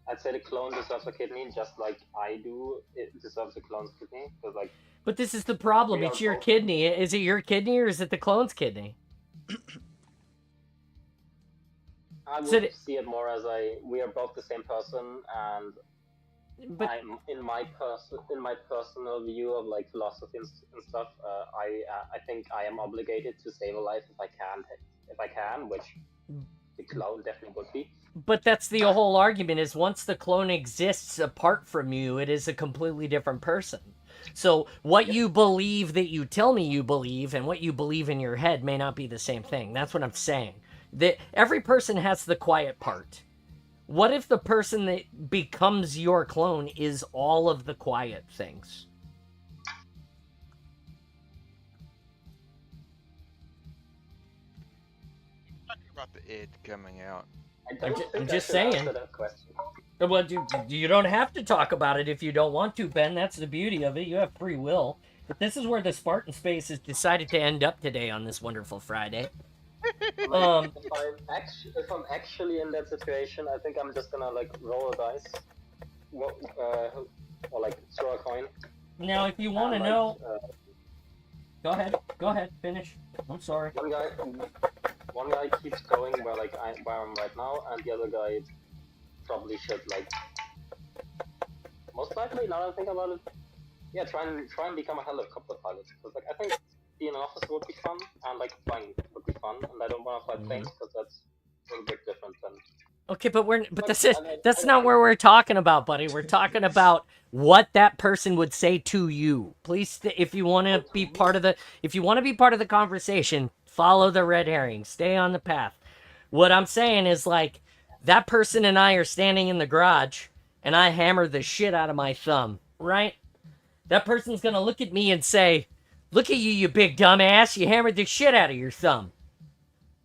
I'd say the clone deserves a kidney, just like I do. It deserves a clone's kidney, because like. But this is the problem. We It's are your both- kidney. Is it your kidney or is it the clone's kidney? I would So the- see it more as we are both the same person, and But I'm in my personal view of like philosophy and stuff. I think I am obligated to save a life if I can, which the clone definitely would be. But that's the whole argument, is once the clone exists apart from you, it is a completely different person. So what you believe that you tell me you believe and what you believe in your head may not be the same thing. That's what I'm saying. That every person has the quiet part. What if the person that becomes your clone is all of the quiet things? Talking about the id coming out. I don't I'm think just I should saying. answer that question. Well, you don't have to talk about it if you don't want to, Ben. That's the beauty of it. You have free will. But this is where the Spartan Space has decided to end up today on this wonderful Friday. If I'm actually in that situation, I think I'm just gonna like roll a dice, or like throw a coin. Now, if you want to and, know, like, go ahead, finish. I'm sorry. one guy keeps going where I'm right now, and the other guy probably should like most likely. Now that I think about it, yeah, try and become a helicopter pilot, because like I think being an officer would be fun, and like flying would be fun, and I don't want to fly planes because that's a little bit different than. Okay, but Like, that's not where we're talking about, buddy. We're talking about what that person would say to you. Please, if you want to be part of the conversation, follow the red herring. Stay on the path. What I'm saying is like that person and I are standing in the garage, and I hammer the shit out of my thumb, right? That person's gonna look at me and say, "Look at you, you big dumbass! You hammered the shit out of your thumb."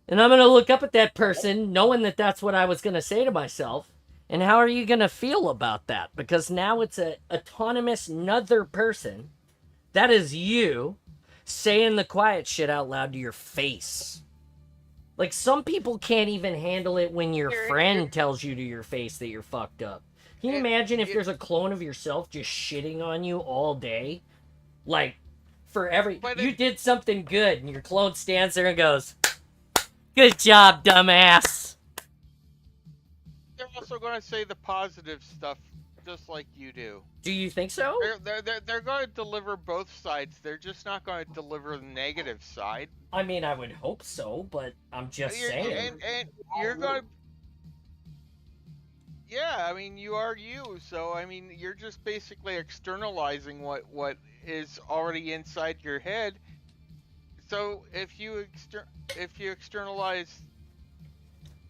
And I'm going to look up at that person knowing that that's what I was going to say to myself. And how are you going to feel about that? Because now it's a autonomous another person. That is you saying the quiet shit out loud to your face. Like, some people can't even handle it when your friend tells you to your face that you're fucked up. Can you imagine if there's a clone of yourself just shitting on you all day? Like, you did something good, and your clone stands there and goes, "Good job, dumbass." They're also going to say the positive stuff, just like you do. Do you think so? They're going to deliver both sides. They're just not going to deliver the negative side. I mean, I would hope so, but I'm just saying. And you're going to... Yeah, I mean, you are you, so, I mean, you're just basically externalizing what is already inside your head. So, if you externalize...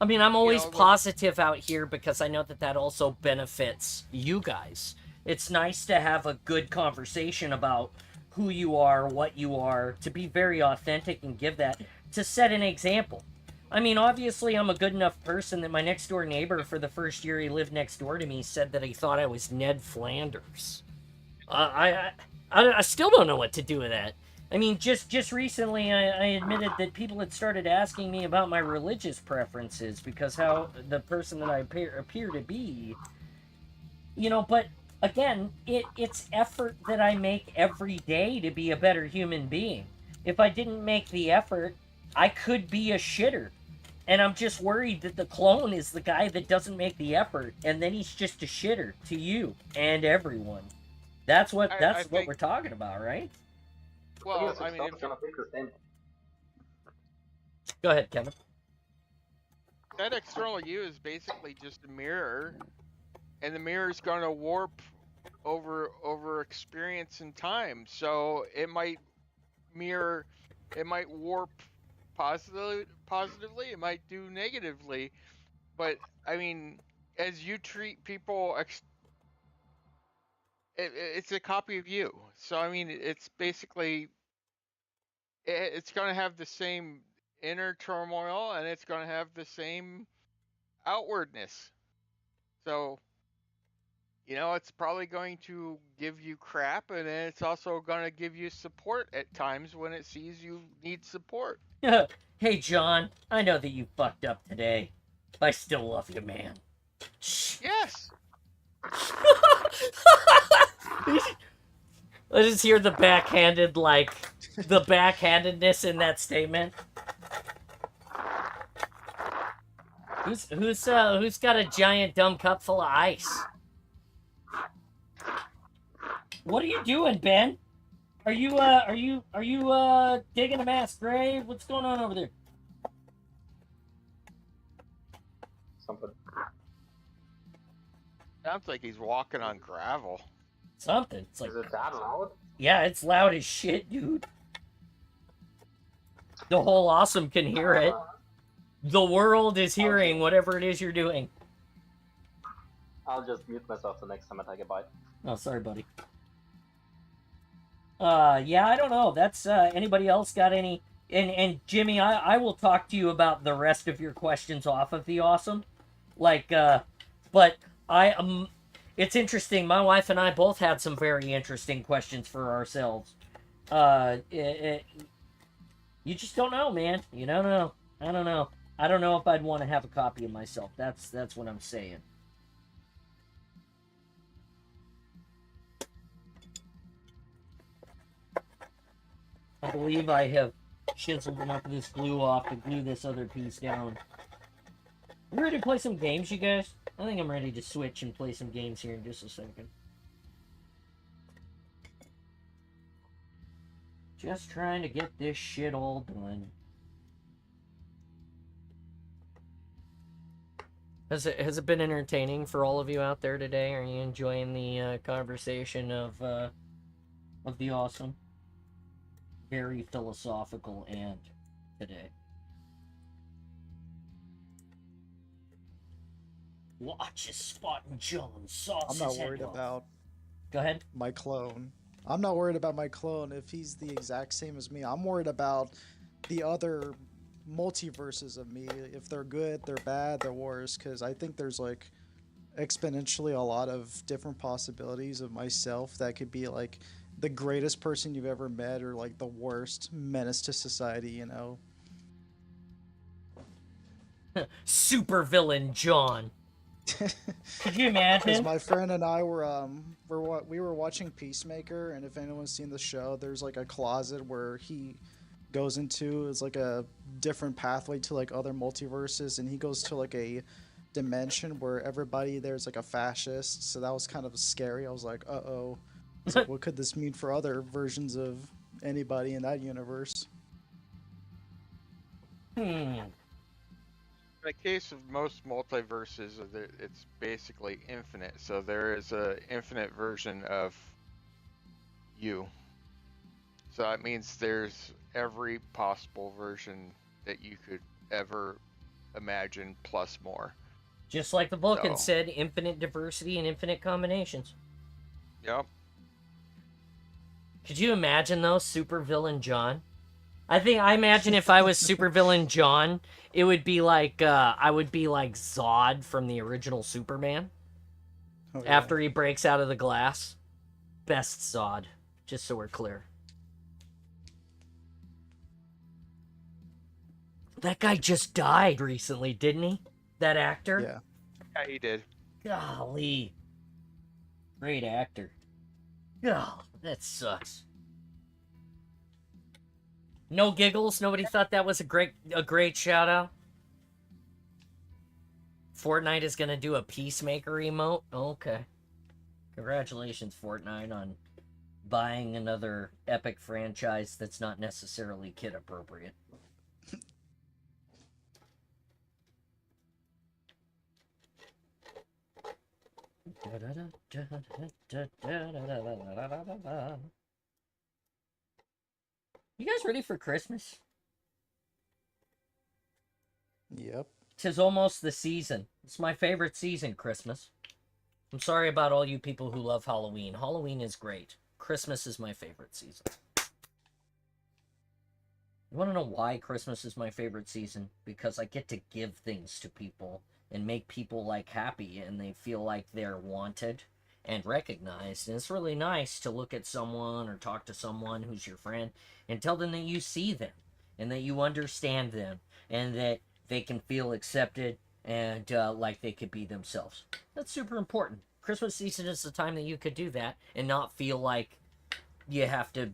I mean, I'm always positive out here because I know that also benefits you guys. It's nice to have a good conversation about who you are, what you are, to be very authentic and give that, to set an example. I mean, obviously, I'm a good enough person that my next door neighbor, for the first year he lived next door to me, said that he thought I was Ned Flanders. I still don't know what to do with that. I mean, just recently, I admitted that people had started asking me about my religious preferences because how the person that I appear to be, but again, it's effort that I make every day to be a better human being. If I didn't make the effort, I could be a shitter. And I'm just worried that the clone is the guy that doesn't make the effort, and then he's just a shitter to you and everyone. That's what we're talking about, right? Well, I mean, go ahead, Kevin. That external you is basically just a mirror, and the mirror is going to warp over experience and time. So it might warp positively, it might do negatively. But I mean, as you treat people, it's a copy of you. So I mean, it's basically it's going to have the same inner turmoil, and it's going to have the same outwardness. So, it's probably going to give you crap, and then it's also going to give you support at times when it sees you need support. Hey, John, I know that you fucked up today. I still love you, man. Yes. Let's just hear the backhandedness in that statement. Who's got a giant dumb cup full of ice? What are you doing, Ben? Are you digging a mass grave? What's going on over there? Something. Sounds like he's walking on gravel. Something. It's like, is it that loud? Yeah, it's loud as shit, dude. The whole awesome can hear it. The world is hearing whatever it is you're doing. I'll just mute myself the next time I take a bite. Oh, sorry, buddy. Yeah, I don't know. That's, anybody else got any? And Jimmy, I will talk to you about the rest of your questions off of the awesome. Like, but it's interesting. My wife and I both had some very interesting questions for ourselves. You just don't know, man. You don't know. I don't know. I don't know if I'd want to have a copy of myself. That's what I'm saying. I believe I have chiseled enough of this glue off to glue this other piece down. You ready to play some games, you guys? I think I'm ready to switch and play some games here in just a second. Just trying to get this shit all done. Has it been entertaining for all of you out there today? Are you enjoying the conversation of the awesome? Very philosophical and today. Watch his spotting John sauce. I'm not worried about Go ahead. my clone. I'm not worried about my clone if he's the exact same as me. I'm worried about the other multiverses of me. If they're good, they're bad, they're worse. Because I think there's like exponentially a lot of different possibilities of myself that could be like the greatest person you've ever met or like the worst menace to society, you know? Super villain John. Could you Because imagine? my friend and I were we were watching Peacemaker, and if anyone's seen the show, there's like a closet where he goes into is like a different pathway to like other multiverses, and he goes to like a dimension where everybody there's like a fascist. So that was kind of scary. I was like, uh-oh. I was like, what could this mean for other versions of anybody in that universe? In the case of most multiverses, it's basically infinite. So there is a infinite version of you. So that means there's every possible version that you could ever imagine plus more. Just like the Vulcan So- said, infinite diversity and infinite combinations. Yep. Could you imagine though, supervillain John? I imagine if I was supervillain John, it would be like I would be like Zod from the original Superman. Oh, yeah. After he breaks out of the glass. Best Zod, just so we're clear. That guy just died recently, didn't he? That actor? Yeah. Yeah, he did. Golly. Great actor. Oh, that sucks. No giggles? Nobody thought that was a great shout out? Fortnite is gonna do a Peacemaker emote? Okay. Congratulations, Fortnite, on buying another epic franchise that's not necessarily kid appropriate. You guys ready for Christmas? Yep. 'Tis almost the season. It's my favorite season, Christmas. I'm sorry about all you people who love Halloween. Halloween is great. Christmas is my favorite season. You want to know why Christmas is my favorite season? Because I get to give things to people and make people like happy and they feel like they're wanted and recognized. And it's really nice to look at someone or talk to someone who's your friend and tell them that you see them and that you understand them and that they can feel accepted and like they could be themselves. That's super important. Christmas season is the time that you could do that and not feel like you have to,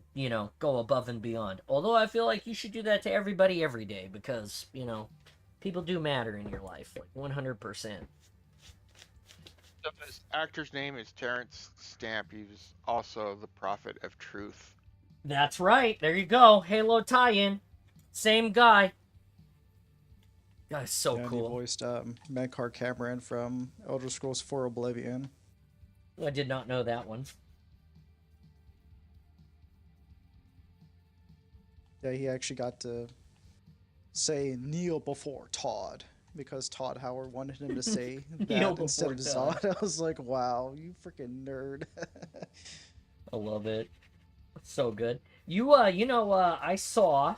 go above and beyond. Although I feel like you should do that to everybody every day because, people do matter in your life, like 100%. His actor's name is Terrence Stamp. He was also the Prophet of Truth. That's right. There you go. Halo tie-in. Same guy. Guy's so And he cool. voiced Mankar Cameron from Elder Scrolls 4 Oblivion. I did not know that one. Yeah, he actually got to say kneel before Todd because Todd Howard wanted him to say Kneel that instead before of Zod. I was like, wow, you freaking nerd. I love it. So good. I saw,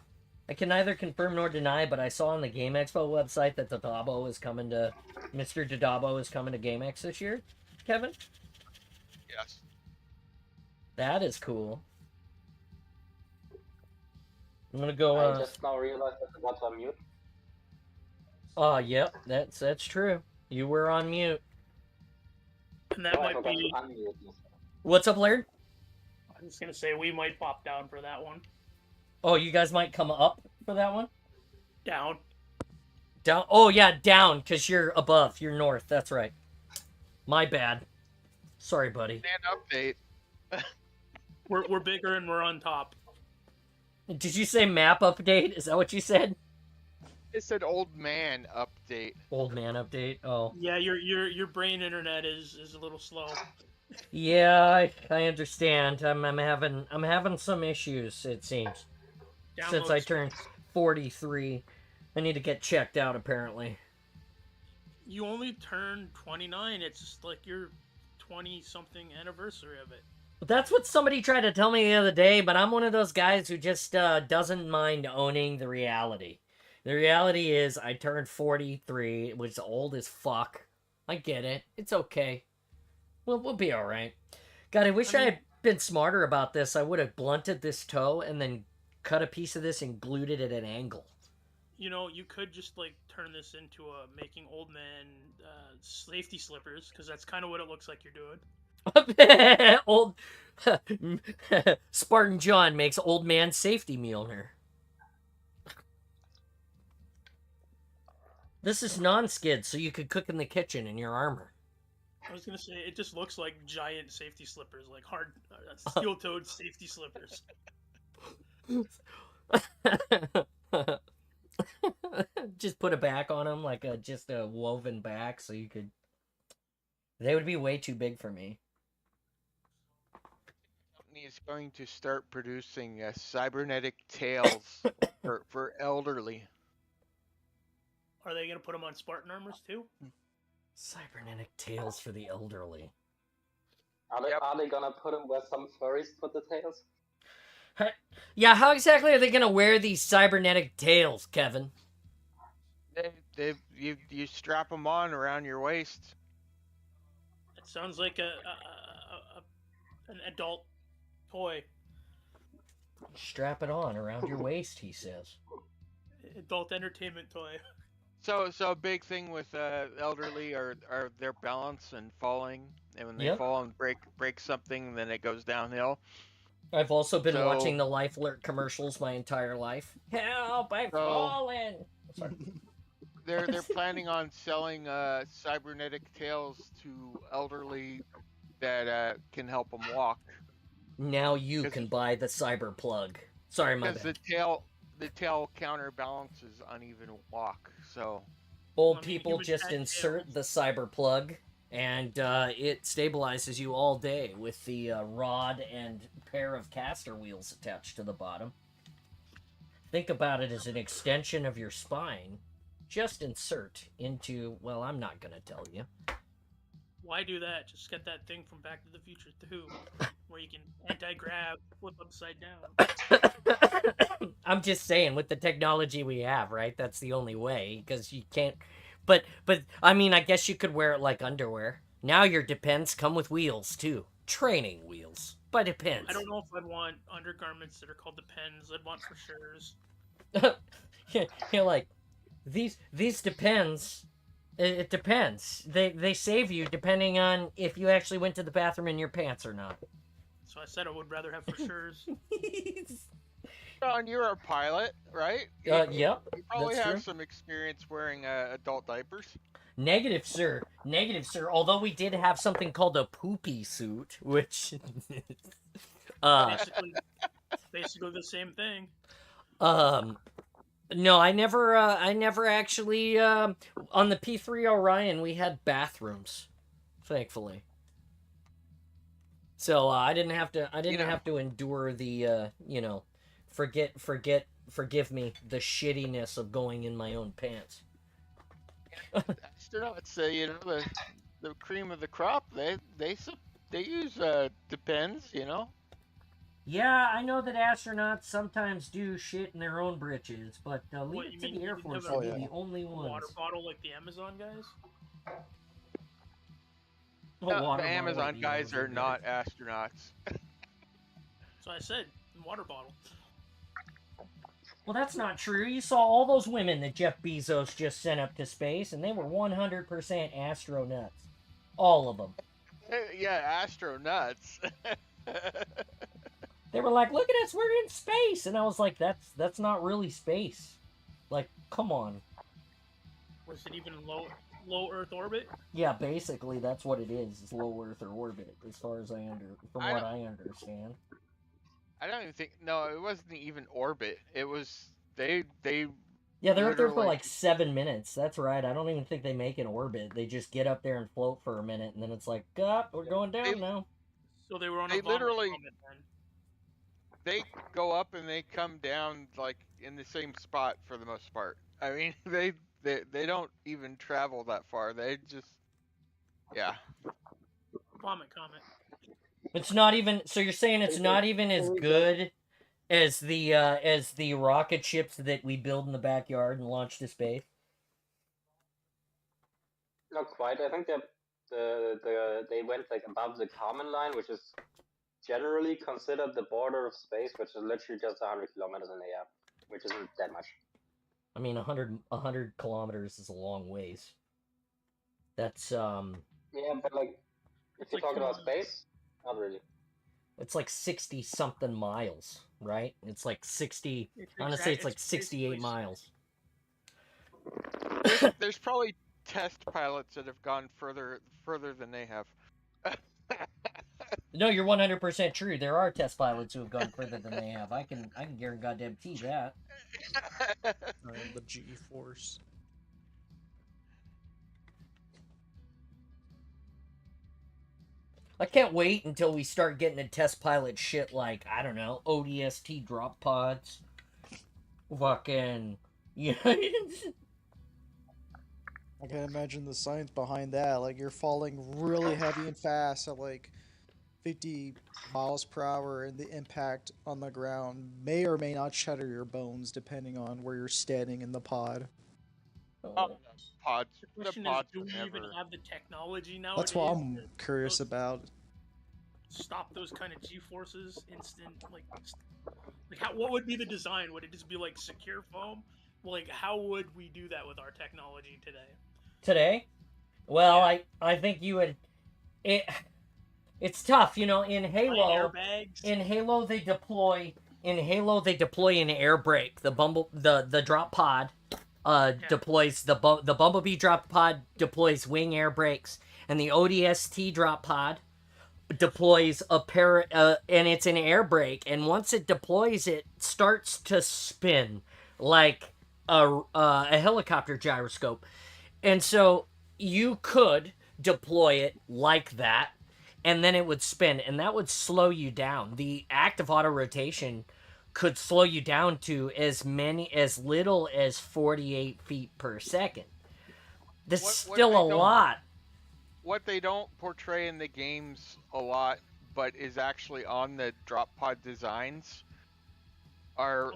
I can neither confirm nor deny, but I saw on the Game Expo website that Mr. Dodabo is coming to GameX this year. Kevin? Yes. That is cool. I'm gonna go, I just now realized I forgot to unmute. yep, that's true. You were on mute. And that Oh, I might forgot to be. unmute. What's up, Laird? I was gonna say we might pop down for that one. Oh, you guys might come up for that one? Down. Down? Oh, yeah, down, because you're above. You're north. That's right. My bad. Sorry, buddy. And update. We're bigger and we're on top. Did you say map update? Is that what you said? It said old man update. Old man update. Oh, Yeah, your brain internet is a little slow. yeah, I understand. I'm having some issues. It seems since I Download turned 43, I need to get checked out. Apparently. You only turned 29. It's just like your 20-something anniversary of it. That's what somebody tried to tell me the other day, but I'm one of those guys who just doesn't mind owning the reality. The reality is, I turned 43, which is old as fuck. I get it. It's okay. We'll be alright. God, I wish I had been smarter about this. I would have blunted this toe and then cut a piece of this and glued it at an angle. You know, you could just like turn this into a making old man safety slippers, because that's kind of what it looks like you're doing. Old Spartan John makes old man safety Mjolnir. This is non-skid, so you could cook in the kitchen in your armor. I was gonna say it just looks like giant safety slippers, like hard steel-toed safety slippers. Just put a back on them, like just a woven back, so you could. They would be way too big for me. Company is going to start producing cybernetic tails for elderly. Are they gonna put them on Spartan armors too? Cybernetic tails for the elderly. Are they gonna put them where some furries put the tails? Yeah, how exactly are they gonna wear these cybernetic tails, Kevin? You strap them on around your waist. It sounds like an adult toy. Strap it on around your waist, he says. Adult entertainment toy. So a big thing with elderly are their balance and falling, and when they fall and break something, then it goes downhill. I've also been watching the Life Alert commercials my entire life. Help! I've fallen. Sorry. They're planning on selling cybernetic tails to elderly that can help them walk. Now you can buy the cyber plug. Sorry, my bad. Because the tail counterbalances uneven walk, so old people just insert the cyber plug, and it stabilizes you all day with the rod and pair of caster wheels attached to the bottom. Think about it as an extension of your spine. Just insert into, well, I'm not gonna tell you. Why do that? Just get that thing from Back to the Future 2, where you can anti-grab, flip upside down. I'm just saying, with the technology we have, right? That's the only way, because you can't. But I mean, I guess you could wear it like underwear. Now your Depends come with wheels too, training wheels. But Depends. I don't know if I'd want undergarments that are called Depends. I'd want for sures. You're like, these Depends. It depends. They save you depending on if you actually went to the bathroom in your pants or not. So I said I would rather have for sures. John, you're a pilot, right? Yep. You probably that's have true. some experience wearing adult diapers. Negative, sir. Negative, sir. Although we did have something called a poopy suit, which basically the same thing. No, I never actually, on the P3 Orion, we had bathrooms, thankfully. So, I didn't have to endure the, forgive me, the shittiness of going in my own pants. Astronauts, the cream of the crop, they use Depends, Yeah, I know that astronauts sometimes do shit in their own britches, but leave it to the Air Force to be the only ones. Water bottle like the Amazon guys? The Amazon guys are not astronauts. So I said, water bottle. Well, that's not true. You saw all those women that Jeff Bezos just sent up to space, and they were 100% astronauts. All of them. Yeah, astronauts. They were like, look at us, we're in space. And I was like, that's not really space. Like, come on. Was it even low Earth orbit? Yeah, basically, that's what it is. It's low Earth or orbit, as far as I understand. I don't even think. No, it wasn't even orbit. It was they. Yeah, they're up there for Literally- like 7 minutes. That's right. I don't even think they make an orbit. They just get up there and float for a minute, and then it's like, we're going down They- now. So they were on They a vomit literally- comet then. They go up and they come down like in the same spot for the most part. I mean, they don't even travel that far. They just, yeah. Vomit comet. It's not even. So you're saying it's not even as good as the rocket ships that we build in the backyard and launch to space? Not quite. I think they went like above the common line, which is generally considered the border of space, which is literally just 100 kilometers in the air, which isn't that much. I mean, 100 kilometers is a long ways. That's Yeah, but like if It's you're like talking about 2 space, not really. it's like 60 something miles, right? It's like 60. It's I want to exact- say it's like it's 68 basically- miles. There's probably test pilots that have gone further than they have. No, you're 100% true. There are test pilots who have gone further than they have. I can guarantee that. The G-force. I can't wait until we start getting to test pilot shit like, I don't know, ODST drop pods. Fucking, yeah. I can imagine the science behind that. Like, you're falling really heavy and fast at like 50 miles per hour, and the impact on the ground may or may not shatter your bones depending on where you're standing in the pod. Pods. The The question pods is, do we would even never. have the technology nowadays That's what I'm to curious those- about. stop those kind of G-forces instant? Like how? What would be the design? Would it just be like secure foam? Like, how would we do that with our technology today? Today? Well, Yeah. I think you would. It's tough, you know. In Halo, Airbags. in Halo they deploy an air brake. The drop pod deploys the Bumblebee drop pod deploys wing air brakes, and the ODST drop pod deploys a pair and it's an air brake, and once it deploys it starts to spin like a helicopter gyroscope. And so you could deploy it like that, and then it would spin, and that would slow you down. The active auto rotation could slow you down to as little as 48 feet per second. This is What still they a don't- lot. What they don't portray in the games a lot, but is actually on the drop pod designs, are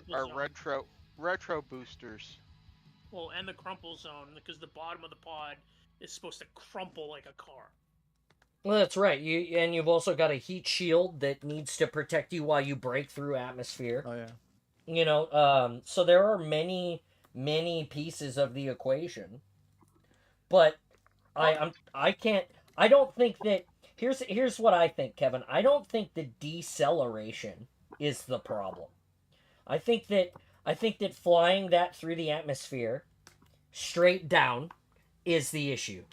retro boosters. Well, and the crumple zone, because the bottom of the pod is supposed to crumple like a car. Well, that's right. You've also got a heat shield that needs to protect you while you break through atmosphere. Oh yeah. You know, so there are many pieces of the equation, but I don't think that here's what I think, Kevin. I don't think the deceleration is the problem. I think that flying that through the atmosphere straight down is the issue.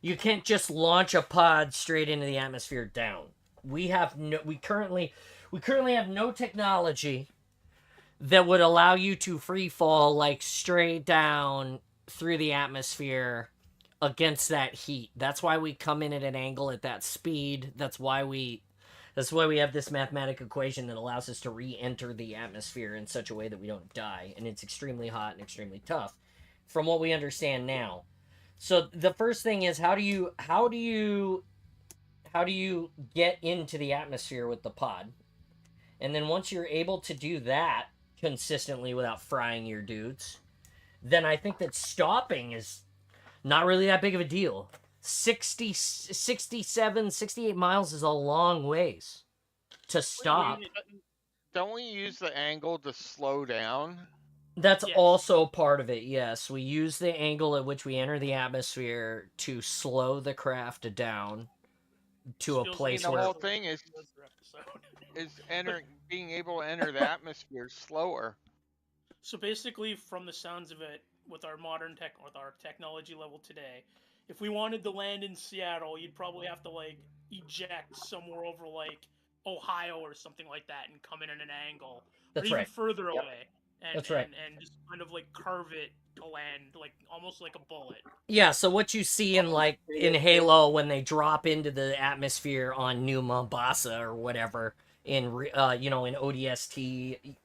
You can't just launch a pod straight into the atmosphere down. We currently have no technology that would allow you to free fall like straight down through the atmosphere against that heat. That's why we come in at an angle at that speed. That's why we have this mathematical equation that allows us to re-enter the atmosphere in such a way that we don't die, and it's extremely hot and extremely tough from what we understand now. So the first thing is how do you get into the atmosphere with the pod? And then once you're able to do that consistently without frying your dudes, then I think that stopping is not really that big of a deal. 67, 68 miles is a long ways to stop. Don't we use the angle to slow down? That's Yes. also part of it, yes. We use the angle at which we enter the atmosphere to slow the craft down to a Feels place like the where... whole thing is being able to enter the atmosphere slower. So basically, from the sounds of it, with our technology level today, if we wanted to land in Seattle, you'd probably have to like eject somewhere over like Ohio or something like that and come in at an angle, That's or even right. further Yep. away, and, That's right. and just kind of like curve it to land like almost like a bullet. Yeah, so what you see in like in Halo when they drop into the atmosphere on New Mombasa or whatever in in ODST,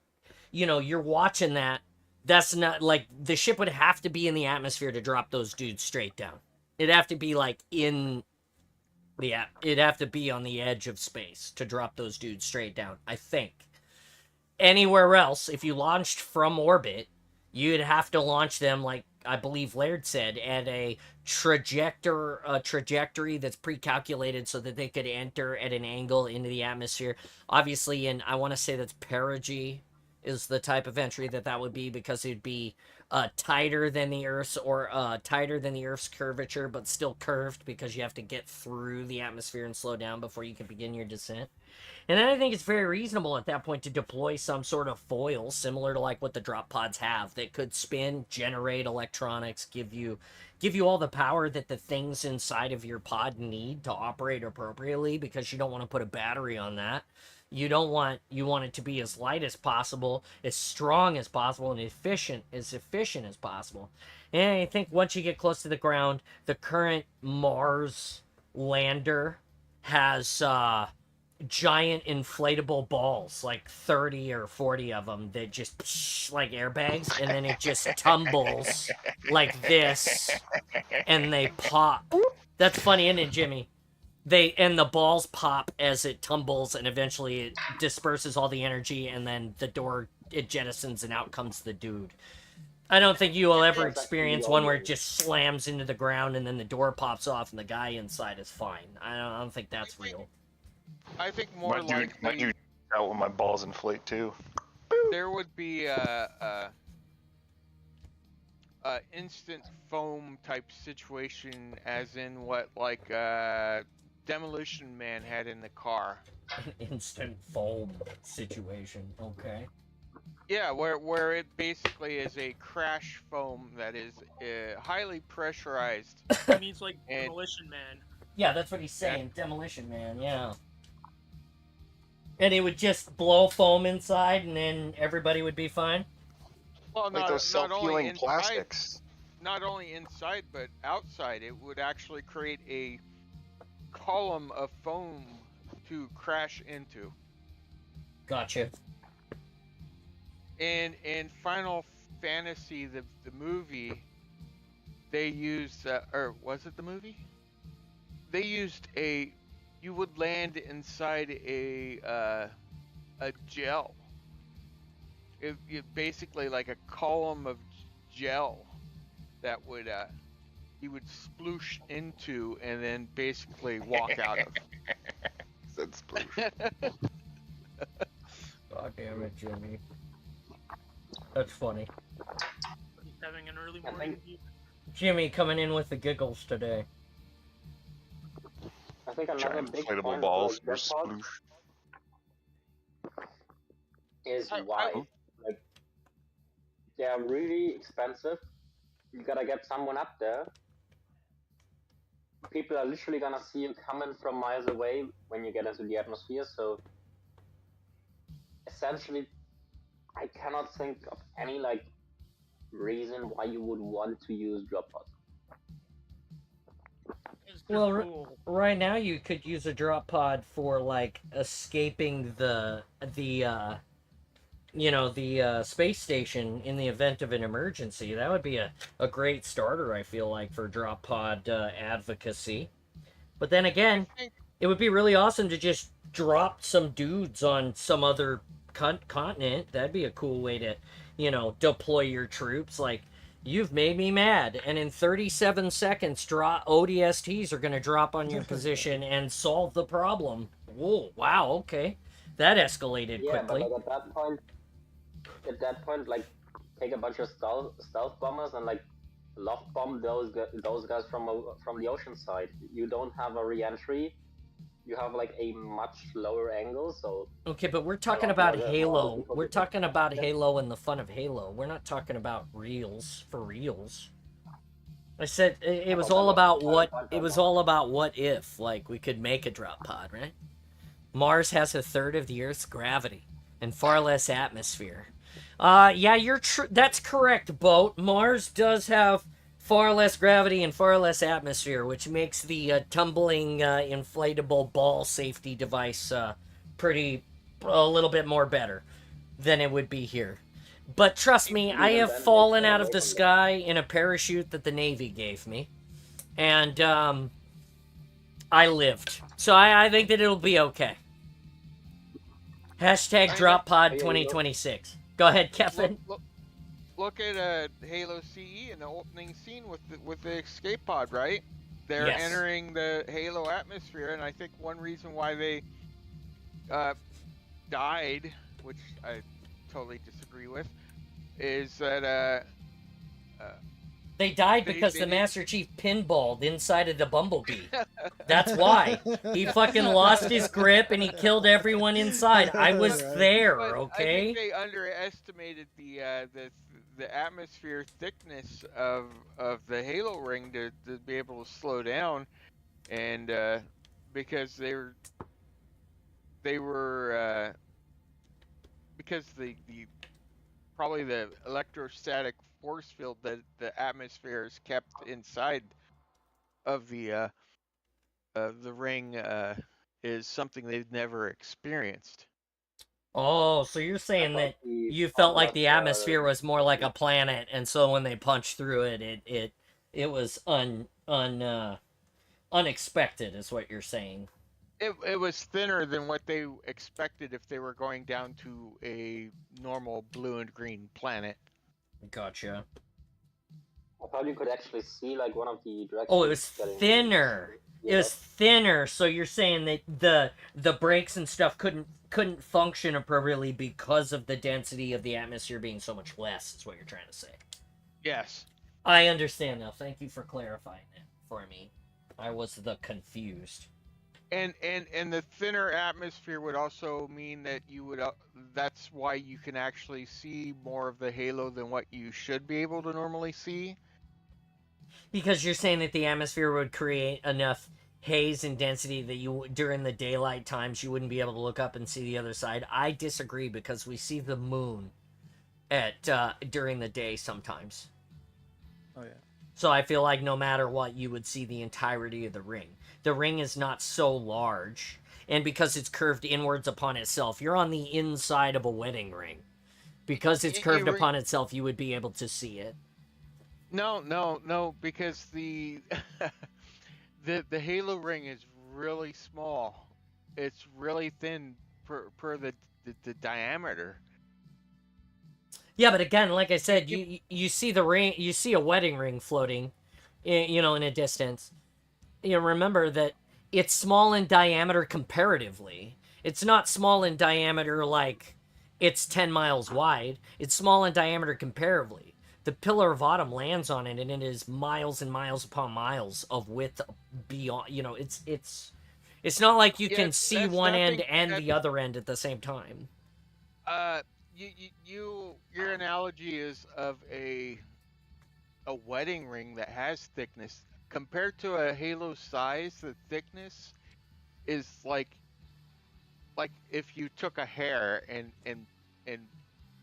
you're watching that. That's not like the ship would have to be in the atmosphere to drop those dudes straight down. It'd have to be like in it'd have to be on the edge of space to drop those dudes straight down, I think. Anywhere else, if you launched from orbit, you'd have to launch them, like I believe Laird said, at a trajectory that's pre-calculated so that they could enter at an angle into the atmosphere. Obviously, and I want to say that's perigee is the type of entry that would be, because it'd be tighter than the Earth's, or tighter than the Earth's curvature, but still curved because you have to get through the atmosphere and slow down before you can begin your descent. And then I think it's very reasonable at that point to deploy some sort of foil similar to like what the drop pods have that could spin, generate electronics, give you all the power that the things inside of your pod need to operate appropriately, because you don't want to put a battery on that. You want it to be as light as possible, as strong as possible, and efficient as possible. And I think once you get close to the ground, the current Mars lander has giant inflatable balls, like 30 or 40 of them, that just like airbags, and then it just tumbles like this, and they pop. That's funny, isn't it, Jimmy? And the balls pop as it tumbles, and eventually it disperses all the energy, and then it jettisons, and out comes the dude. I don't think you will ever experience one where it just slams into the ground and then the door pops off and the guy inside is fine. I don't think that's real. I think more my dude out when my balls inflate too. there would be a instant foam type situation, as in what like Demolition Man had in the car. Instant foam situation. Okay. Yeah, where it basically is a crash foam that is highly pressurized. It means like And- Demolition Man. Yeah, that's what he's saying. Demolition Man, yeah. And it would just blow foam inside, and then everybody would be fine? Well, Like those not only self-healing inside, plastics. not only inside but outside. It would actually create a column of foam to crash into. Gotcha. And in Final Fantasy, the movie, they used, or was it the movie? They used you would land inside a gel. It basically like a column of gel that would you would sploosh into and then basically walk out of. Said sploosh. God damn it, Jimmy. That's funny. He's having an early I morning. Jimmy coming in with the giggles today. I think another Giant big inflatable point balls for or Jetpod sploosh. is I- why like they are really expensive. You gotta get someone up there. People are literally gonna see you coming from miles away when you get into the atmosphere. So essentially, I cannot think of any like reason why you would want to use drop pods. Well, Cool. right now you could use a drop pod for like escaping the space station in the event of an emergency. That would be a great starter, I feel like, for drop pod advocacy. But then again, it would be really awesome to just drop some dudes on some other continent. That'd be a cool way to, deploy your troops. Like, you've made me mad, and in 37 seconds, ODSTs are going to drop on your position and solve the problem. Whoa, wow, okay. That escalated Yeah, quickly. but like at that point, like take a bunch of stealth bombers and like loft bomb those guys from the ocean side. You don't have a re-entry. You have like a much lower angle, so. Okay, but we're talking about Halo. We're talking about Halo and the fun of Halo. We're not talking about reals for reals. I said it was all about what. It was all about what if, like, we could make a drop pod, right? Mars has a third of the Earth's gravity and far less atmosphere. Yeah, that's correct, Boat. Mars does have far less gravity and far less atmosphere, which makes the tumbling inflatable ball safety device a little bit more better than it would be here. But trust me, I have fallen out of the sky in a parachute that the Navy gave me. And I lived. So I think that it'll be okay. Hashtag DropPod2026. Go ahead, Kevin. Look at Halo CE in the opening scene with the escape pod, right? They're Yes. entering the Halo atmosphere, and I think one reason why they died, which I totally disagree with, is that They died They- because they the did- Master Chief pinballed inside of the Bumblebee. That's why. He fucking lost his grip and he killed everyone inside. I was there, but I okay? think they underestimated the atmosphere thickness of the Halo ring to be able to slow down, and because they were because the probably the electrostatic force field that the atmosphere is kept inside of the ring is something they've never experienced. Oh, so you're saying that you felt like the atmosphere was more like a planet, and so when they punched through it, it was unexpected, is what you're saying. It was thinner than what they expected if they were going down to a normal blue and green planet. Gotcha. I thought you could actually see like one of the directions. Oh, it was thinner. It was thinner, so you're saying that the brakes and stuff couldn't function appropriately because of the density of the atmosphere being so much less, is what you're trying to say. Yes. I understand now. Thank you for clarifying it for me. I was confused. And the thinner atmosphere would also mean that you would that's why you can actually see more of the halo than what you should be able to normally see. Because you're saying that the atmosphere would create enough haze and density that you during the daylight times you wouldn't be able to look up and see the other side. I disagree because we see the moon at during the day sometimes. Oh yeah. So I feel like no matter what, you would see the entirety of the ring. The ring is not so large, and because it's curved inwards upon itself, you're on the inside of a wedding ring. Because it's curved upon itself, you would be able to see it. No, because the the halo ring is really small. It's really thin per the diameter. Yeah, but again, like I said, you see the ring, you see a wedding ring floating, in a distance. You remember that it's small in diameter comparatively. It's not small in diameter like it's 10 miles wide. It's small in diameter comparatively. The Pillar of Autumn lands on it, and it is miles and miles upon miles of width beyond. It's not like you can see one end and the other end at the same time. Your analogy is of a wedding ring that has thickness compared to a halo size. The thickness is like if you took a hair and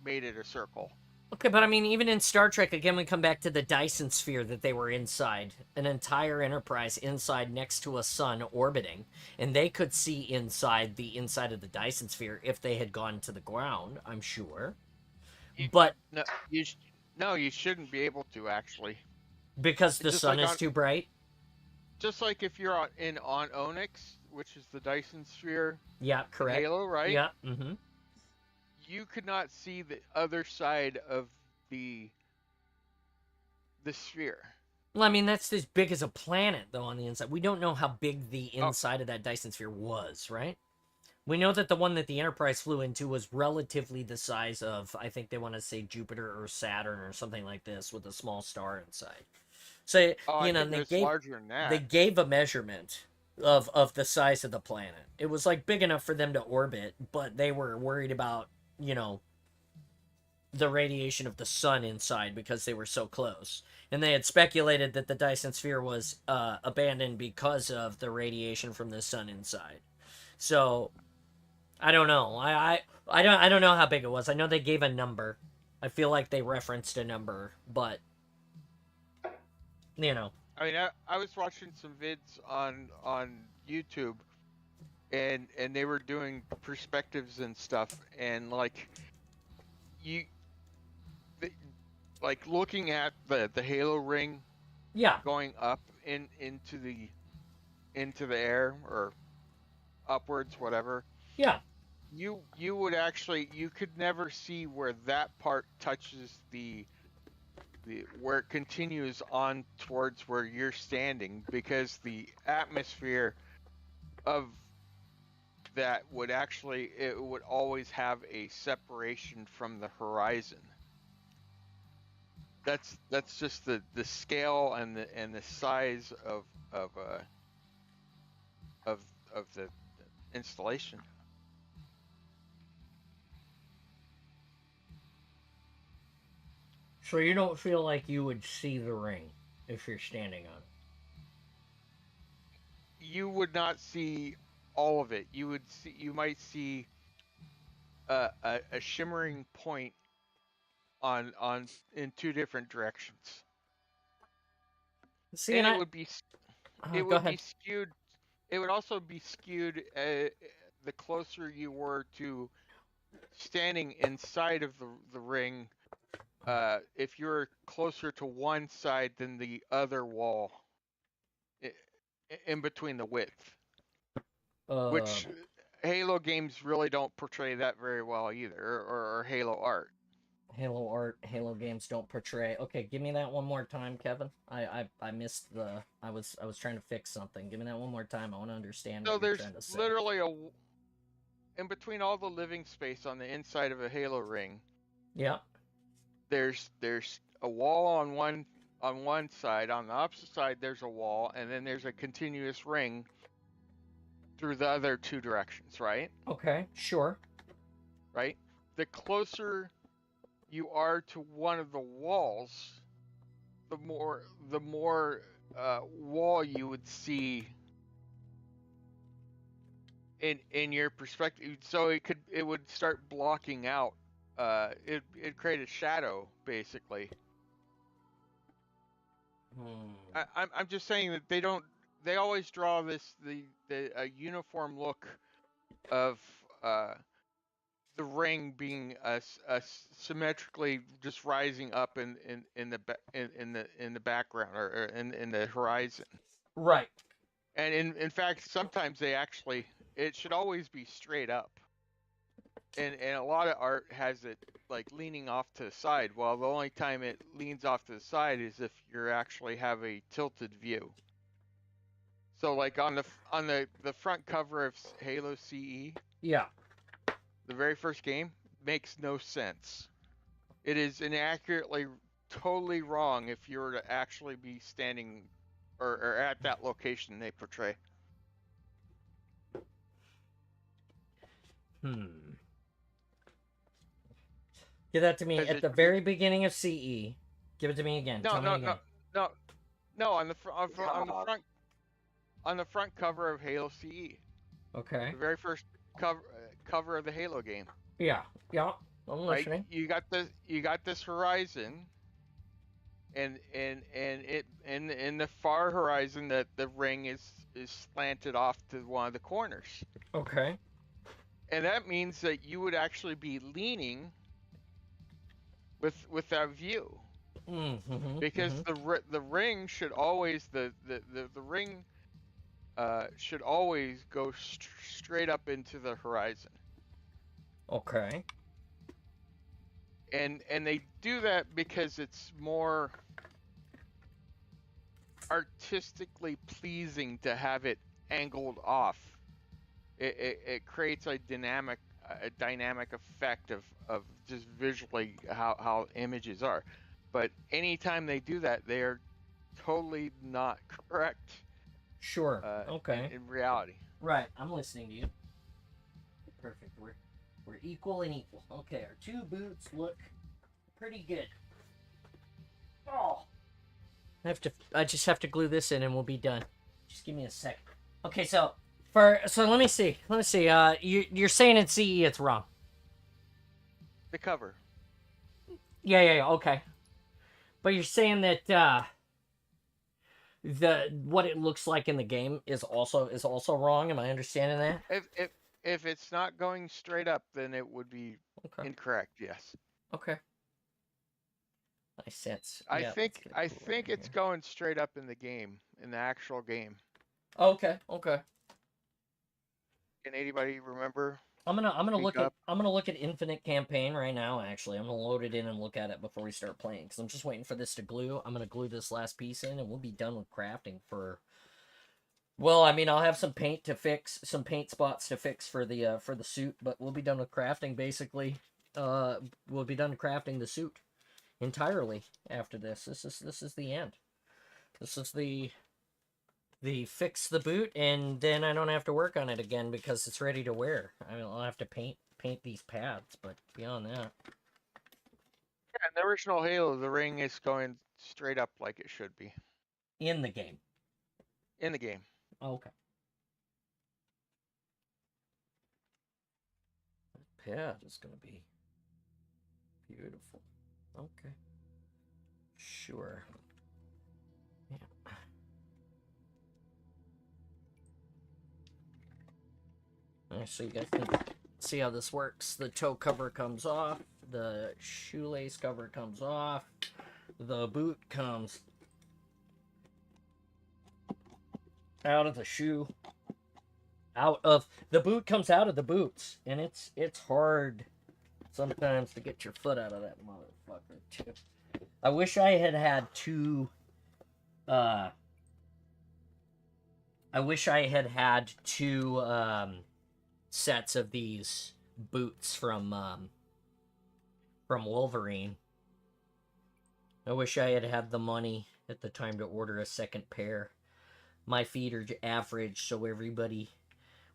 made it a circle. Okay, but I mean, even in Star Trek, again, we come back to the Dyson sphere that they were inside. An entire Enterprise inside next to a sun orbiting. And they could see inside the inside of the Dyson sphere if they had gone to the ground, I'm sure. But you shouldn't be able to, actually. Because the sun is too bright? Just like if you're on Onyx, which is the Dyson sphere. Yeah, correct. Halo, right? Yeah, mm-hmm. You could not see the other side of the sphere. Well, I mean, that's as big as a planet, though, on the inside. We don't know how big the inside of that Dyson sphere was, right? We know that the one that the Enterprise flew into was relatively the size of, I think they want to say Jupiter or Saturn or something like this, with a small star inside. So, they gave a measurement of the size of the planet. It was like big enough for them to orbit, but they were worried about, the radiation of the sun inside because they were so close. And they had speculated that the Dyson sphere was abandoned because of the radiation from the sun inside. So I don't know. I don't know how big it was. I know they gave a number. I feel like they referenced a number, but you know. I mean, I was watching some vids on YouTube, and they were doing perspectives and stuff, and like like looking at the Halo ring, Yeah. going up into the air or upwards, whatever. Yeah. You would actually, you could never see where that part touches the where it continues on towards where you're standing, because the atmosphere of that would actually, it would always have a separation from the horizon. That's just the scale and the size of the installation. So you don't feel like you would see the ring if you're standing on it? You would not see all of it. You might see a shimmering point on in two different directions. See, and and it would be go be ahead. skewed. It would also be skewed the closer you were to standing inside of the ring. If you're closer to one side than the other wall, in between the width, which Halo games really don't portray that very well either, or Halo art. Halo games don't portray. Okay, give me that one more time, Kevin. I missed the. I was trying to fix something. Give me that one more time. I want to understand So what you're there's trying to say. literally in between all the living space on the inside of a Halo ring. Yeah. There's a wall on one side. On the opposite side, there's a wall, and then there's a continuous ring through the other two directions, right? Okay, sure. Right? The closer you are to one of the walls, the more wall you would see in your perspective. So it would start blocking out. It'd create a shadow, basically. I'm just saying that they always draw a uniform look of the ring being symmetrically just rising up in the background or in the horizon. Right. And in fact, sometimes it should always be straight up. And a lot of art has it like leaning off to the side. Well, the only time it leans off to the side is if you actually have a tilted view. So like on the front cover of Halo CE, yeah, the very first game, makes no sense. It is inaccurately, totally wrong if you were to actually be standing or at that location they portray. Give that to me 'Cause at the very beginning of CE. Give it to me again. No, Tell me no, again. no. On the front cover of Halo CE. Okay. The very first cover of the Halo game. Yeah. I'm listening. Right? You got this horizon, and in the far horizon that the ring is slanted off to one of the corners. Okay. And that means that you would actually be leaning with that view. Because the ring should always the ring should always go straight up into the horizon. Okay. And they do that because it's more artistically pleasing to have it angled off. It creates a dynamic effect of just visually how images are. But anytime they do that, they are totally not correct. Sure. Okay. In reality. Right. I'm listening to you. Perfect. We're equal and equal. Okay. Our two boots look pretty good. Oh. I just have to glue this in and we'll be done. Just give me a sec. Okay. So So let me see. You're saying in CE it's wrong. The cover. Yeah. Okay. But you're saying that what it looks like in the game is also wrong. Am I understanding that? If it's not going straight up, then it would be Okay. incorrect. Yes. Okay. Nice sense. I Yeah, think let's get it it's going straight up in the game, in the actual game. Okay. Can anybody remember? I'm gonna Speak look up. at Infinite Campaign right now. Actually, I'm gonna load it in and look at it before we start playing because I'm just waiting for this to glue. I'm gonna glue this last piece in, and we'll be done with crafting for. Well, I mean, I'll have some paint spots to fix for the suit, but we'll be done with crafting basically. We'll be done crafting the suit entirely after this. This is the end. This is the fix the boot, and then I don't have to work on it again because it's ready to wear. I mean, I'll have to paint these pads, but beyond that, Yeah, in the original Halo, the ring is going straight up like it should be in the game. in the game. Okay. That pad is gonna be beautiful. Okay. Sure. Yeah. Alright, so you guys can see how this works. The toe cover comes off, the shoelace cover comes off, the boot comes out of the shoe. The boot comes out of the boots, and it's hard sometimes to get your foot out of that motherfucker too. I wish I had had two sets of these boots from Wolverine. I wish I had had the money at the time to order a second pair. My feet are average, so everybody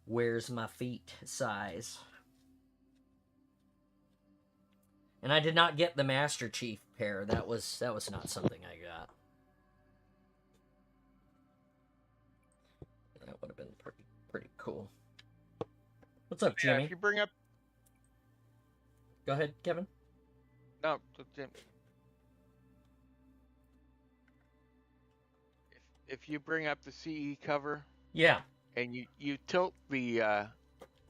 wears my feet size. And I did not get the Master Chief pair. That was not something I got. That would have been pretty cool. What's up, Jimmy? Yeah, if you bring up. Go ahead, Kevin. No, Jim. If you bring up the CE cover. Yeah. And you tilt the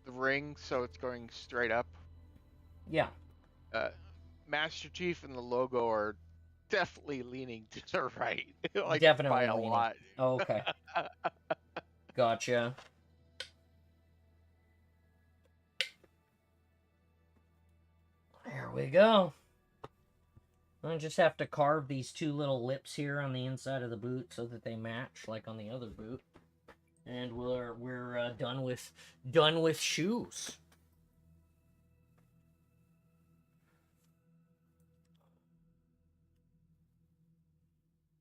ring so it's going straight up. Yeah. Master Chief and the logo are definitely leaning to the right. Like Definitely by a leaning. lot. Oh, okay. Gotcha. There we go. I just have to carve these two little lips here on the inside of the boot so that they match like on the other boot. And we're done with shoes.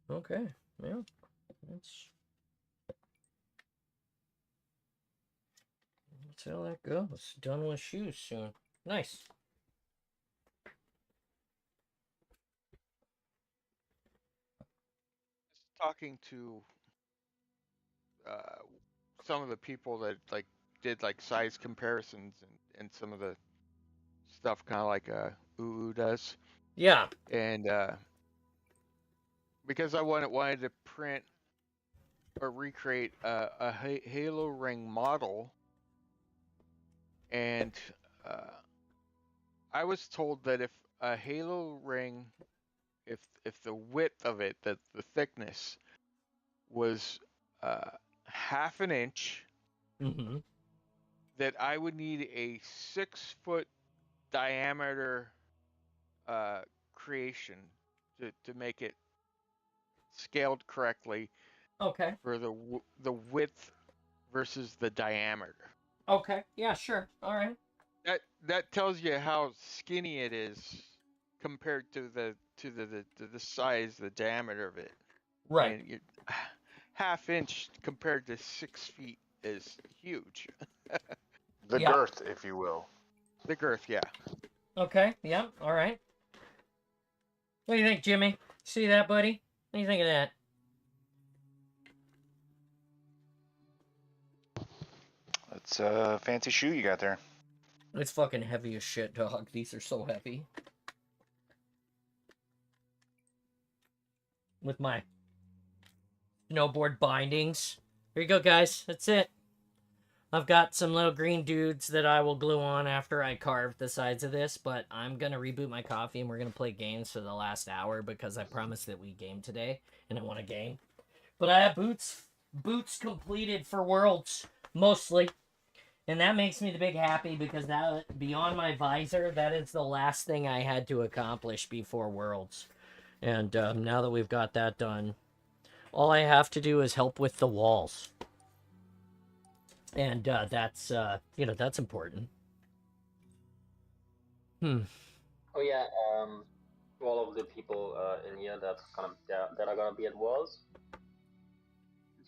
Okay, yeah, that's how that goes. Done with shoes soon. Nice. Talking to some of the people that did size comparisons and some of the stuff kind of like UU does. Yeah. And because I wanted to print or recreate a Halo ring model, and I was told that if a Halo ring, if the width of it, the thickness was half an inch, Mm-hmm. that I would need a 6-foot diameter creation to make it scaled correctly. Okay. For the width versus the diameter. Okay. Yeah. Sure. All right. That tells you how skinny it is compared to the size, the diameter of it. Right. And half inch compared to 6 feet is huge. The girth, if you will. The girth, yeah. Okay. Yeah. All right. What do you think, Jimmy? See that, buddy? What do you think of that? It's a fancy shoe you got there. It's fucking heavy as shit, dog. These are so heavy. With my snowboard bindings. Here you go, guys. That's it. I've got some little green dudes that I will glue on after I carve the sides of this, but I'm going to reboot my coffee and we're going to play games for the last hour because I promised that we game today, and I want a game. But I have boots completed for Worlds, mostly. And that makes me the big happy because that, beyond my visor, that is the last thing I had to accomplish before Worlds. And now that we've got that done, all I have to do is help with the walls. And that's, that's important. Oh yeah, to all of the people in here that are gonna be at Worlds.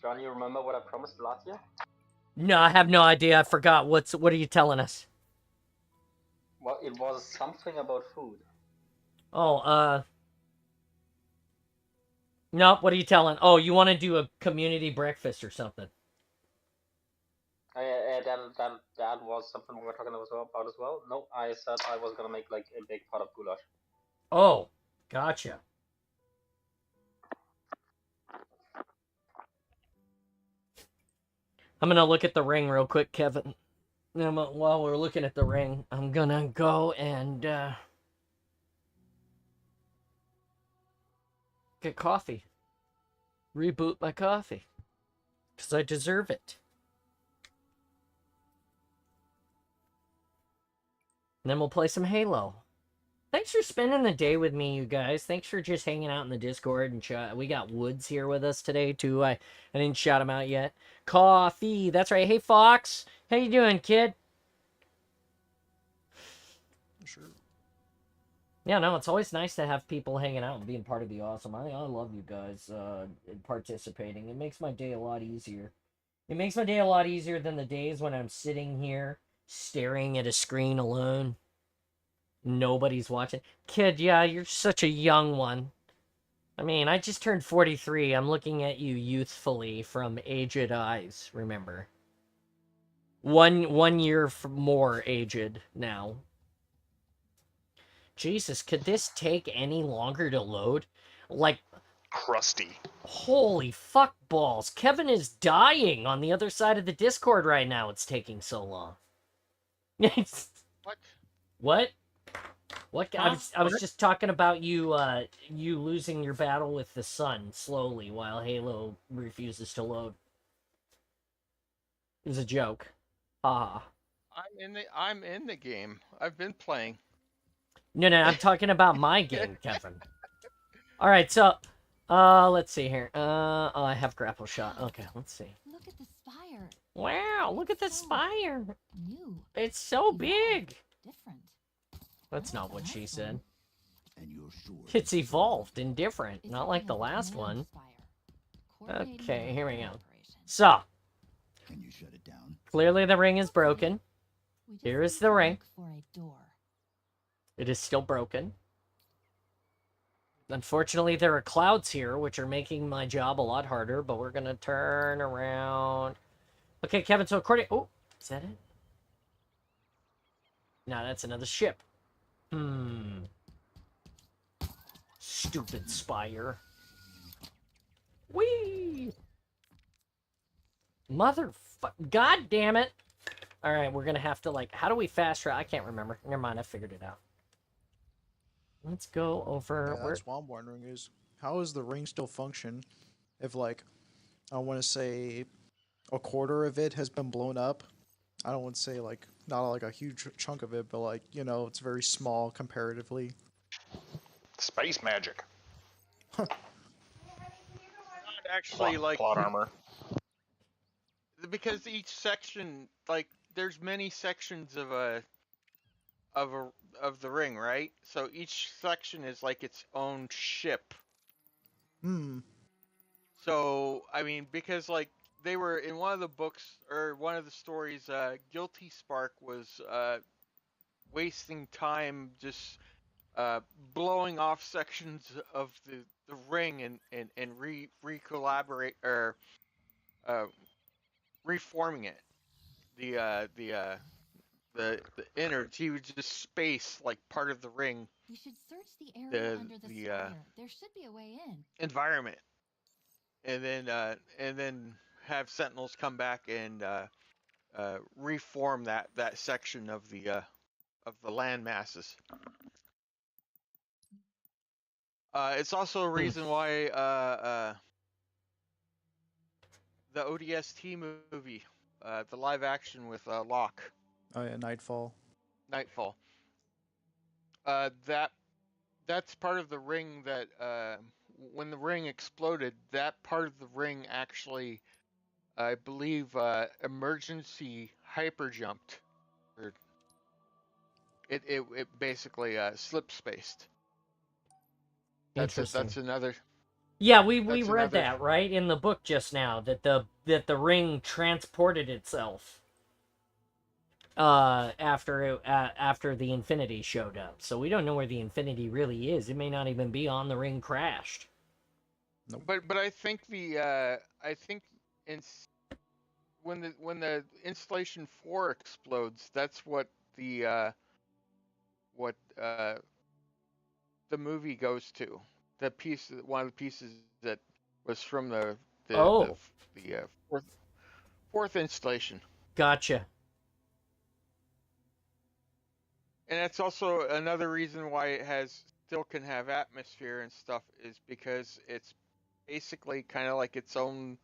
John, you remember what I promised last year? No, I have no idea. I forgot. What are you telling us? Well, it was something about food. Oh, no, what are you telling? Oh, you want to do a community breakfast or something? That was something we were talking about as well. No, I said I was gonna make like a big pot of goulash. Oh, gotcha. I'm gonna look at the ring real quick, Kevin. While we're looking at the ring, I'm gonna go and get coffee. Reboot my coffee. Because I deserve it. And then we'll play some Halo. Thanks for spending the day with me, you guys. Thanks for just hanging out in the Discord and chat. We got Woods here with us today, too. I didn't shout him out yet. Coffee. That's right. Hey, Fox. How you doing, kid? Sure. Yeah, no, it's always nice to have people hanging out and being part of the awesome. I love you guys participating. It makes my day a lot easier. It makes my day a lot easier than the days when I'm sitting here staring at a screen alone. Nobody's watching. Kid, yeah, you're such a young one. I mean, I just turned 43. I'm looking at you youthfully from aged eyes, remember. One year more aged now. Jesus, could this take any longer to load? Like, Crusty. holy fuck balls. Kevin is dying on the other side of the Discord right now. It's taking so long. What? What? What? Huh? I was just talking about you you losing your battle with the sun slowly while Halo refuses to load. It was a joke. Ah. I'm in the game. I've been playing. No, I'm talking about my game, Kevin. All right, so let's see here. Oh, I have grapple shot. Okay, let's see. Look at the spire. Wow, look at the spire. New. It's so big. Different. That's not what she said. And you're sure It's evolved and different, It's not like the a last new one. spire. Coordinating Okay, here we go. operations. So, can you shut it down? clearly the ring is broken. We just Here is need the to ring. look for a door. It is still broken. Unfortunately, there are clouds here, which are making my job a lot harder, but we're going to turn around. Okay, Kevin, so according... Oh, is that it? No, that's another ship. Stupid spire. Whee! God damn it! Alright, we're gonna have to, like... How do we fast travel? I can't remember. Never mind, I figured it out. Let's go over... Yeah, that's what I'm wondering is, how does the ring still function if, like, I want to say a quarter of it has been blown up? I don't want to say, like, not like a huge chunk of it, but, like, you know, it's very small comparatively. Space magic. Not actually like plot armor. because each section, like, there's many sections of the ring, right? So each section is like its own ship. So I mean, because like they were in one of the books or one of the stories, Guilty Spark was wasting time just blowing off sections of the ring and re-collaborate or reforming it. the innards. He was just space like part of the ring We should search the area under the the spire. There should be a way in. environment, and then have sentinels come back and reform that section of the land masses. It's also a reason why the ODST movie, the live action with Locke, Oh yeah, Nightfall. Nightfall. That's part of the ring that when the ring exploded, that part of the ring actually, I believe, emergency hyper jumped, or it basically slip spaced. Interesting. That's another. Yeah, we That's read another- that right in the book just now that the ring transported itself after the Infinity showed up. So we don't know where the Infinity really is. It may not even be on the ring crashed. But I think when the installation 4 explodes, that's what the movie goes to. One of the pieces that was from the fourth installation. Gotcha. And that's also another reason why it still can have atmosphere and stuff, is because it's basically kind of like its own.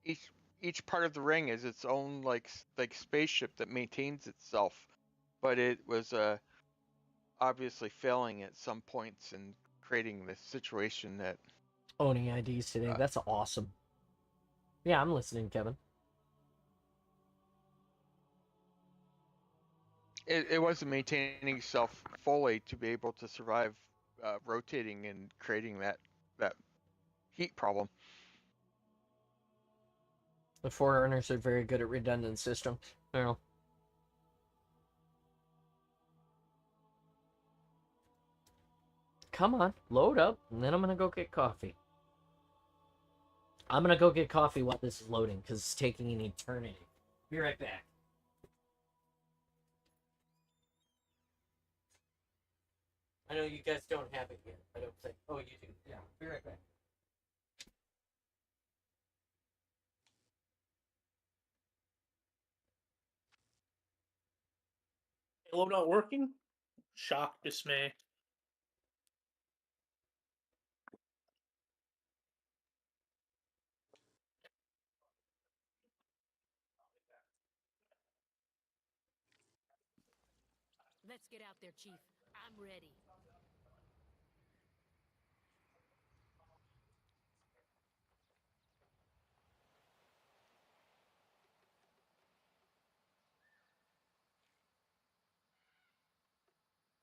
Each part of the ring is its own like spaceship that maintains itself, but it was obviously failing at some points and creating the situation that. Owning IDs today. That's awesome. Yeah, I'm listening, Kevin. It wasn't maintaining itself fully to be able to survive rotating and creating that heat problem. The Forerunners are very good at redundant systems. I don't know. Come on, load up, and then I'm gonna go get coffee. I'm gonna go get coffee while this is loading, because it's taking an eternity. Be right back. I know you guys don't have it yet. I don't think. Oh, you do. Yeah. Be right back. Halo not working? Shock, dismay. Let's get out there, Chief. I'm ready.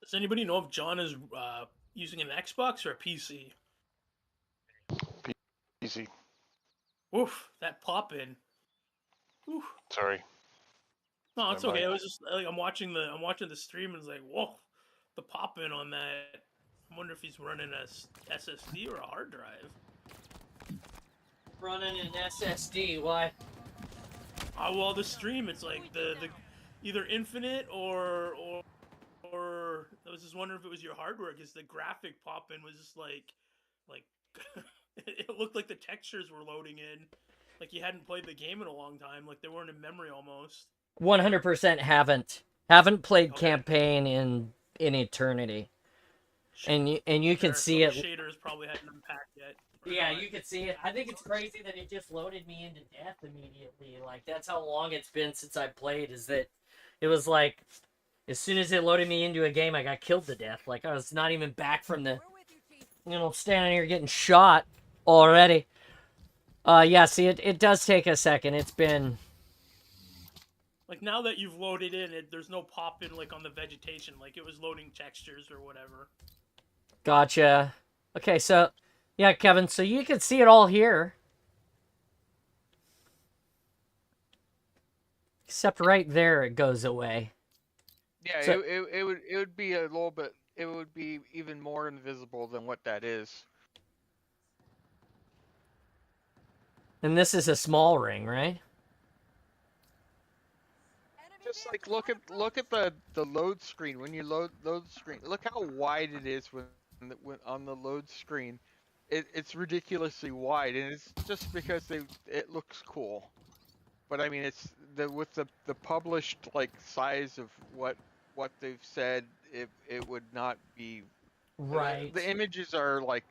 Does anybody know if John is using an Xbox or a PC? Easy. Oof, that pop in. Oof. Sorry. No, it's Never okay. mind. I was just like I'm watching the stream and it's like, whoa, the pop in on that. I wonder if he's running a SSD or a hard drive. Running an SSD. Why? Well, the stream, it's like the either infinite or I was just wondering if it was your hardware, because the graphic pop in was just like it looked like the textures were loading in, like you hadn't played the game in a long time, like they weren't in memory almost. 100% haven't played Okay. campaign in eternity, and you can Sure, see so it. The shaders probably hadn't unpacked yet. Yeah, you can see it. I think it's crazy that it just loaded me into death immediately. Like, that's how long it's been since I played, is that it was like, as soon as it loaded me into a game, I got killed to death. Like, I was not even back from the, standing here getting shot already. Yeah, see, it does take a second. It's been... Like, now that you've loaded in, there's no pop in, like, on the vegetation. Like, it was loading textures or whatever. Gotcha. Okay, so... Yeah, Kevin, so you can see it all here. Except right there, it goes away. Yeah, So- it would be a little bit. It would be even more invisible than what that is. And this is a small ring, right? Just like look at the load screen when you load the screen. Look how wide it is when on the load screen. It's ridiculously wide, and it's just because it looks cool. But I mean, it's with the published like size of what they've said, it would not be. Right. The images are like,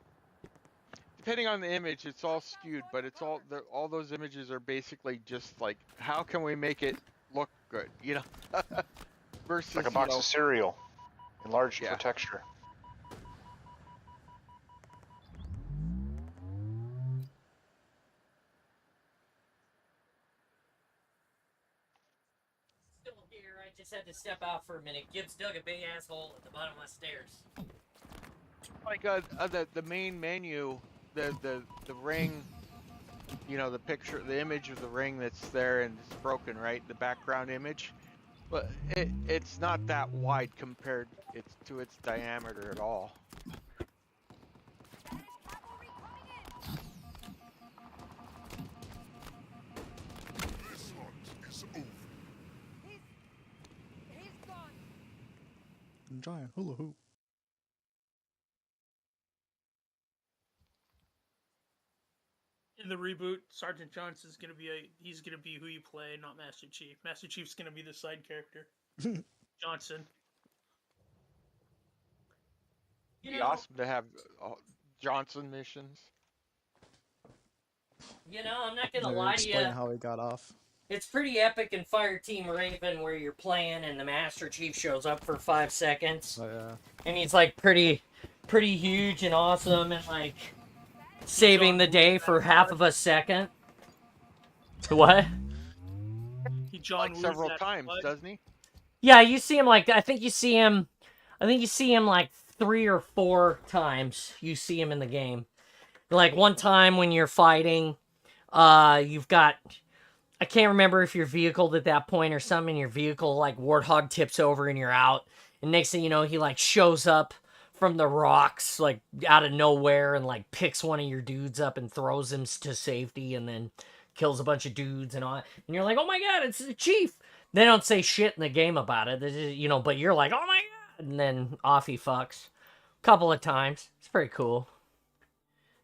depending on the image, it's all skewed, but it's all those images are basically just like, how can we make it look good, you know? Versus Like a box of cereal, enlarged Yeah. for texture. Still here. I just had to step out for a minute. Gibbs dug a big asshole at the bottom of the stairs. Like the main menu, the ring, you know, the picture, the image of the ring that's there and it's broken, right? The background image, but it's not that wide compared to its diameter at all. Giant hula hoop. In the reboot, Sergeant Johnson's gonna be he's gonna be who you play, not Master Chief. Master Chief's gonna be the side character. Johnson. You It'd be know, awesome to have Johnson missions. you know, I'm not gonna Maybe lie to you. explain how he got off. It's pretty epic in Fireteam Raven where you're playing and the Master Chief shows up for 5 seconds. Oh yeah. And he's like pretty huge and awesome and like saving the day for half of a second. What? He John Like Woo's several that times, blood. doesn't he? Yeah, you see him like I think you see him like 3 or 4 times you see him in the game. Like one time when you're fighting, you've got, I can't remember if you're vehicled at that point or something, and your vehicle like Warthog tips over and you're out. And next thing you know, he like shows up from the rocks like out of nowhere and like picks one of your dudes up and throws him to safety and then kills a bunch of dudes and all. And you're like, oh my god, it's the Chief. They don't say shit in the game about it, you know, but you're like, oh my god, and then off he fucks. A couple of times. It's pretty cool.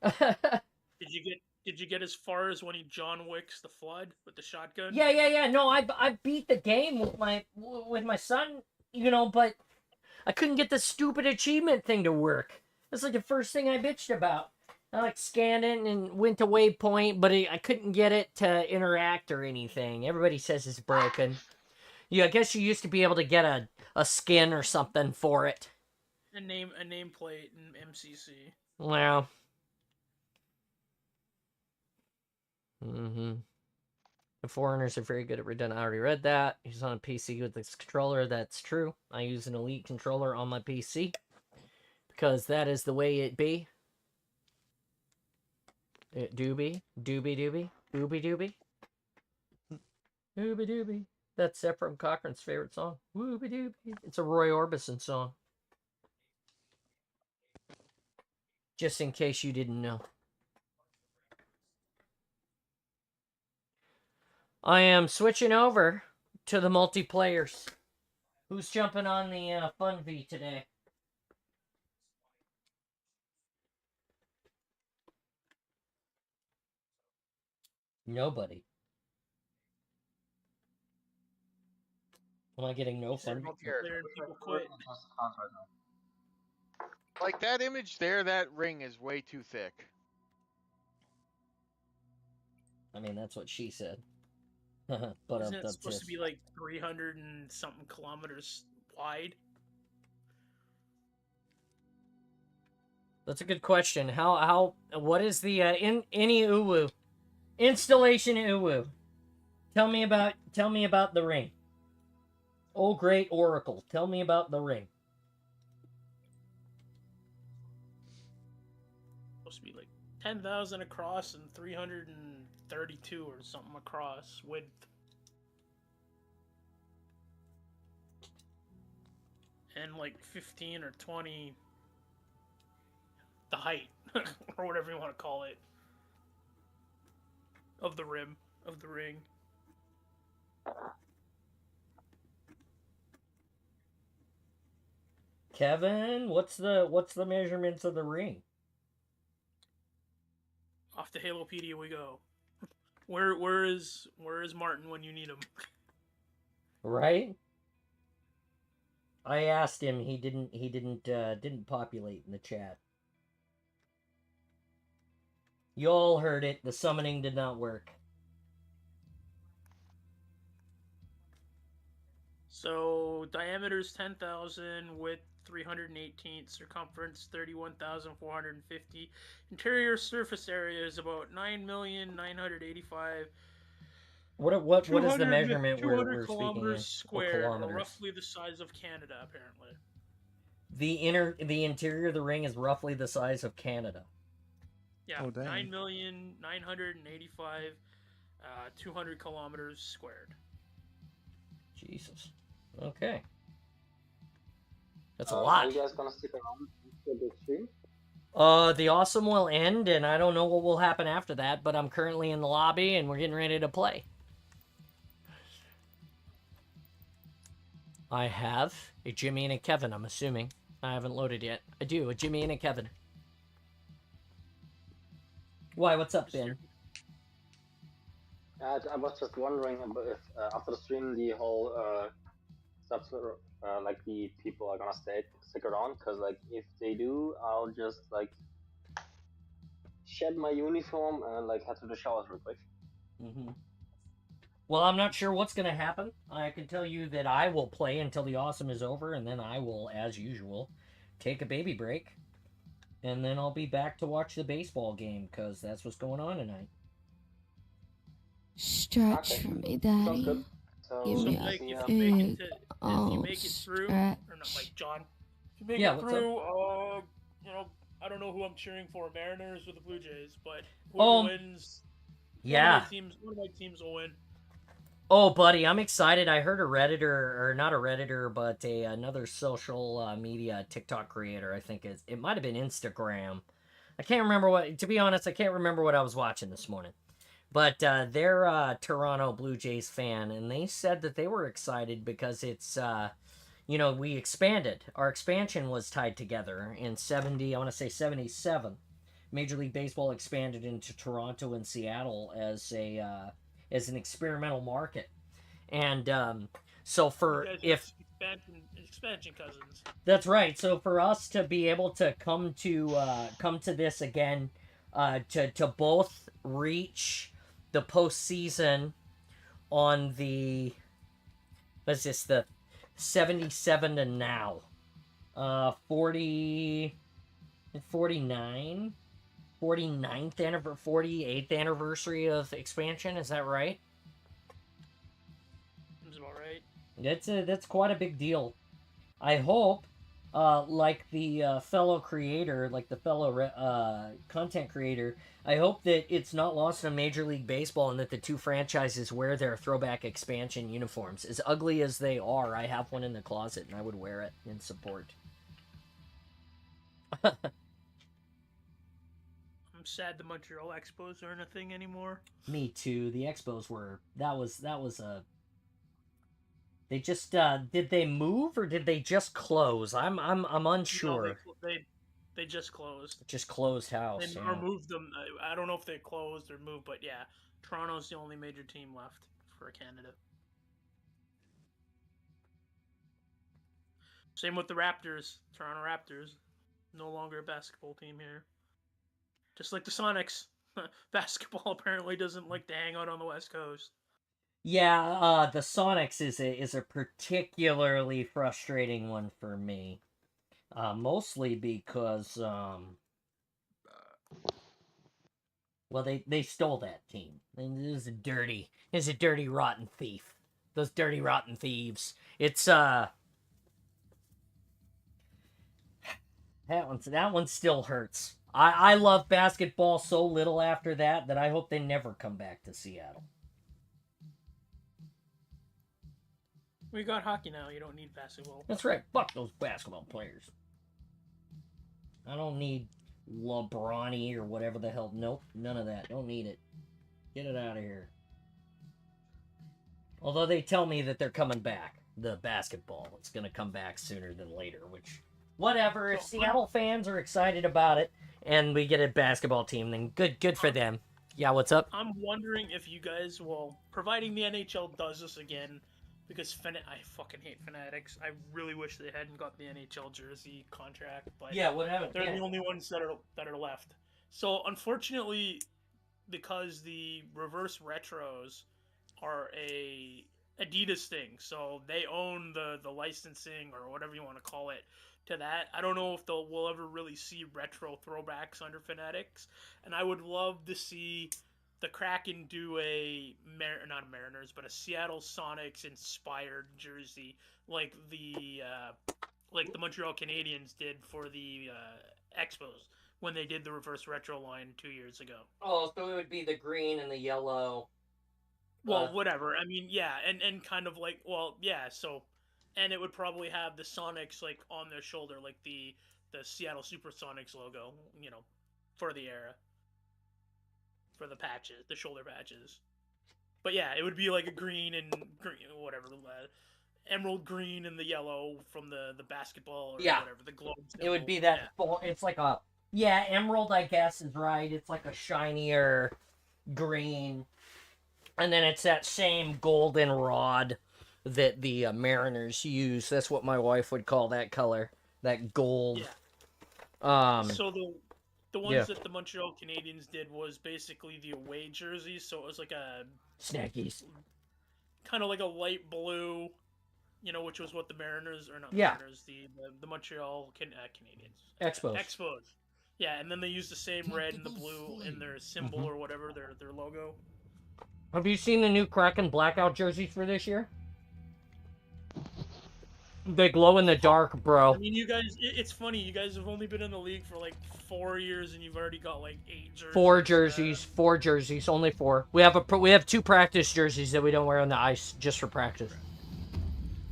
Did you get as far as when he John Wicks the Flood with the shotgun? Yeah. No, I beat the game with my son, you know, but I couldn't get the stupid achievement thing to work. That's like the first thing I bitched about. I like scanned it and went to waypoint, but I couldn't get it to interact or anything. Everybody says it's broken. Yeah, I guess you used to be able to get a skin or something for it. A nameplate in MCC. Well. The Foreigners are very good at redundant. I already read that. He's on a PC with this controller. That's true. I use an Elite controller on my PC because that is the way it be. It doobie, doobie, doobie, doobie. That's Ephraim Cochran's favorite song. Wooby doobie. It's a Roy Orbison song. Just in case you didn't know. I am switching over to the multiplayers. Who's jumping on the Fun V today? Nobody. Am I getting no Fun V? People quit. Like that image there, that ring is way too thick. I mean, that's what she said. But Isn't it supposed to be like 300 and something kilometers wide? That's a good question. What is the any uwu installation uwu? Tell me about the ring. Oh, great Oracle, tell me about the ring. Supposed to be like 10,000 across and 332 or something across width. And like 15 or 20 the height or whatever you want to call it of the rim of the ring. Kevin, what's the measurements of the ring? Off to Halopedia we go. Where is Martin when you need him? Right? I asked him. He didn't populate in the chat. You all heard it. The summoning did not work. So diameter's 10,000, width 318, circumference 31,450. Interior surface area is about 9,985. What is the 200 measurement 200 we're speaking in? kilometers square, or kilometers. roughly the size of Canada, apparently. The interior of the ring is roughly the size of Canada. Yeah, Oh, dang. 9,985, 200 kilometers squared. Jesus. Okay. That's a Are lot. you guys gonna stick around for the stream? The awesome will end, and I don't know what will happen after that, but I'm currently in the lobby, and we're getting ready to play. I have a Jimmy and a Kevin, I'm assuming. I haven't loaded yet. I do, a Jimmy and a Kevin. Why, what's up, Ben? I was just wondering about if after the stream the whole stuff, like the people are gonna stick around, because like if they do, I'll just like shed my uniform and like head to the showers real quick. Mm-hmm. Well, I'm not sure what's going to happen. I can tell you that I will play until the awesome is over, and then I will, as usual, take a baby break. And then I'll be back to watch the baseball game, because that's what's going on tonight. Stretch Okay. for me, Sounds Daddy. good. So, Give So me Blake, a if yeah. you make big it to, if you old make it through, stretch. or not, like John, if you make Yeah, it what's up? through, you know, I don't know who I'm cheering for, Mariners or the Blue Jays, but whoever wins, Yeah. one of my teams will win. Oh, buddy, I'm excited. I heard a Redditor, or not a Redditor, but another social media TikTok creator, I think it might have been Instagram. I can't remember what, to be honest, I can't remember what I was watching this morning. But they're a Toronto Blue Jays fan, and they said that they were excited because it's, we expanded. Our expansion was tied together in 77. Major League Baseball expanded into Toronto and Seattle as an experimental market. And so for You guys are if expansion cousins. that's right. So for us to be able to come to this again, to both reach the postseason on the, what's this, the 77 to now, 49th 48th anniversary of expansion. Is that right? Seems about right. That's quite a big deal. I hope, like the fellow creator, like the fellow content creator, I hope that it's not lost on Major League Baseball and that the two franchises wear their throwback expansion uniforms. As ugly as they are, I have one in the closet and I would wear it in support. I'm sad the Montreal Expos aren't a thing anymore. Me too. The Expos were, that was a, they just, did they move or did they just close? I'm unsure. No, they just closed. Just closed house. They Yeah. or moved them. I don't know if they closed or moved, but yeah, Toronto's the only major team left for Canada. Same with the Raptors. Toronto Raptors, no longer a basketball team here. Just like the Sonics, basketball apparently doesn't like to hang out on the West Coast. Yeah, the Sonics is a particularly frustrating one for me. Mostly because, well, they stole that team. And it was a dirty, rotten thief. Those dirty, rotten thieves. It's, that one still hurts. I love basketball so little after that I hope they never come back to Seattle. We got hockey now. You don't need basketball. That's right. Fuck those basketball players. I don't need LeBron or whatever the hell. Nope, none of that. Don't need it. Get it out of here. Although they tell me that they're coming back. The basketball. It's going to come back sooner than later, which whatever. If So, Seattle fans are excited about it and we get a basketball team, then good for them. Yeah, what's up? I'm wondering if you guys will, providing the NHL does this again, because I fucking hate Fanatics. I really wish they hadn't got the NHL jersey contract, but Yeah, what happened? they're Yeah. the only ones that are left. So unfortunately, because the reverse retros are a Adidas thing, so they own the licensing or whatever you want to call it to that. I don't know if we'll ever really see retro throwbacks under Fanatics, and I would love to see the Kraken do not a Mariners, but a Seattle Sonics inspired jersey like the Montreal Canadiens did for the Expos when they did the reverse retro line 2 years ago. Oh, so it would be the green and the yellow. Well, whatever. I mean, yeah, and kind of like, well, yeah. So, and it would probably have the Sonics like on their shoulder, like the Seattle Supersonics logo, you know, for the era, for the patches, the shoulder patches. But yeah, it would be like a green, whatever, emerald green and the yellow from the basketball or whatever, the globe. It would be that. It's like a emerald. I guess is right. It's like a shinier green. And then it's that same golden rod that the Mariners use. That's what my wife would call that color, that gold. Yeah. So the ones that the Montreal Canadiens did was basically the away jerseys. So it was like a Snackies, kind of like a light blue, you know, which was what the Mariners or not Mariners, the Montreal Canadiens Expos. Yeah, and then they used the same red and the blue in their symbol or whatever their logo. Have you seen the new Kraken blackout jerseys for this year? They glow in the dark, bro. I mean, you guys, it's funny. You guys have only been in the league for like 4 years, and you've already got like 8 jerseys. 4 jerseys, only 4. We have 2 practice jerseys that we don't wear on the ice just for practice.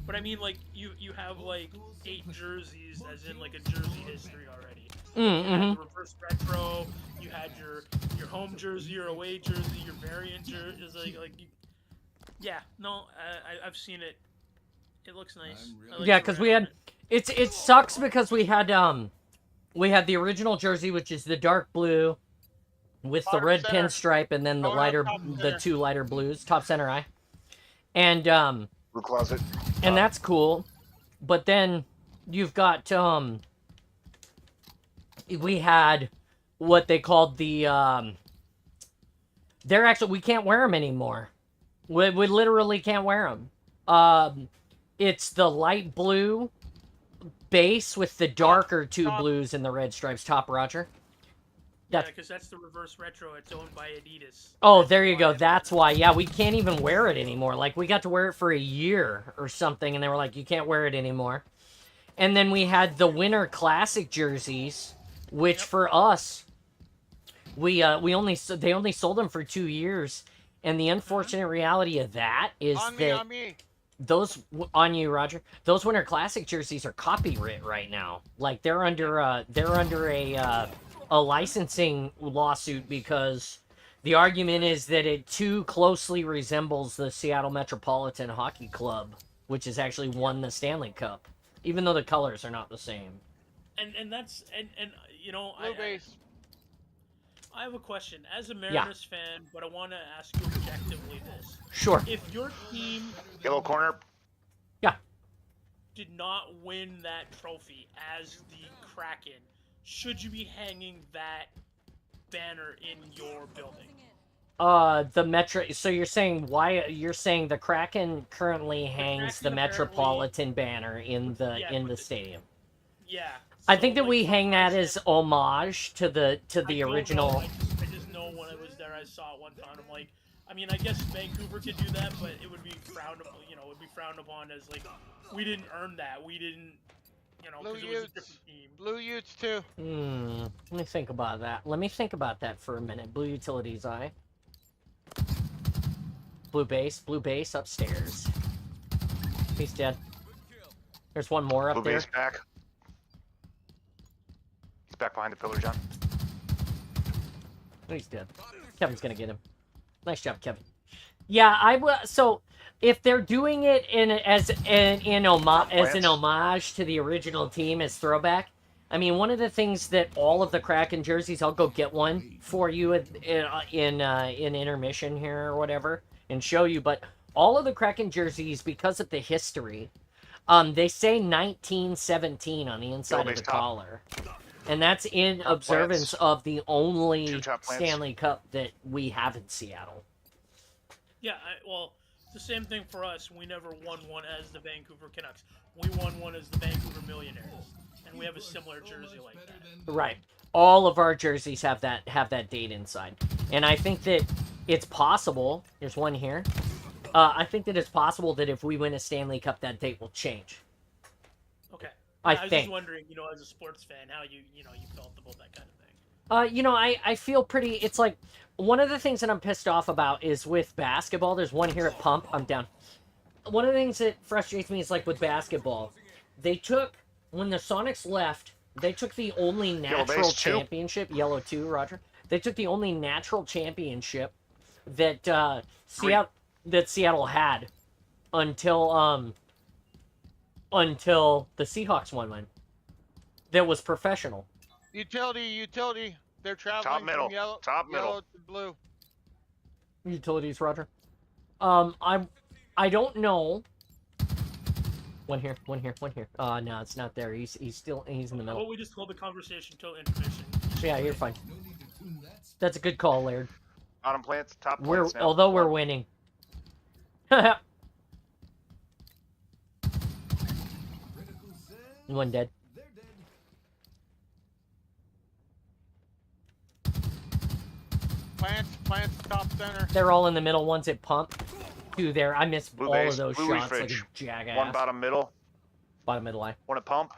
But I mean, like you have like 8 jerseys, as in like a jersey history already. Mm-hmm. You had the reverse retro. You had your home jersey, your away jersey, your variant jersey. I've seen it. It looks nice. Yeah, because we had it sucks because we had the original jersey, which is the dark blue with the red pinstripe, and then the 2 lighter blues, top center eye, and Blue closet, and that's cool. But then you've got we had what they called the we can't wear them anymore. We literally can't wear them. It's the light blue base with the darker 2 blues and the red stripes. Top, Roger. Yeah, because that's the reverse retro. It's owned by Adidas. Oh, there you go. That's why. Yeah, we can't even wear it anymore. Like, we got to wear it for a year or something, and they were like, you can't wear it anymore. And then we had the Winter Classic jerseys, which for us, they only sold them for 2 years. And the unfortunate reality of that is that those on you, Roger. Those Winter Classic jerseys are copyright right now. Like they're under a licensing lawsuit because the argument is that it too closely resembles the Seattle Metropolitan Hockey Club, which has actually won the Stanley Cup, even though the colors are not the same. And that's you know, I have a question as a Mariners fan, but I want to ask you objectively this. Sure. If your team yellow corner, did not win that trophy as the Kraken, should you be hanging that banner in your building? The Metro. So you're saying the Kraken currently hangs the Metropolitan banner in the stadium? Yeah. I think that we hang that as homage to the original. I just know when I was there, I saw it one time. I'm like, I mean, I guess Vancouver could do that, but it would be frowned upon. You know, it would be frowned upon as like, we didn't earn that. We didn't, you know, because it was a different team. Blue Utes too. Let me think about that for a minute. Blue Utilities eye. Blue base upstairs. He's dead. There's one more up there. Blue base back. He's back behind the pillar, John. He's dead. Kevin's gonna get him. Nice job, Kevin. Yeah, so if they're doing it as an homage to the original team as throwback, I mean, one of the things that all of the Kraken jerseys, I'll go get one for you in intermission here or whatever and show you. But all of the Kraken jerseys, because of the history, they say 1917 on the inside of the collar, and that's in observance of the only Stanley Cup that we have in Seattle. Yeah, well, it's the same thing for us. We never won one as the Vancouver Canucks. We won one as the Vancouver Millionaires, and we have a similar jersey like that. Right. All of our jerseys have that date inside, and I think that it's possible. There's one here. I think that it's possible that if we win a Stanley Cup, that date will change. Okay. I was think. just wondering, as a sports fan, how you felt about that kind of thing. I feel pretty. It's like one of the things that I'm pissed off about is with basketball. There's one here at Pump. I'm down. One of the things that frustrates me is like with basketball, when the Sonics left, they took the only natural championship. Yellow 2, Roger. They took the only natural championship that Seattle had until the Seahawks won one. That was professional. Utility. They're traveling Top middle. from yellow, Top middle. yellow to blue. Utilities, Roger. I don't know. One here. No, it's not there. He's in the middle. Well, we just hold the conversation until intermission. Yeah, you're fine. That's a good call, Laird. Bottom plants, top plants. Although we're winning. One dead. Plants, top center. They're all in the middle. One's at Pump. Two there. I missed Blue all base, of those blue shots refridge. like a jackass. One bottom middle. Bottom middle eye. One at Pump.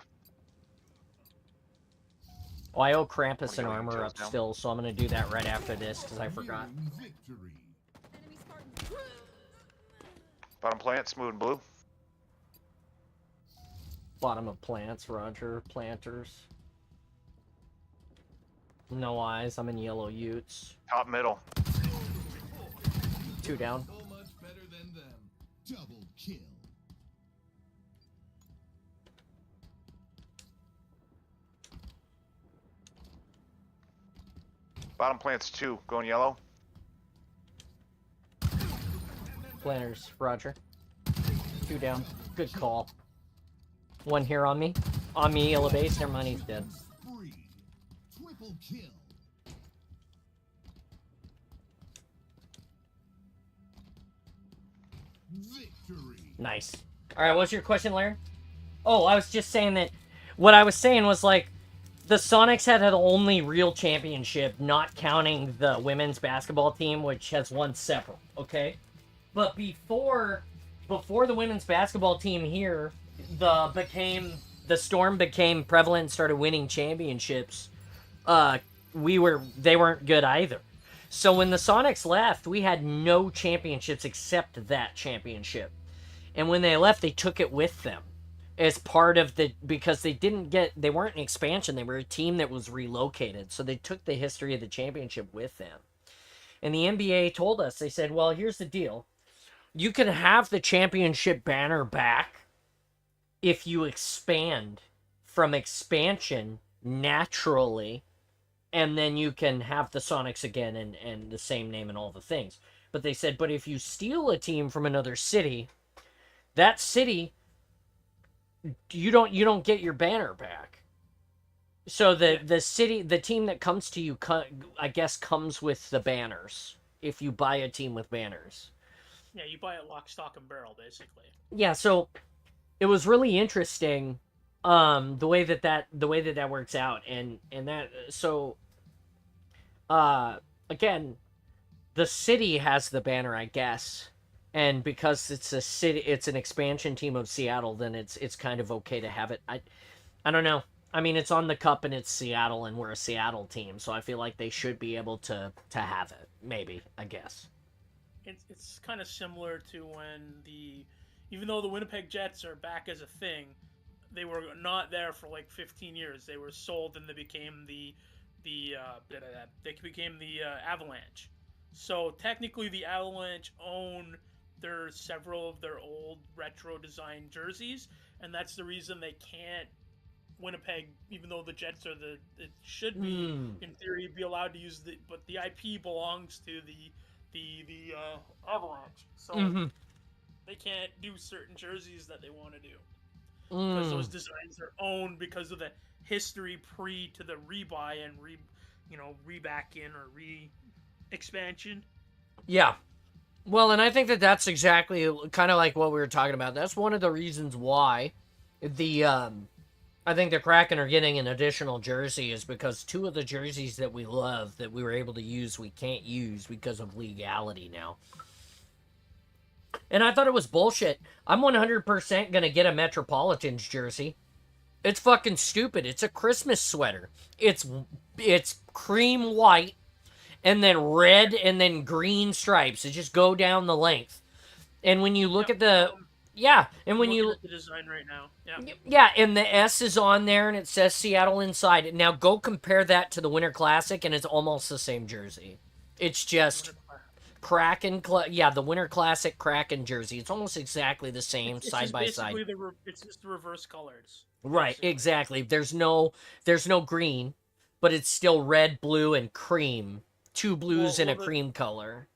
Oh, I owe Krampus an One armor going up down. still, so I'm going to do that right after this, because I forgot. Bottom plant, smooth blue. Bottom of plants, Roger. Planters. No eyes. I'm in yellow utes. Top middle. 2 down. Double kill. Bottom plants 2, going yellow. Planters, Roger. 2 down. Good call. One here on me. On me, yellow base. Never mind, he's dead. Triple kill. Victory. Nice. Alright, what's your question, Larry? Oh, I was just saying that... What I was saying was, like, the Sonics had the only real championship, not counting the women's basketball team, which has won several, okay? But before the women's basketball team here, the Storm became prevalent and started winning championships, they weren't good either. So when the Sonics left, we had no championships except that championship. And when they left, they took it with them as part of because they weren't an expansion, they were a team that was relocated. So they took the history of the championship with them. And the NBA told us, they said, well, here's the deal. You can have the championship banner back if you expand from expansion naturally, and then you can have the Sonics again and the same name and all the things. But they said, but if you steal a team from another city, that city, you don't get your banner back. So the team that comes to you, I guess, comes with the banners. If you buy a team with banners. Yeah, you buy it lock, stock, and barrel, basically. Yeah, so it was really interesting, the way that works out, and that so. Again, the city has the banner, I guess, and because it's a city, it's an expansion team of Seattle, then it's kind of okay to have it. I don't know. I mean, it's on the cup and it's Seattle, and we're a Seattle team, so I feel like they should be able to have it. Maybe, I guess. It's kind of similar to when even though the Winnipeg Jets are back as a thing, they were not there for like 15 years. They were sold and they became the Avalanche. So technically, the Avalanche own There are several of their old retro design jerseys, and that's the reason they can't. Winnipeg, even though the Jets are it should be in theory be allowed to use but the IP belongs to the Avalanche, so they can't do certain jerseys that they want to do because those designs are owned because of the history pre to the rebuy and reback in or expansion. Yeah. Well, and I think that's exactly kind of like what we were talking about. That's one of the reasons why I think the Kraken are getting an additional jersey is because two of the jerseys that we love that we were able to use, we can't use because of legality now. And I thought it was bullshit. I'm 100% going to get a Metropolitans jersey. It's fucking stupid. It's a Christmas sweater. It's cream white and then red and then green stripes. It just go down the length. And when you look at the... Yeah, and when you... At the design right now. Yeah. Yeah, and the S is on there and it says Seattle inside. Now go compare that to the Winter Classic and it's almost the same jersey. It's just... Kraken, the Winter Classic Kraken jersey. It's almost exactly the same, side by side. It's just the reverse colors. Right, basically. Exactly. There's no green, but it's still red, blue, and cream. Two blues and a cream color.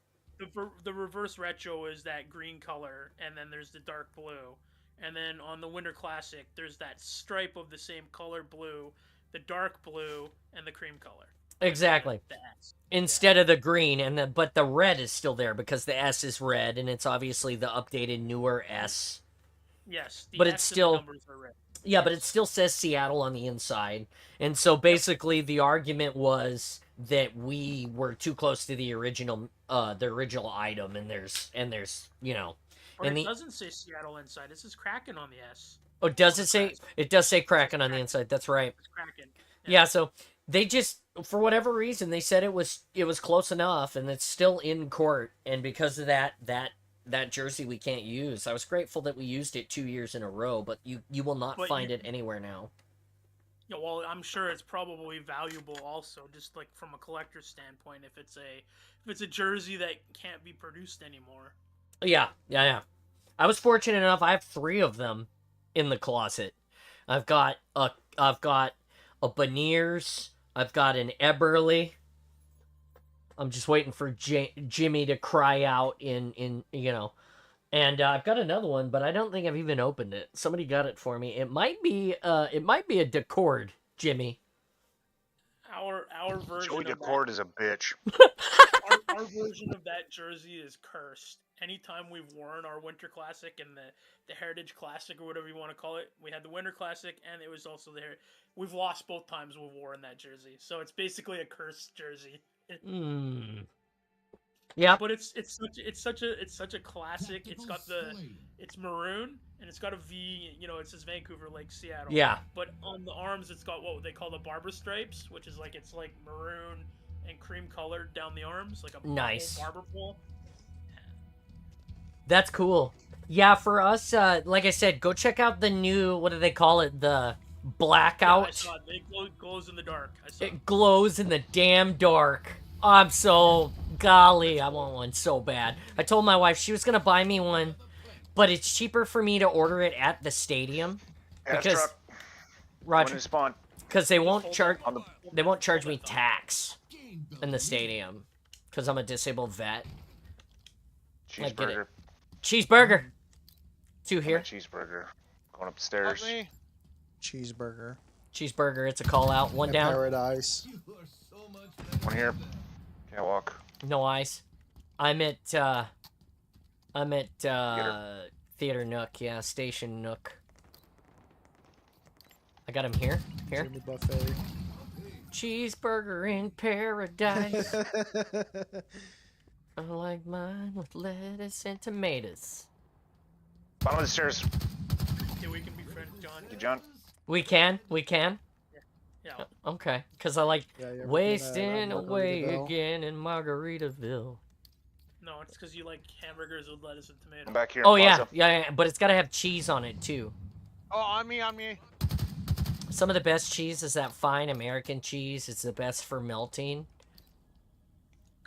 The reverse retro is that green color, and then there's the dark blue. And then on the Winter Classic, there's that stripe of the same color blue, the dark blue, and the cream color. Exactly. The S. Instead of the green, but the red is still there because the S is red, and it's obviously the updated, newer S. Yes, but S it's still... and the numbers are red. Yeah, but it still says Seattle on the inside. And so basically the argument was that we were too close to the original item, and there's Or it doesn't say Seattle inside. It says Kraken on the S. Oh, does it say? It does say Kraken on the inside. That's right. It's Kraken. Yeah, so they just, for whatever reason, they said it was close enough, and it's still in court, and because of that jersey we can't use. I was grateful that we used it 2 years in a row, but you will not find it anywhere now. Yeah, well, I'm sure it's probably valuable also, just like from a collector's standpoint, if it's a jersey that can't be produced anymore. Yeah. I was fortunate enough. I have 3 of them in the closet. I've got a Beniers. I've got an Eberle. I'm just waiting for Jimmy to cry out in. And I've got another one, but I don't think I've even opened it. Somebody got it for me. It might be a Decord, Jimmy. Our version. Joey Decord is a bitch. Our version of that jersey is cursed. Anytime we've worn our Winter Classic and the Heritage Classic or whatever you want to call it, we had the Winter Classic and it was also the We've lost both times we've worn that jersey, so it's basically a cursed jersey. Yeah, but it's such a classic. It's maroon and it's got a V. It says Vancouver, like Seattle. Yeah. But on the arms, it's got what they call the barber stripes, which is it's like maroon and cream colored down the arms, like a nice barber pole. That's cool. Yeah, for us, like I said, go check out the new. What do they call it? The blackout. Yeah, I saw it. It glows in the dark. It glows in the damn dark. I'm so golly, I want one so bad. I told my wife she was gonna buy me one, but it's cheaper for me to order it at the stadium because Roger, because they won't charge me tax in the stadium because I'm a disabled vet. Cheeseburger. Cheeseburger. 2 here. Cheeseburger. Going upstairs. Cheeseburger. Cheeseburger. It's a call out. One down. Paradise. One here. Can't walk. No ice. I'm at Theater Nook. Yeah, Station Nook. I got him here. Here. Jimmy Buffet. Cheeseburger in paradise. I like mine with lettuce and tomatoes. Bottom of the stairs. Yeah, we can be friends, John. Hey, John. We can? Yeah. Okay, because I like wasting away again in Margaritaville. No, it's because you like hamburgers with lettuce and tomato. I'm back here. Oh yeah, but it's got to have cheese on it too. Oh, on me. Some of the best cheese is that fine American cheese. It's the best for melting.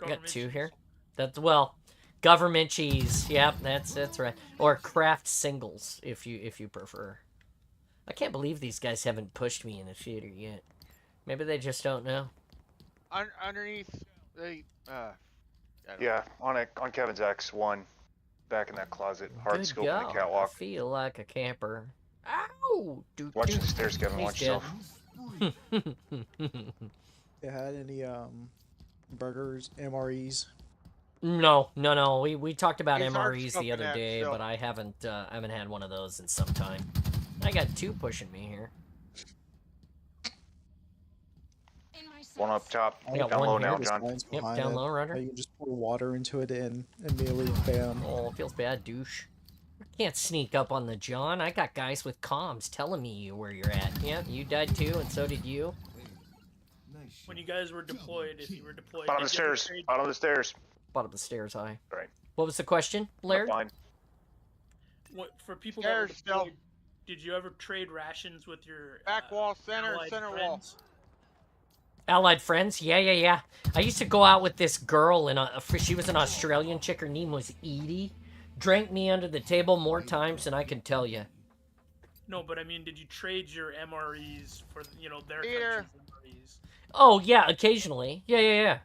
I got 2 here. Government cheese. Yep, that's right. Or Kraft singles, if you prefer. I can't believe these guys haven't pushed me in the theater yet. Maybe they just don't know. Underneath the Yeah, on Kevin's X1, back in that closet, hard Good scoping the God, catwalk. I feel like a camper. Ow! Watch the stairs, Kevin. He's Watch dead. yourself. You had any burgers, MREs? No. We talked about He's hard MREs the scoping other that day, still. but I haven't had one of those in some time. I got 2 pushing me here. In my One up sights. top, I got down one low here. now, There's John. lines Yep, behind down it. low, runner. You can just pour water into it and immediately bam. Oh, it feels bad, douche. I can't sneak up on the John. I got guys with comms telling me where you're at. Yeah, you died too, and so did you. When you guys were deployed, if you were deployed, Bottom of the did you ever stairs. trade- Bottom of the stairs. Bottom of the stairs, high. Right. What was the question, Laird? Fine. for people that were Stairs still. deployed, did you ever trade rations with your back wall, center, allied center wall. friends? Allied friends? Yeah. I used to go out with this girl, she was an Australian chick. Her name was Edie. Drank me under the table more times than I can tell you. No, but I mean, did you trade your MREs for their Peter. country's MREs? Oh, yeah, occasionally. Yeah.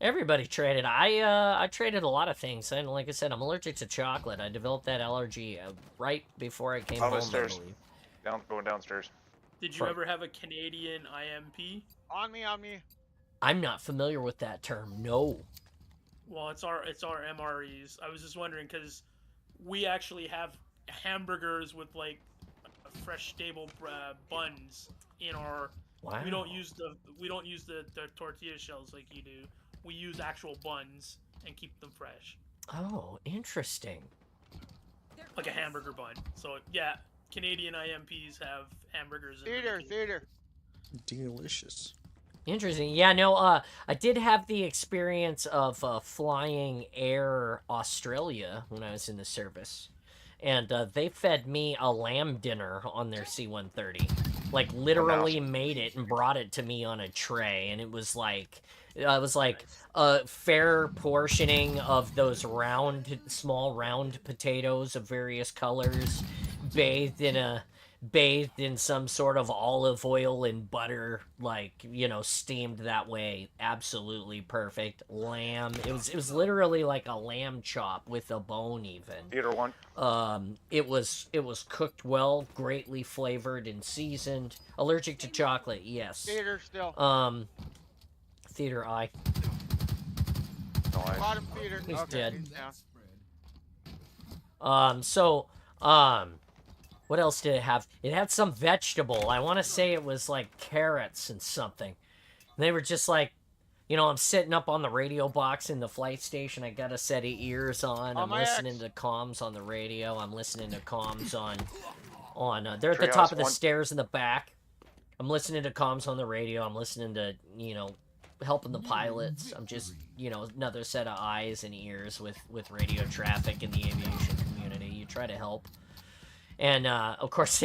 Everybody traded. I traded a lot of things. And like I said, I'm allergic to chocolate. I developed that allergy right before I came Bottom home, of the stairs. I believe. Going downstairs. Did you Front. ever have a Canadian IMP? On me. I'm not familiar with that term, no. Well, it's our MREs. I was just wondering because we actually have hamburgers with like fresh stable buns in our. Wow. We don't use the tortilla shells like you do. We use actual buns and keep them fresh, Oh, interesting. like a hamburger bun. So yeah, Canadian IMPs have hamburgers. In them. Theater. Delicious. Interesting. Yeah, no, I did have the experience of flying Air Australia when I was in the service. And they fed me a lamb dinner on their C-130. Like, literally made it and brought it to me on a tray. And it was like a fair portioning of those small round potatoes of various colors, bathed in some sort of olive oil and butter, steamed that way. Absolutely perfect. Lamb. It was literally like a lamb chop with a bone even. Theater 1. It was cooked well, greatly flavored and seasoned. Allergic to chocolate, yes. Theater still. Theater I. No eyes. Bottom theater. He's Okay, dead. he's down. What else did it have? It had some vegetable. I want to say it was like carrots and something. And they were just like, I'm sitting up on the radio box in the flight station. I got a set of ears on. I'm my listening X. to comms on the radio. I'm listening to comms on they're at the Treehouse top of the 1. stairs in the back. I'm listening to comms on the radio. I'm listening to, helping the pilots. I'm just, another set of eyes and ears with radio traffic in the aviation community. You try to help. And, of course,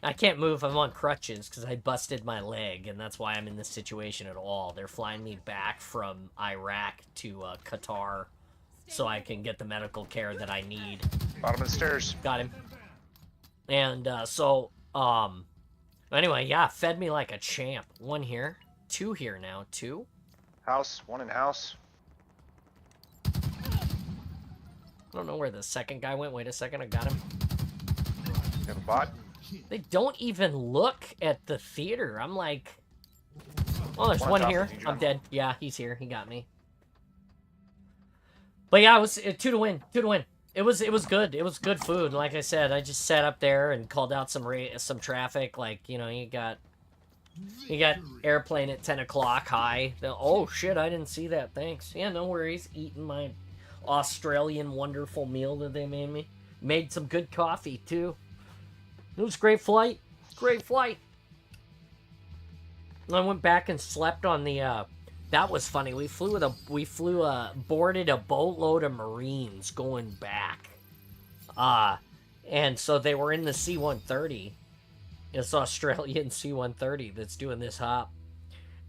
I can't move. I'm on crutches because I busted my leg, and that's why I'm in this situation at all. They're flying me back from Iraq to Qatar so I can get the medical care that I need. Bottom of the stairs. Got him. And, anyway, yeah, fed me like a champ. 1 here. 2 here now. 2? House. 1 in house. I don't know where the second guy went. Wait a second, I got him. You have a bot. They don't even look at the theater. I'm like... Oh, there's One one top here. of you, I'm John. dead. Yeah, he's here. He got me. But yeah, it was 2 to win. 2 to win. It was good. It was good food. Like I said, I just sat up there and called out some traffic. Like, you got airplane at 10 o'clock high. Oh, shit, I didn't see that. Thanks. Yeah, no worries. Eating my Australian wonderful meal that they made me. Made some good coffee, too. It was a great flight. Great flight. I went back and slept on the, that was funny. We boarded a boatload of Marines going back. And so they were in the C-130. It's Australian C-130 that's doing this hop.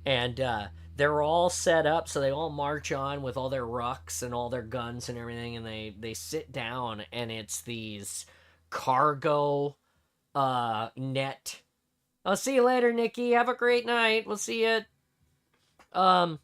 And they're all set up, so they all march on with all their rucks and all their guns and everything, and they sit down, and it's these cargo net. I'll see you later, Nikki. Have a great night. We'll see you. And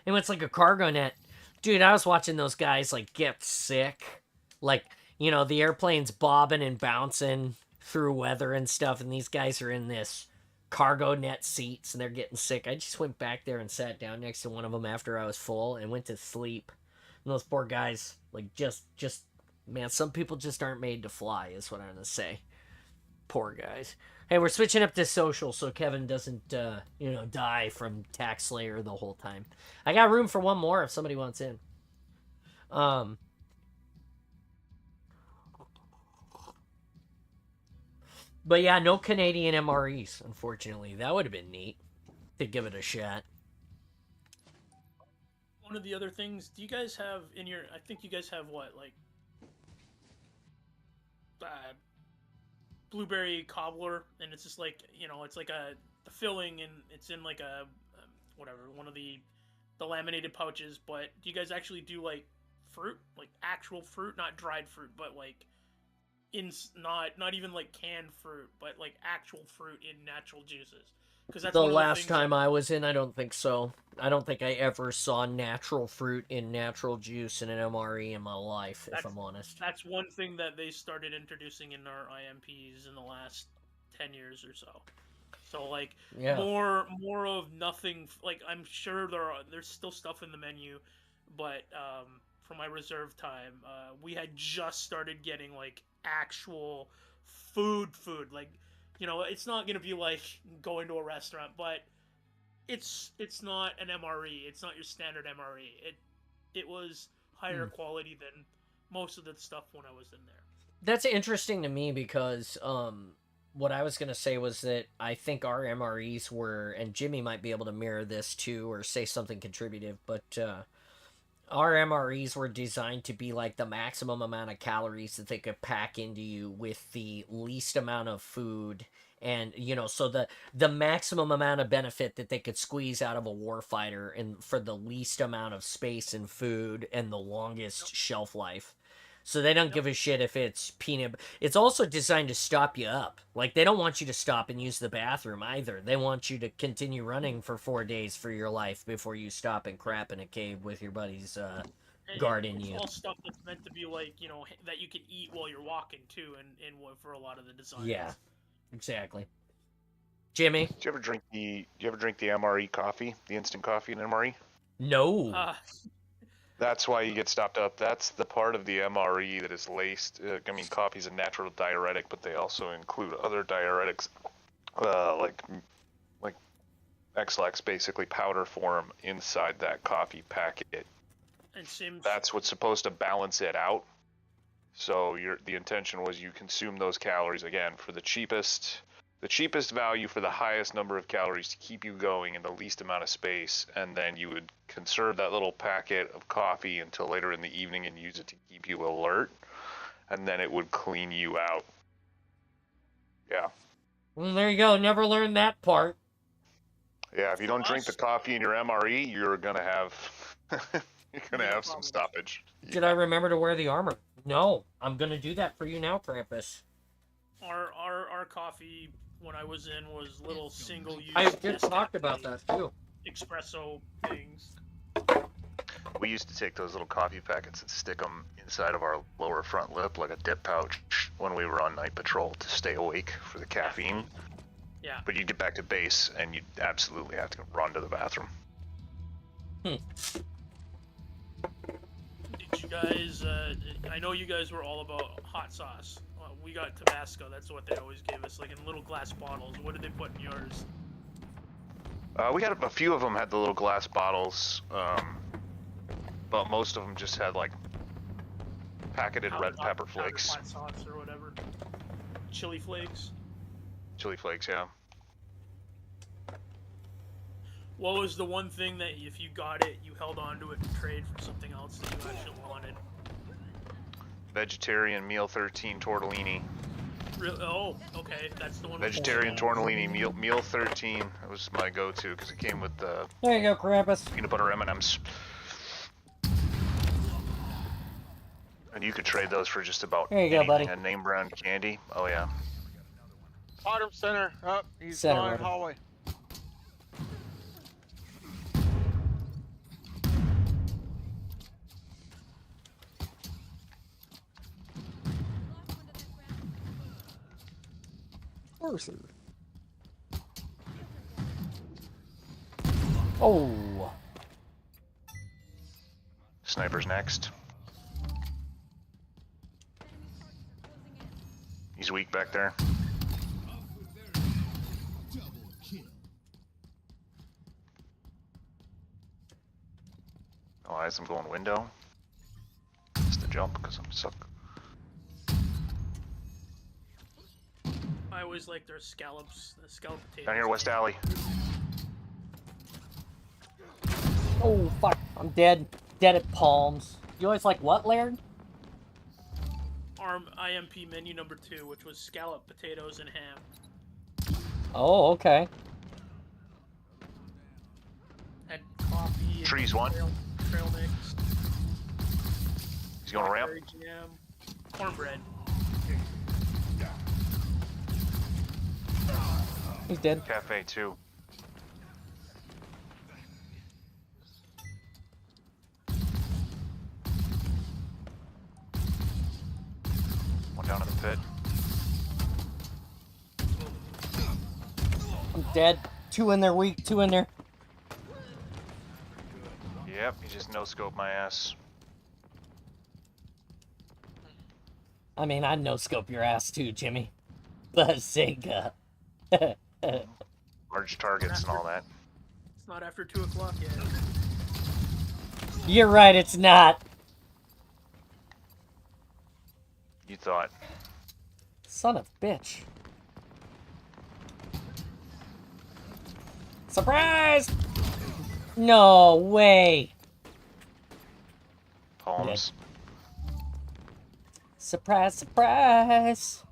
it's like a cargo net. Dude, I was watching those guys like get sick. Like, you know, the airplane's bobbing and bouncing through weather and stuff, and these guys are in this cargo net seats and they're getting sick. I just went back there and sat down next to one of them after I was full and went to sleep. And those poor guys, like, just man, some people just aren't made to fly, is what I'm gonna say. Poor guys. Hey, we're switching up to social so Kevin doesn't, die from Tax Slayer the whole time. I got room for one more if somebody wants in. But yeah, no Canadian MREs, unfortunately. That would have been neat to give it a shot. One of the other things, do you guys have in your, I think you guys have what, like, blueberry cobbler, and it's just like, you know, it's like the filling, and it's in like a whatever, one of the laminated pouches, but do you guys actually do like fruit, like actual fruit, not dried fruit, but like not even like canned fruit, but like actual fruit in natural juices? Because that's the one of last time that... I was in, I don't think so. I don't think I ever saw natural fruit in natural juice in an MRE in my life, if I'm honest. That's one thing that they started introducing in our IMPs in the last 10 years or so. So like more of nothing. Like I'm sure there's still stuff in the menu, but for my reserve time, we had just started getting like actual food. Like, you know, it's not gonna be like going to a restaurant, but it's not an MRE. It's not your standard MRE. It was higher quality than most of the stuff when I was in there. That's interesting to me because what I was gonna say was that I think our MREs were, and Jimmy might be able to mirror this too or say something contributive, but our MREs were designed to be like the maximum amount of calories that they could pack into you with the least amount of food. And, you know, so the maximum amount of benefit that they could squeeze out of a warfighter and for the least amount of space and food and the longest shelf life. So they don't give a shit if it's peanut. It's also designed to stop you up. Like, they don't want you to stop and use the bathroom either. They want you to continue running for 4 days for your life before you stop and crap in a cave with your buddies guarding you. It's all stuff that's meant to be like, you know, that you can eat while you're walking too, and for a lot of the designs. Yeah, exactly. Jimmy, do you ever drink the MRE coffee, the instant coffee in MRE? No. That's why you get stopped up. That's the part of the MRE that is laced. I mean, coffee's a natural diuretic, but they also include other diuretics, like X-Lax, basically powder form inside that coffee packet. And that's what's supposed to balance it out. So the intention was you consume those calories again for the cheapest value for the highest number of calories to keep you going in the least amount of space, and then you would conserve that little packet of coffee until later in the evening and use it to keep you alert, and then it would clean you out. Yeah. Well, there you go. Never learned that part. Yeah, if you don't drink the coffee in your MRE, you're gonna have some stoppage. Did I remember to wear the armor? No. I'm gonna do that for you now, Krampus. Our coffee when I was in was little single use. I just talked about that too. Espresso things. We used to take those little coffee packets and stick them inside of our lower front lip like a dip pouch when we were on night patrol to stay awake for the caffeine. Yeah. But you'd get back to base and you'd absolutely have to run to the bathroom. Did you guys, I know you guys were all about hot sauce. We got Tabasco, that's what they always gave us, like in little glass bottles. What did they put in yours? We had a few of them had the little glass bottles, but most of them just had like packeted red pepper flakes. Hot sauce or whatever. Chili flakes. Chili flakes, yeah. What was the one thing that if you got it, you held on to it to trade for something else that you actually wanted? Vegetarian meal 13 tortellini. Oh, okay. That's the one. Vegetarian tortellini, meal 13. That was my go-to because it came with the There you go, Krampus. peanut butter M&Ms. And you could trade those for just about There you go, anything. buddy. A name brand candy. Oh yeah. Bottom center. Up. He's Center, gone Roger. hallway. Arthur. Oh. Sniper's next. He's weak back there. Double kill. Oh, I'm going window. Just a jump because I'm stuck. I always like their scallops, the scallop potatoes. Down here, West Alley. Oh, fuck. I'm dead. Dead at palms. You always like what, Laird? IMP menu number 2, which was scallop potatoes and ham. Oh, okay. Had coffee. Trees one. Trail mix. He's going to ramp. Blackberry jam. Cornbread. He's dead. Cafe 2. One down in the pit. I'm dead. 2 in there, weak. 2 in there. Yep, he just no-scoped my ass. I mean, I'd no-scope your ass too, Jimmy. Bazinga. Large targets and all that. It's not after 2 o'clock yet. You're right, it's not. You thought. Son of a bitch. Surprise! No way. Palms. Surprise, surprise.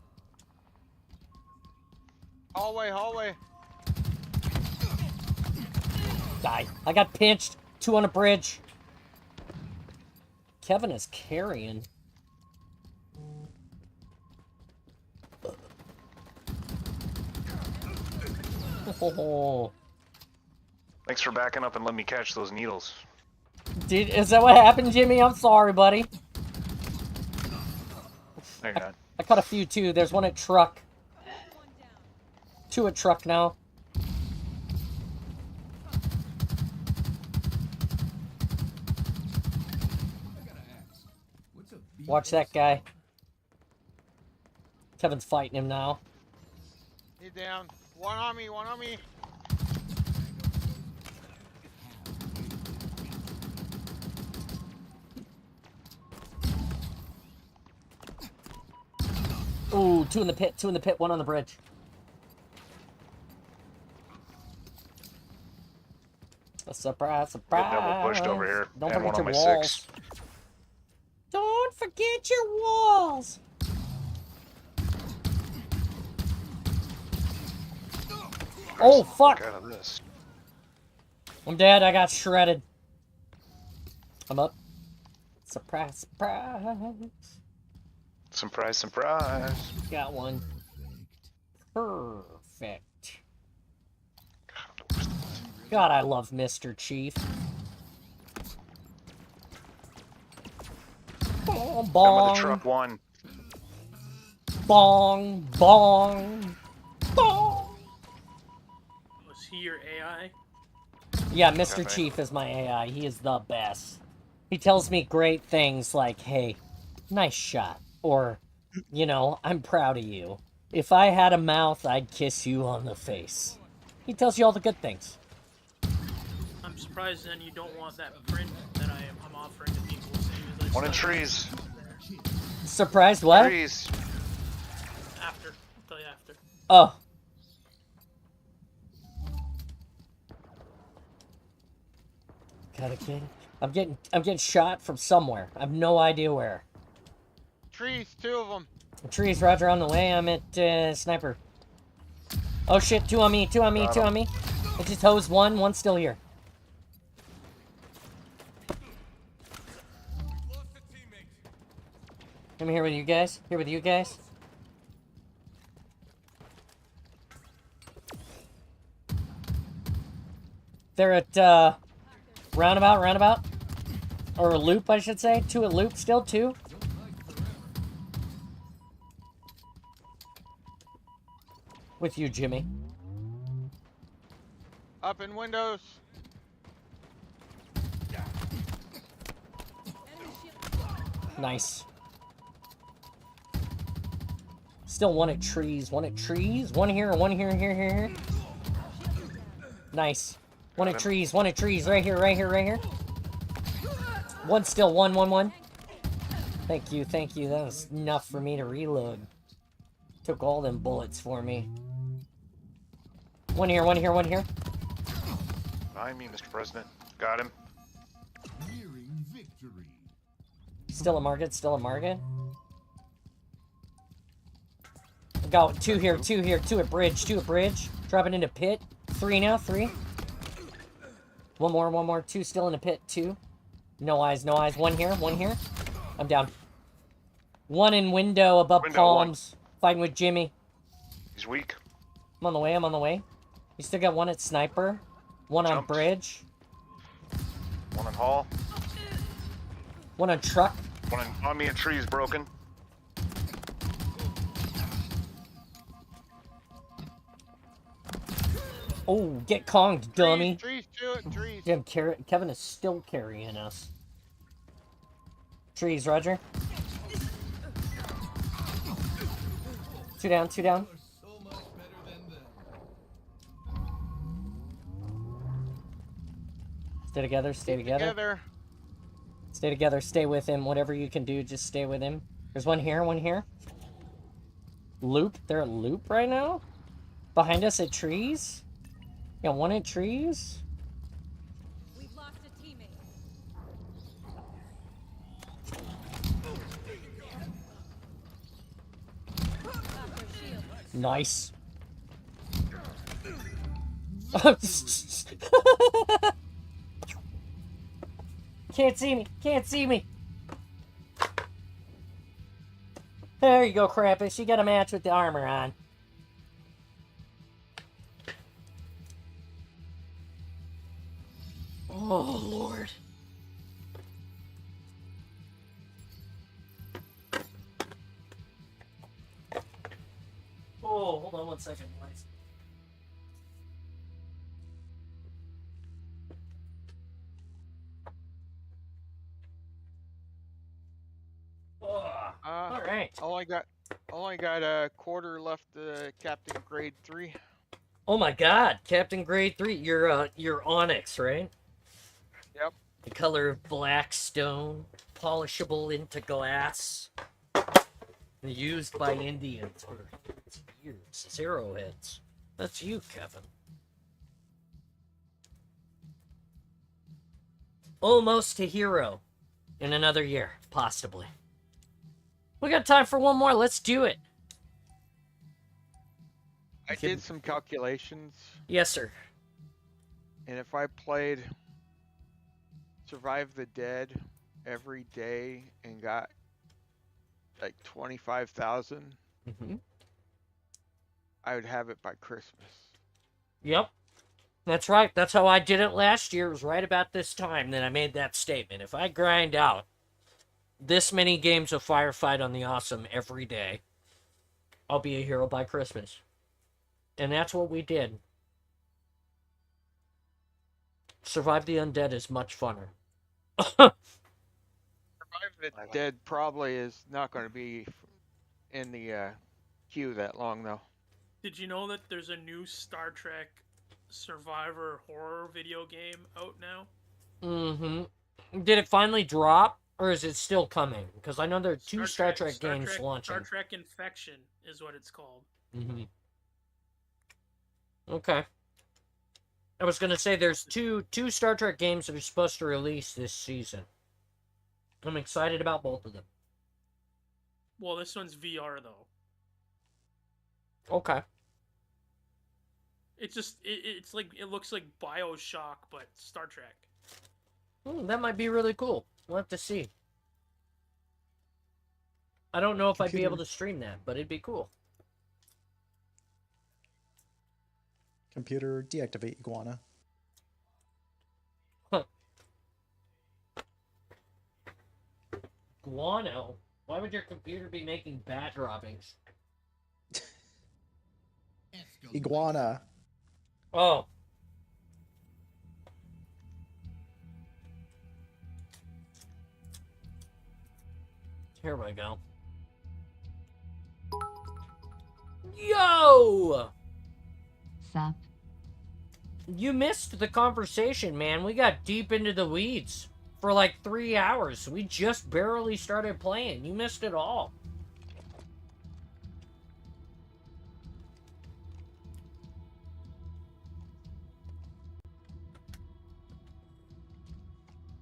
Hallway, hallway. Die. I got pinched. 2 on a bridge. Kevin is carrying. Oh. Thanks for backing up and letting me catch those needles. Dude, is that what happened, Jimmy? I'm sorry, buddy. No, you're not. I caught a few too. There's one at truck. 2 at truck now. Watch that guy. Kevin's fighting him now. He's down. One on me, one on me. Ooh, 2 in the pit, 2 in the pit, 1 on the bridge. A surprise, surprise. Double pushed over here. Don't And forget one on your my walls. 6. Don't forget your walls. Oh, fuck. Out of this. I'm dead. I got shredded. I'm up. Surprise, surprise. Surprise, surprise. Got one. Perfect. God, I love Mr. Chief. Bong, Done with the truck 1. bong, bong, bong. Was he your AI? Yeah, Mr. Okay. Chief is my AI. He is the best. He tells me great things like, hey, nice shot. Or, you know, I'm proud of you. If I had a mouth, I'd kiss you on the face. He tells you all the good things. I'm surprised then you don't want that print that I'm offering to people. So you, like, One in start- trees. Surprised what? Trees. After. I'll tell you after. Oh. Gotta get. I'm getting shot from somewhere. I have no idea where. Trees, 2 of them. Trees, Roger, on the way. I'm at sniper. Oh shit, two on me, two on me, two on me. I just hosed one, one's still here. I'm here with you guys. Here with you guys. They're at roundabout. Or a loop, I should say. Two at loop, still two. With you, Jimmy. Up in windows. Nice. Still one at trees, one at trees. One here, here. Nice. One at trees, right here. One still, one. Thank you. That was enough for me to reload. Took all them bullets for me. One here. Behind me, Mr. President. Got him. Nearing victory. Still a market. Got two here, two at bridge. Dropping into pit. Three now. One more. Two still in the pit. Two. No eyes. One here. I'm down. One in window above palms. Fighting with Jimmy. He's weak. I'm on the way. You still got one at sniper. One on bridge. One in hall. One on truck. One on me, a tree's broken. Oh, get Konged, dummy. Trees. Damn, Kevin is still carrying us. Trees, Roger. Two down. So much better than them. Stay together. Stay together, stay with him. Whatever you can do, just stay with him. There's one here. Loop? They're at loop right now? Behind us at trees? Yeah, one at trees? We've lost a teammate. Nice. Can't see me. There you go, Krampus. You got a match with the armor on. Oh, Lord. Oh, hold on one second, please. All right. Only got a quarter left. Captain Grade 3. Oh my God, Captain Grade 3. You're Onyx, right? Yep. The color of black stone, polishable into glass. Used by Indians for years. 0 hits. That's you, Kevin. Almost a hero. In another year, possibly. We got time for one more. Let's do it. I did some calculations. Yes, sir. And if I played Survive the Dead every day and got like 25,000, I would have it by Christmas. Yep. That's right. That's how I did it last year. It was right about this time that I made that statement. If I grind out this many games of Firefight on the Awesome every day, I'll be a hero by Christmas. And that's what we did. Survive the Undead is much funner. Survive the Dead probably is not going to be in the queue that long, though. Did you know that there's a new Star Trek Survivor horror video game out now? Did it finally drop, or is it still coming? Because I know there are two Star Trek games launching. Star Trek Infection is what it's called. Okay. I was gonna say there's two Star Trek games that are supposed to release this season. I'm excited about both of them. Well, this one's VR though. Okay. It's just it's like it looks like BioShock but Star Trek. That might be really cool. We'll have to see. I don't know if I'd be able to stream that, but it'd be cool. Computer, deactivate iguana. Guano? Why would your computer be making bat droppings? Iguana. Oh. Here we go. Yo! Sup? You missed the conversation, man. We got deep into the weeds for like 3 hours. We just barely started playing. You missed it all.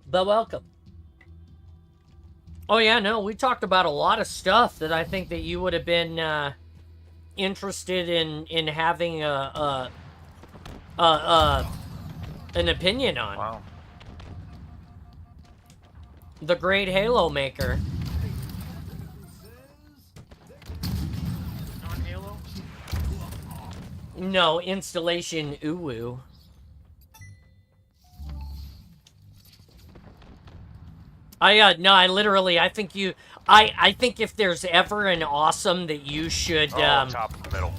But welcome. Oh yeah, no, we talked about a lot of stuff that I think that you would have been interested in having an opinion on. Wow. The great Halo maker. Non-Halo? No, installation Uwu. I think you, I think if there's ever an awesome that you should, top of the middle.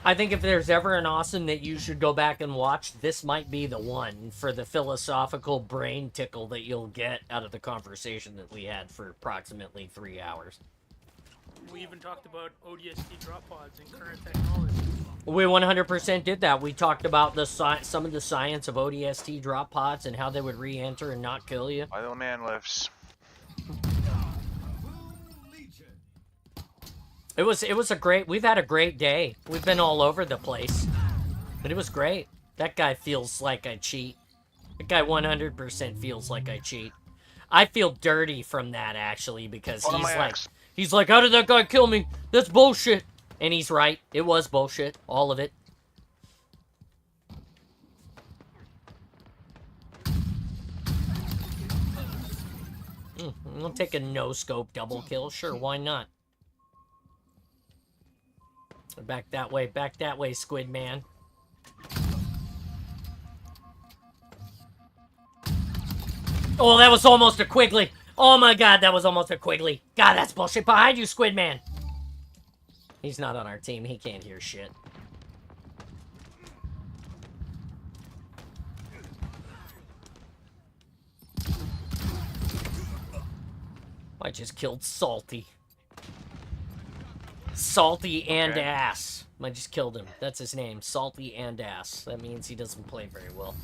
I think if there's ever an awesome that you should go back and watch, this might be the one for the philosophical brain tickle that you'll get out of the conversation that we had for approximately 3 hours. We even talked about ODST drop pods and current technology. We 100% did that. We talked about the some of the science of ODST drop pods and how they would re-enter and not kill you. My little man lives. It was a great. We've had a great day. We've been all over the place, but it was great. That guy feels like I cheat. That guy 100% feels like I cheat. I feel dirty from that actually because he's like, how did that guy kill me? That's bullshit. And he's right. It was bullshit. All of it. I'll take a no-scope double kill. Sure, why not? Back that way, Squid Man. Oh, that was almost a Quigley. Oh my god, that was almost a Quigley. God, that's bullshit. Behind you, Squid Man. He's not on our team. He can't hear shit. I just killed Salty. Salty and Ass. I just killed him. That's his name. Salty and Ass. That means he doesn't play very well.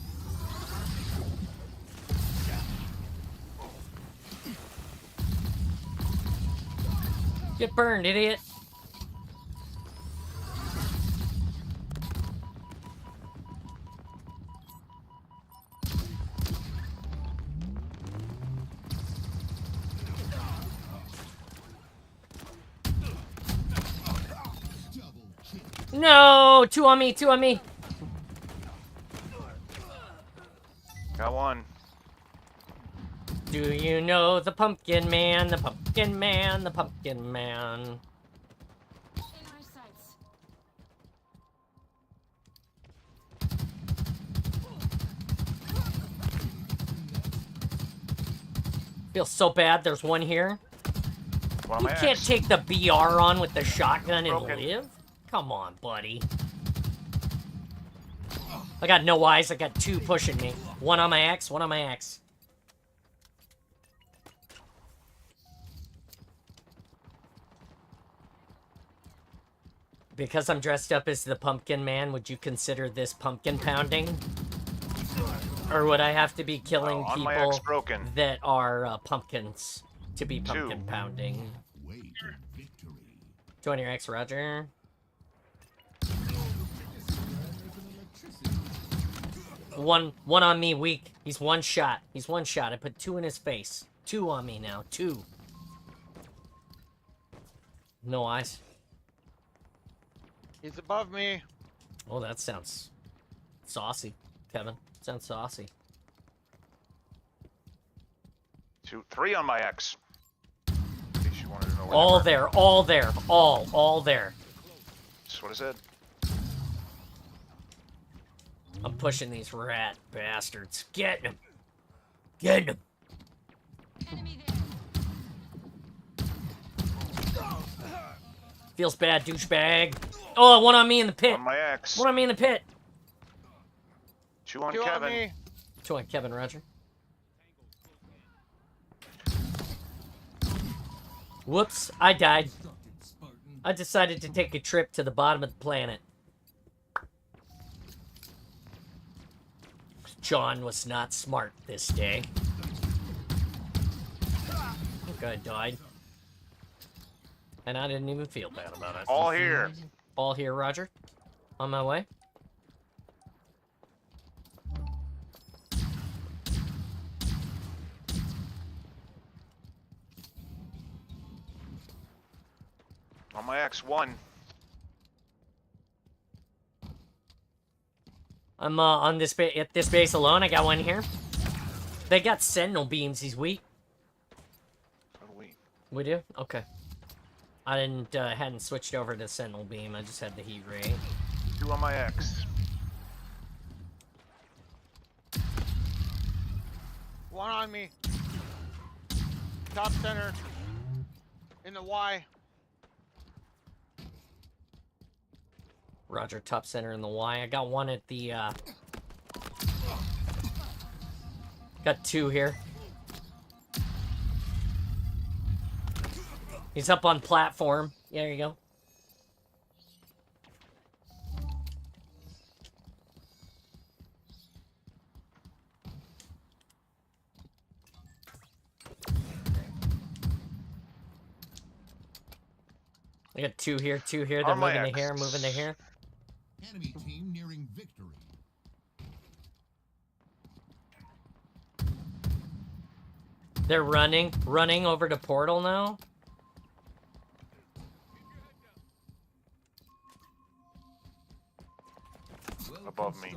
Get burned, idiot. No! Two on me, two on me. Got one. Do you know the Pumpkin Man, the Pumpkin Man, the Pumpkin Man? In my sights. Feels so bad. There's one here. One on You my can't axe. take the BR on with the shotgun and Broken. live? Come on, buddy. I got no eyes. I got two pushing me. One on my axe, one on my axe. Because I'm dressed up as the Pumpkin Man, would you consider this pumpkin pounding? Or would I have to be killing on my axe people broken. that are pumpkins to be pumpkin pounding? Join your ex, Roger. One on me, weak. He's one shot. He's one shot. I put two in his face. Two on me now. Two. No eyes. He's above me. Oh, that sounds saucy, Kevin. Sounds saucy. 2, 3 on my X. In case you wanted to know where All they were. there, all there, all there. That's what I said. I'm pushing these rat bastards. Getting them. Getting them. Enemy there. Feels bad, douchebag. Oh, one on me in the pit. On my X. One on me in the pit. 2 on 2 on Kevin. me. 2 on Kevin, Roger. Whoops, I died. I decided to take a trip to the bottom of the planet. John was not smart this day. Okay, I died. And I didn't even feel bad about it. All here. All here, Roger. On my way. On my X, 1. I'm on this at this base alone. I got one here. They got sentinel beams. He's weak. So do we. We do? Okay. I didn't hadn't switched over to sentinel beam. I just had the heat ray. 2 on my X. One on me. Top center. In the Y. Roger, top center in the Y. I got one at the got 2 here. He's up on platform. Yeah, there you go. I got 2 here, 2 here. They're On my moving to here, X. moving to here. Enemy team nearing victory. They're running over to portal now. Above me.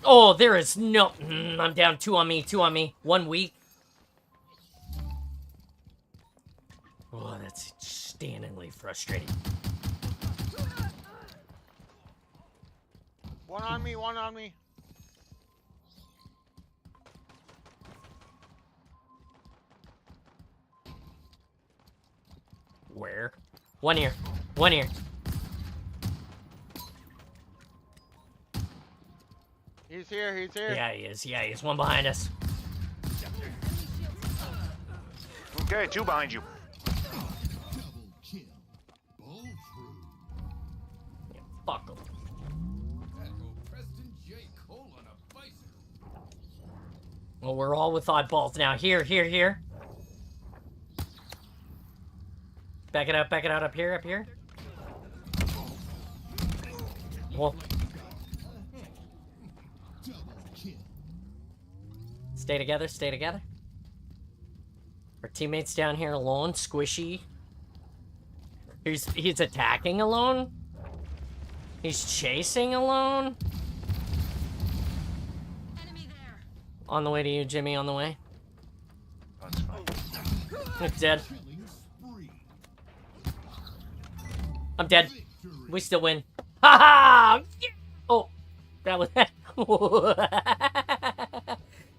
Oh, there is no... I'm down. 2 on me, 2 on me. 1 weak. Oh, that's outstandingly frustrating. One on me, one on me. Where? 1 here. 1 here. He's here, he's here. Yeah, he is. Yeah, he is. 1 behind us. Okay, 2 behind you. Double kill. Bull true. Yeah, fuck him. That'll go Preston J. Cole on a bicycle. Well, we're all with oddballs now. Here, here, here. Back it out up here, up here. Well, Double kill. stay together, stay together. Our teammates down here alone, squishy. He's attacking alone. He's chasing alone. Enemy there. On the way to you, Jimmy, on the way. That's fine. It's dead. Killing spree. I'm dead. Victory. We still win. Ha ha! Oh, that was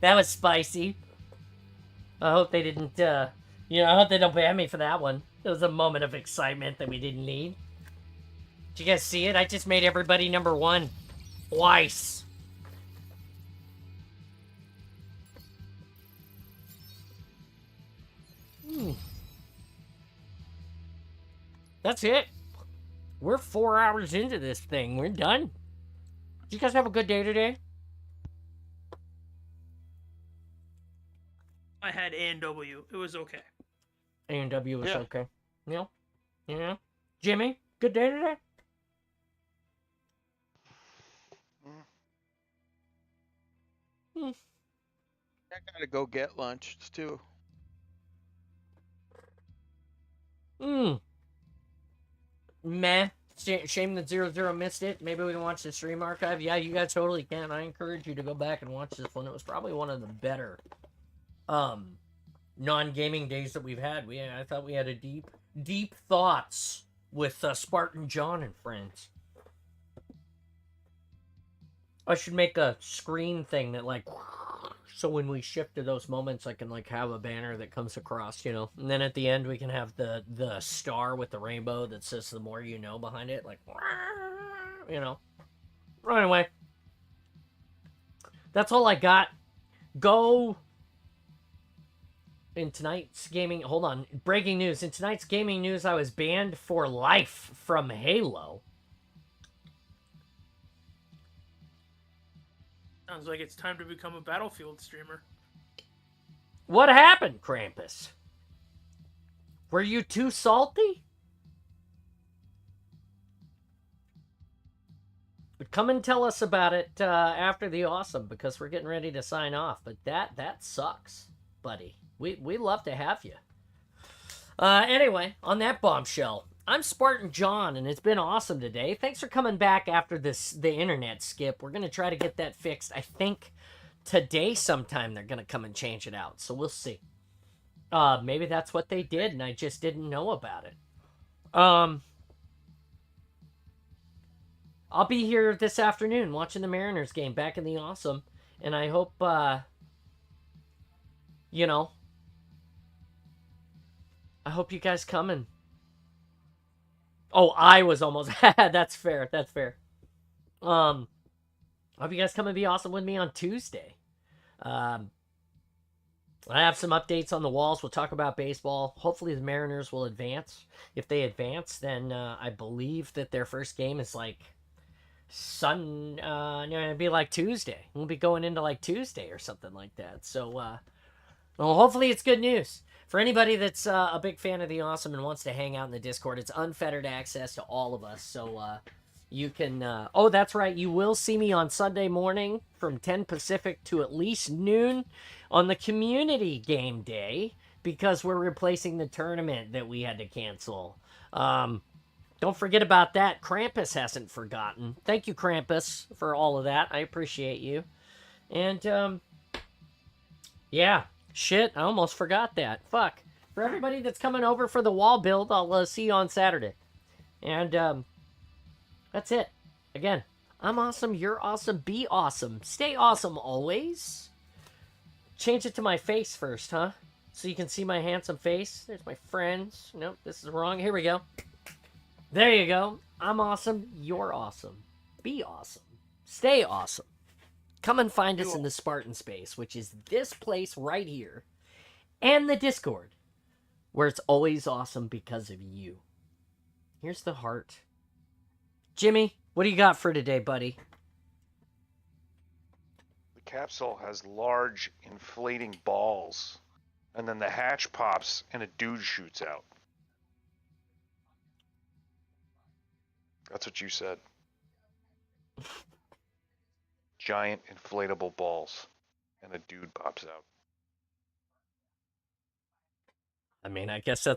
that was spicy. I hope they didn't. I hope they don't ban me for that one. It was a moment of excitement that we didn't need. Did you guys see it? I just made everybody #1 twice. That's it. We're 4 hours into this thing. We're done. Did you guys have a good day today? I had A and W. It was okay. A&W was Yeah. okay. Yeah. Jimmy, good day today? I gotta go get lunch too. Meh. Shame that 0-0 missed it. Maybe we can watch the stream archive. Yeah, you guys totally can. I encourage you to go back and watch this one. It was probably one of the better non-gaming days that we've had. I thought we had a deep thoughts with Spartan John and friends. I should make a screen thing that like, so when we shift to those moments, I can like have a banner that comes across, you know, and then at the end we can have the star with the rainbow that says "the more you know" behind it, like, you know. Anyway, that's all I got. Go. In tonight's gaming, hold on, breaking news. In tonight's gaming news, I was banned for life from Halo. Sounds like it's time to become a Battlefield streamer. What happened, Krampus? Were you too salty? But come and tell us about it after the awesome, because we're getting ready to sign off. But that sucks, buddy. We love to have you. Anyway, on that bombshell, I'm Spartan John, and it's been awesome today. Thanks for coming back after the internet skip. We're going to try to get that fixed. I think today sometime they're going to come and change it out, so we'll see. Maybe that's what they did, and I just didn't know about it. I'll be here this afternoon watching the Mariners game back in the awesome, and I hope, you know, I hope you guys come and... Oh, I was almost... That's fair. I hope you guys come and be awesome with me on Tuesday. I have some updates on the walls. We'll talk about baseball. Hopefully the Mariners will advance. If they advance, then I believe that their first game is like... it'd be like Tuesday. We'll be going into like Tuesday or something like that. So, well, hopefully it's good news. For anybody that's a big fan of the awesome and wants to hang out in the Discord, it's unfettered access to all of us. So you can... oh, that's right. You will see me on Sunday morning from 10 Pacific to at least noon on the community game day, because we're replacing the tournament that we had to cancel. Don't forget about that. Krampus hasn't forgotten. Thank you, Krampus, for all of that. I appreciate you. And, yeah. Shit, I almost forgot that. Fuck. For everybody that's coming over for the wall build, I'll see you on Saturday. And, that's it. Again, I'm awesome, you're awesome, be awesome. Stay awesome always. Change it to my face first, huh? So you can see my handsome face. There's my friends. Nope, this is wrong. Here we go. There you go. I'm awesome, you're awesome. Be awesome. Stay awesome. Come and find us in the Spartan space, which is this place right here, and the Discord, where it's always awesome because of you. Here's the heart. Jimmy, what do you got for today, buddy? The capsule has large inflating balls, and then the hatch pops and a dude shoots out. That's what you said. Giant inflatable balls, and a dude pops out. I mean, I guess that's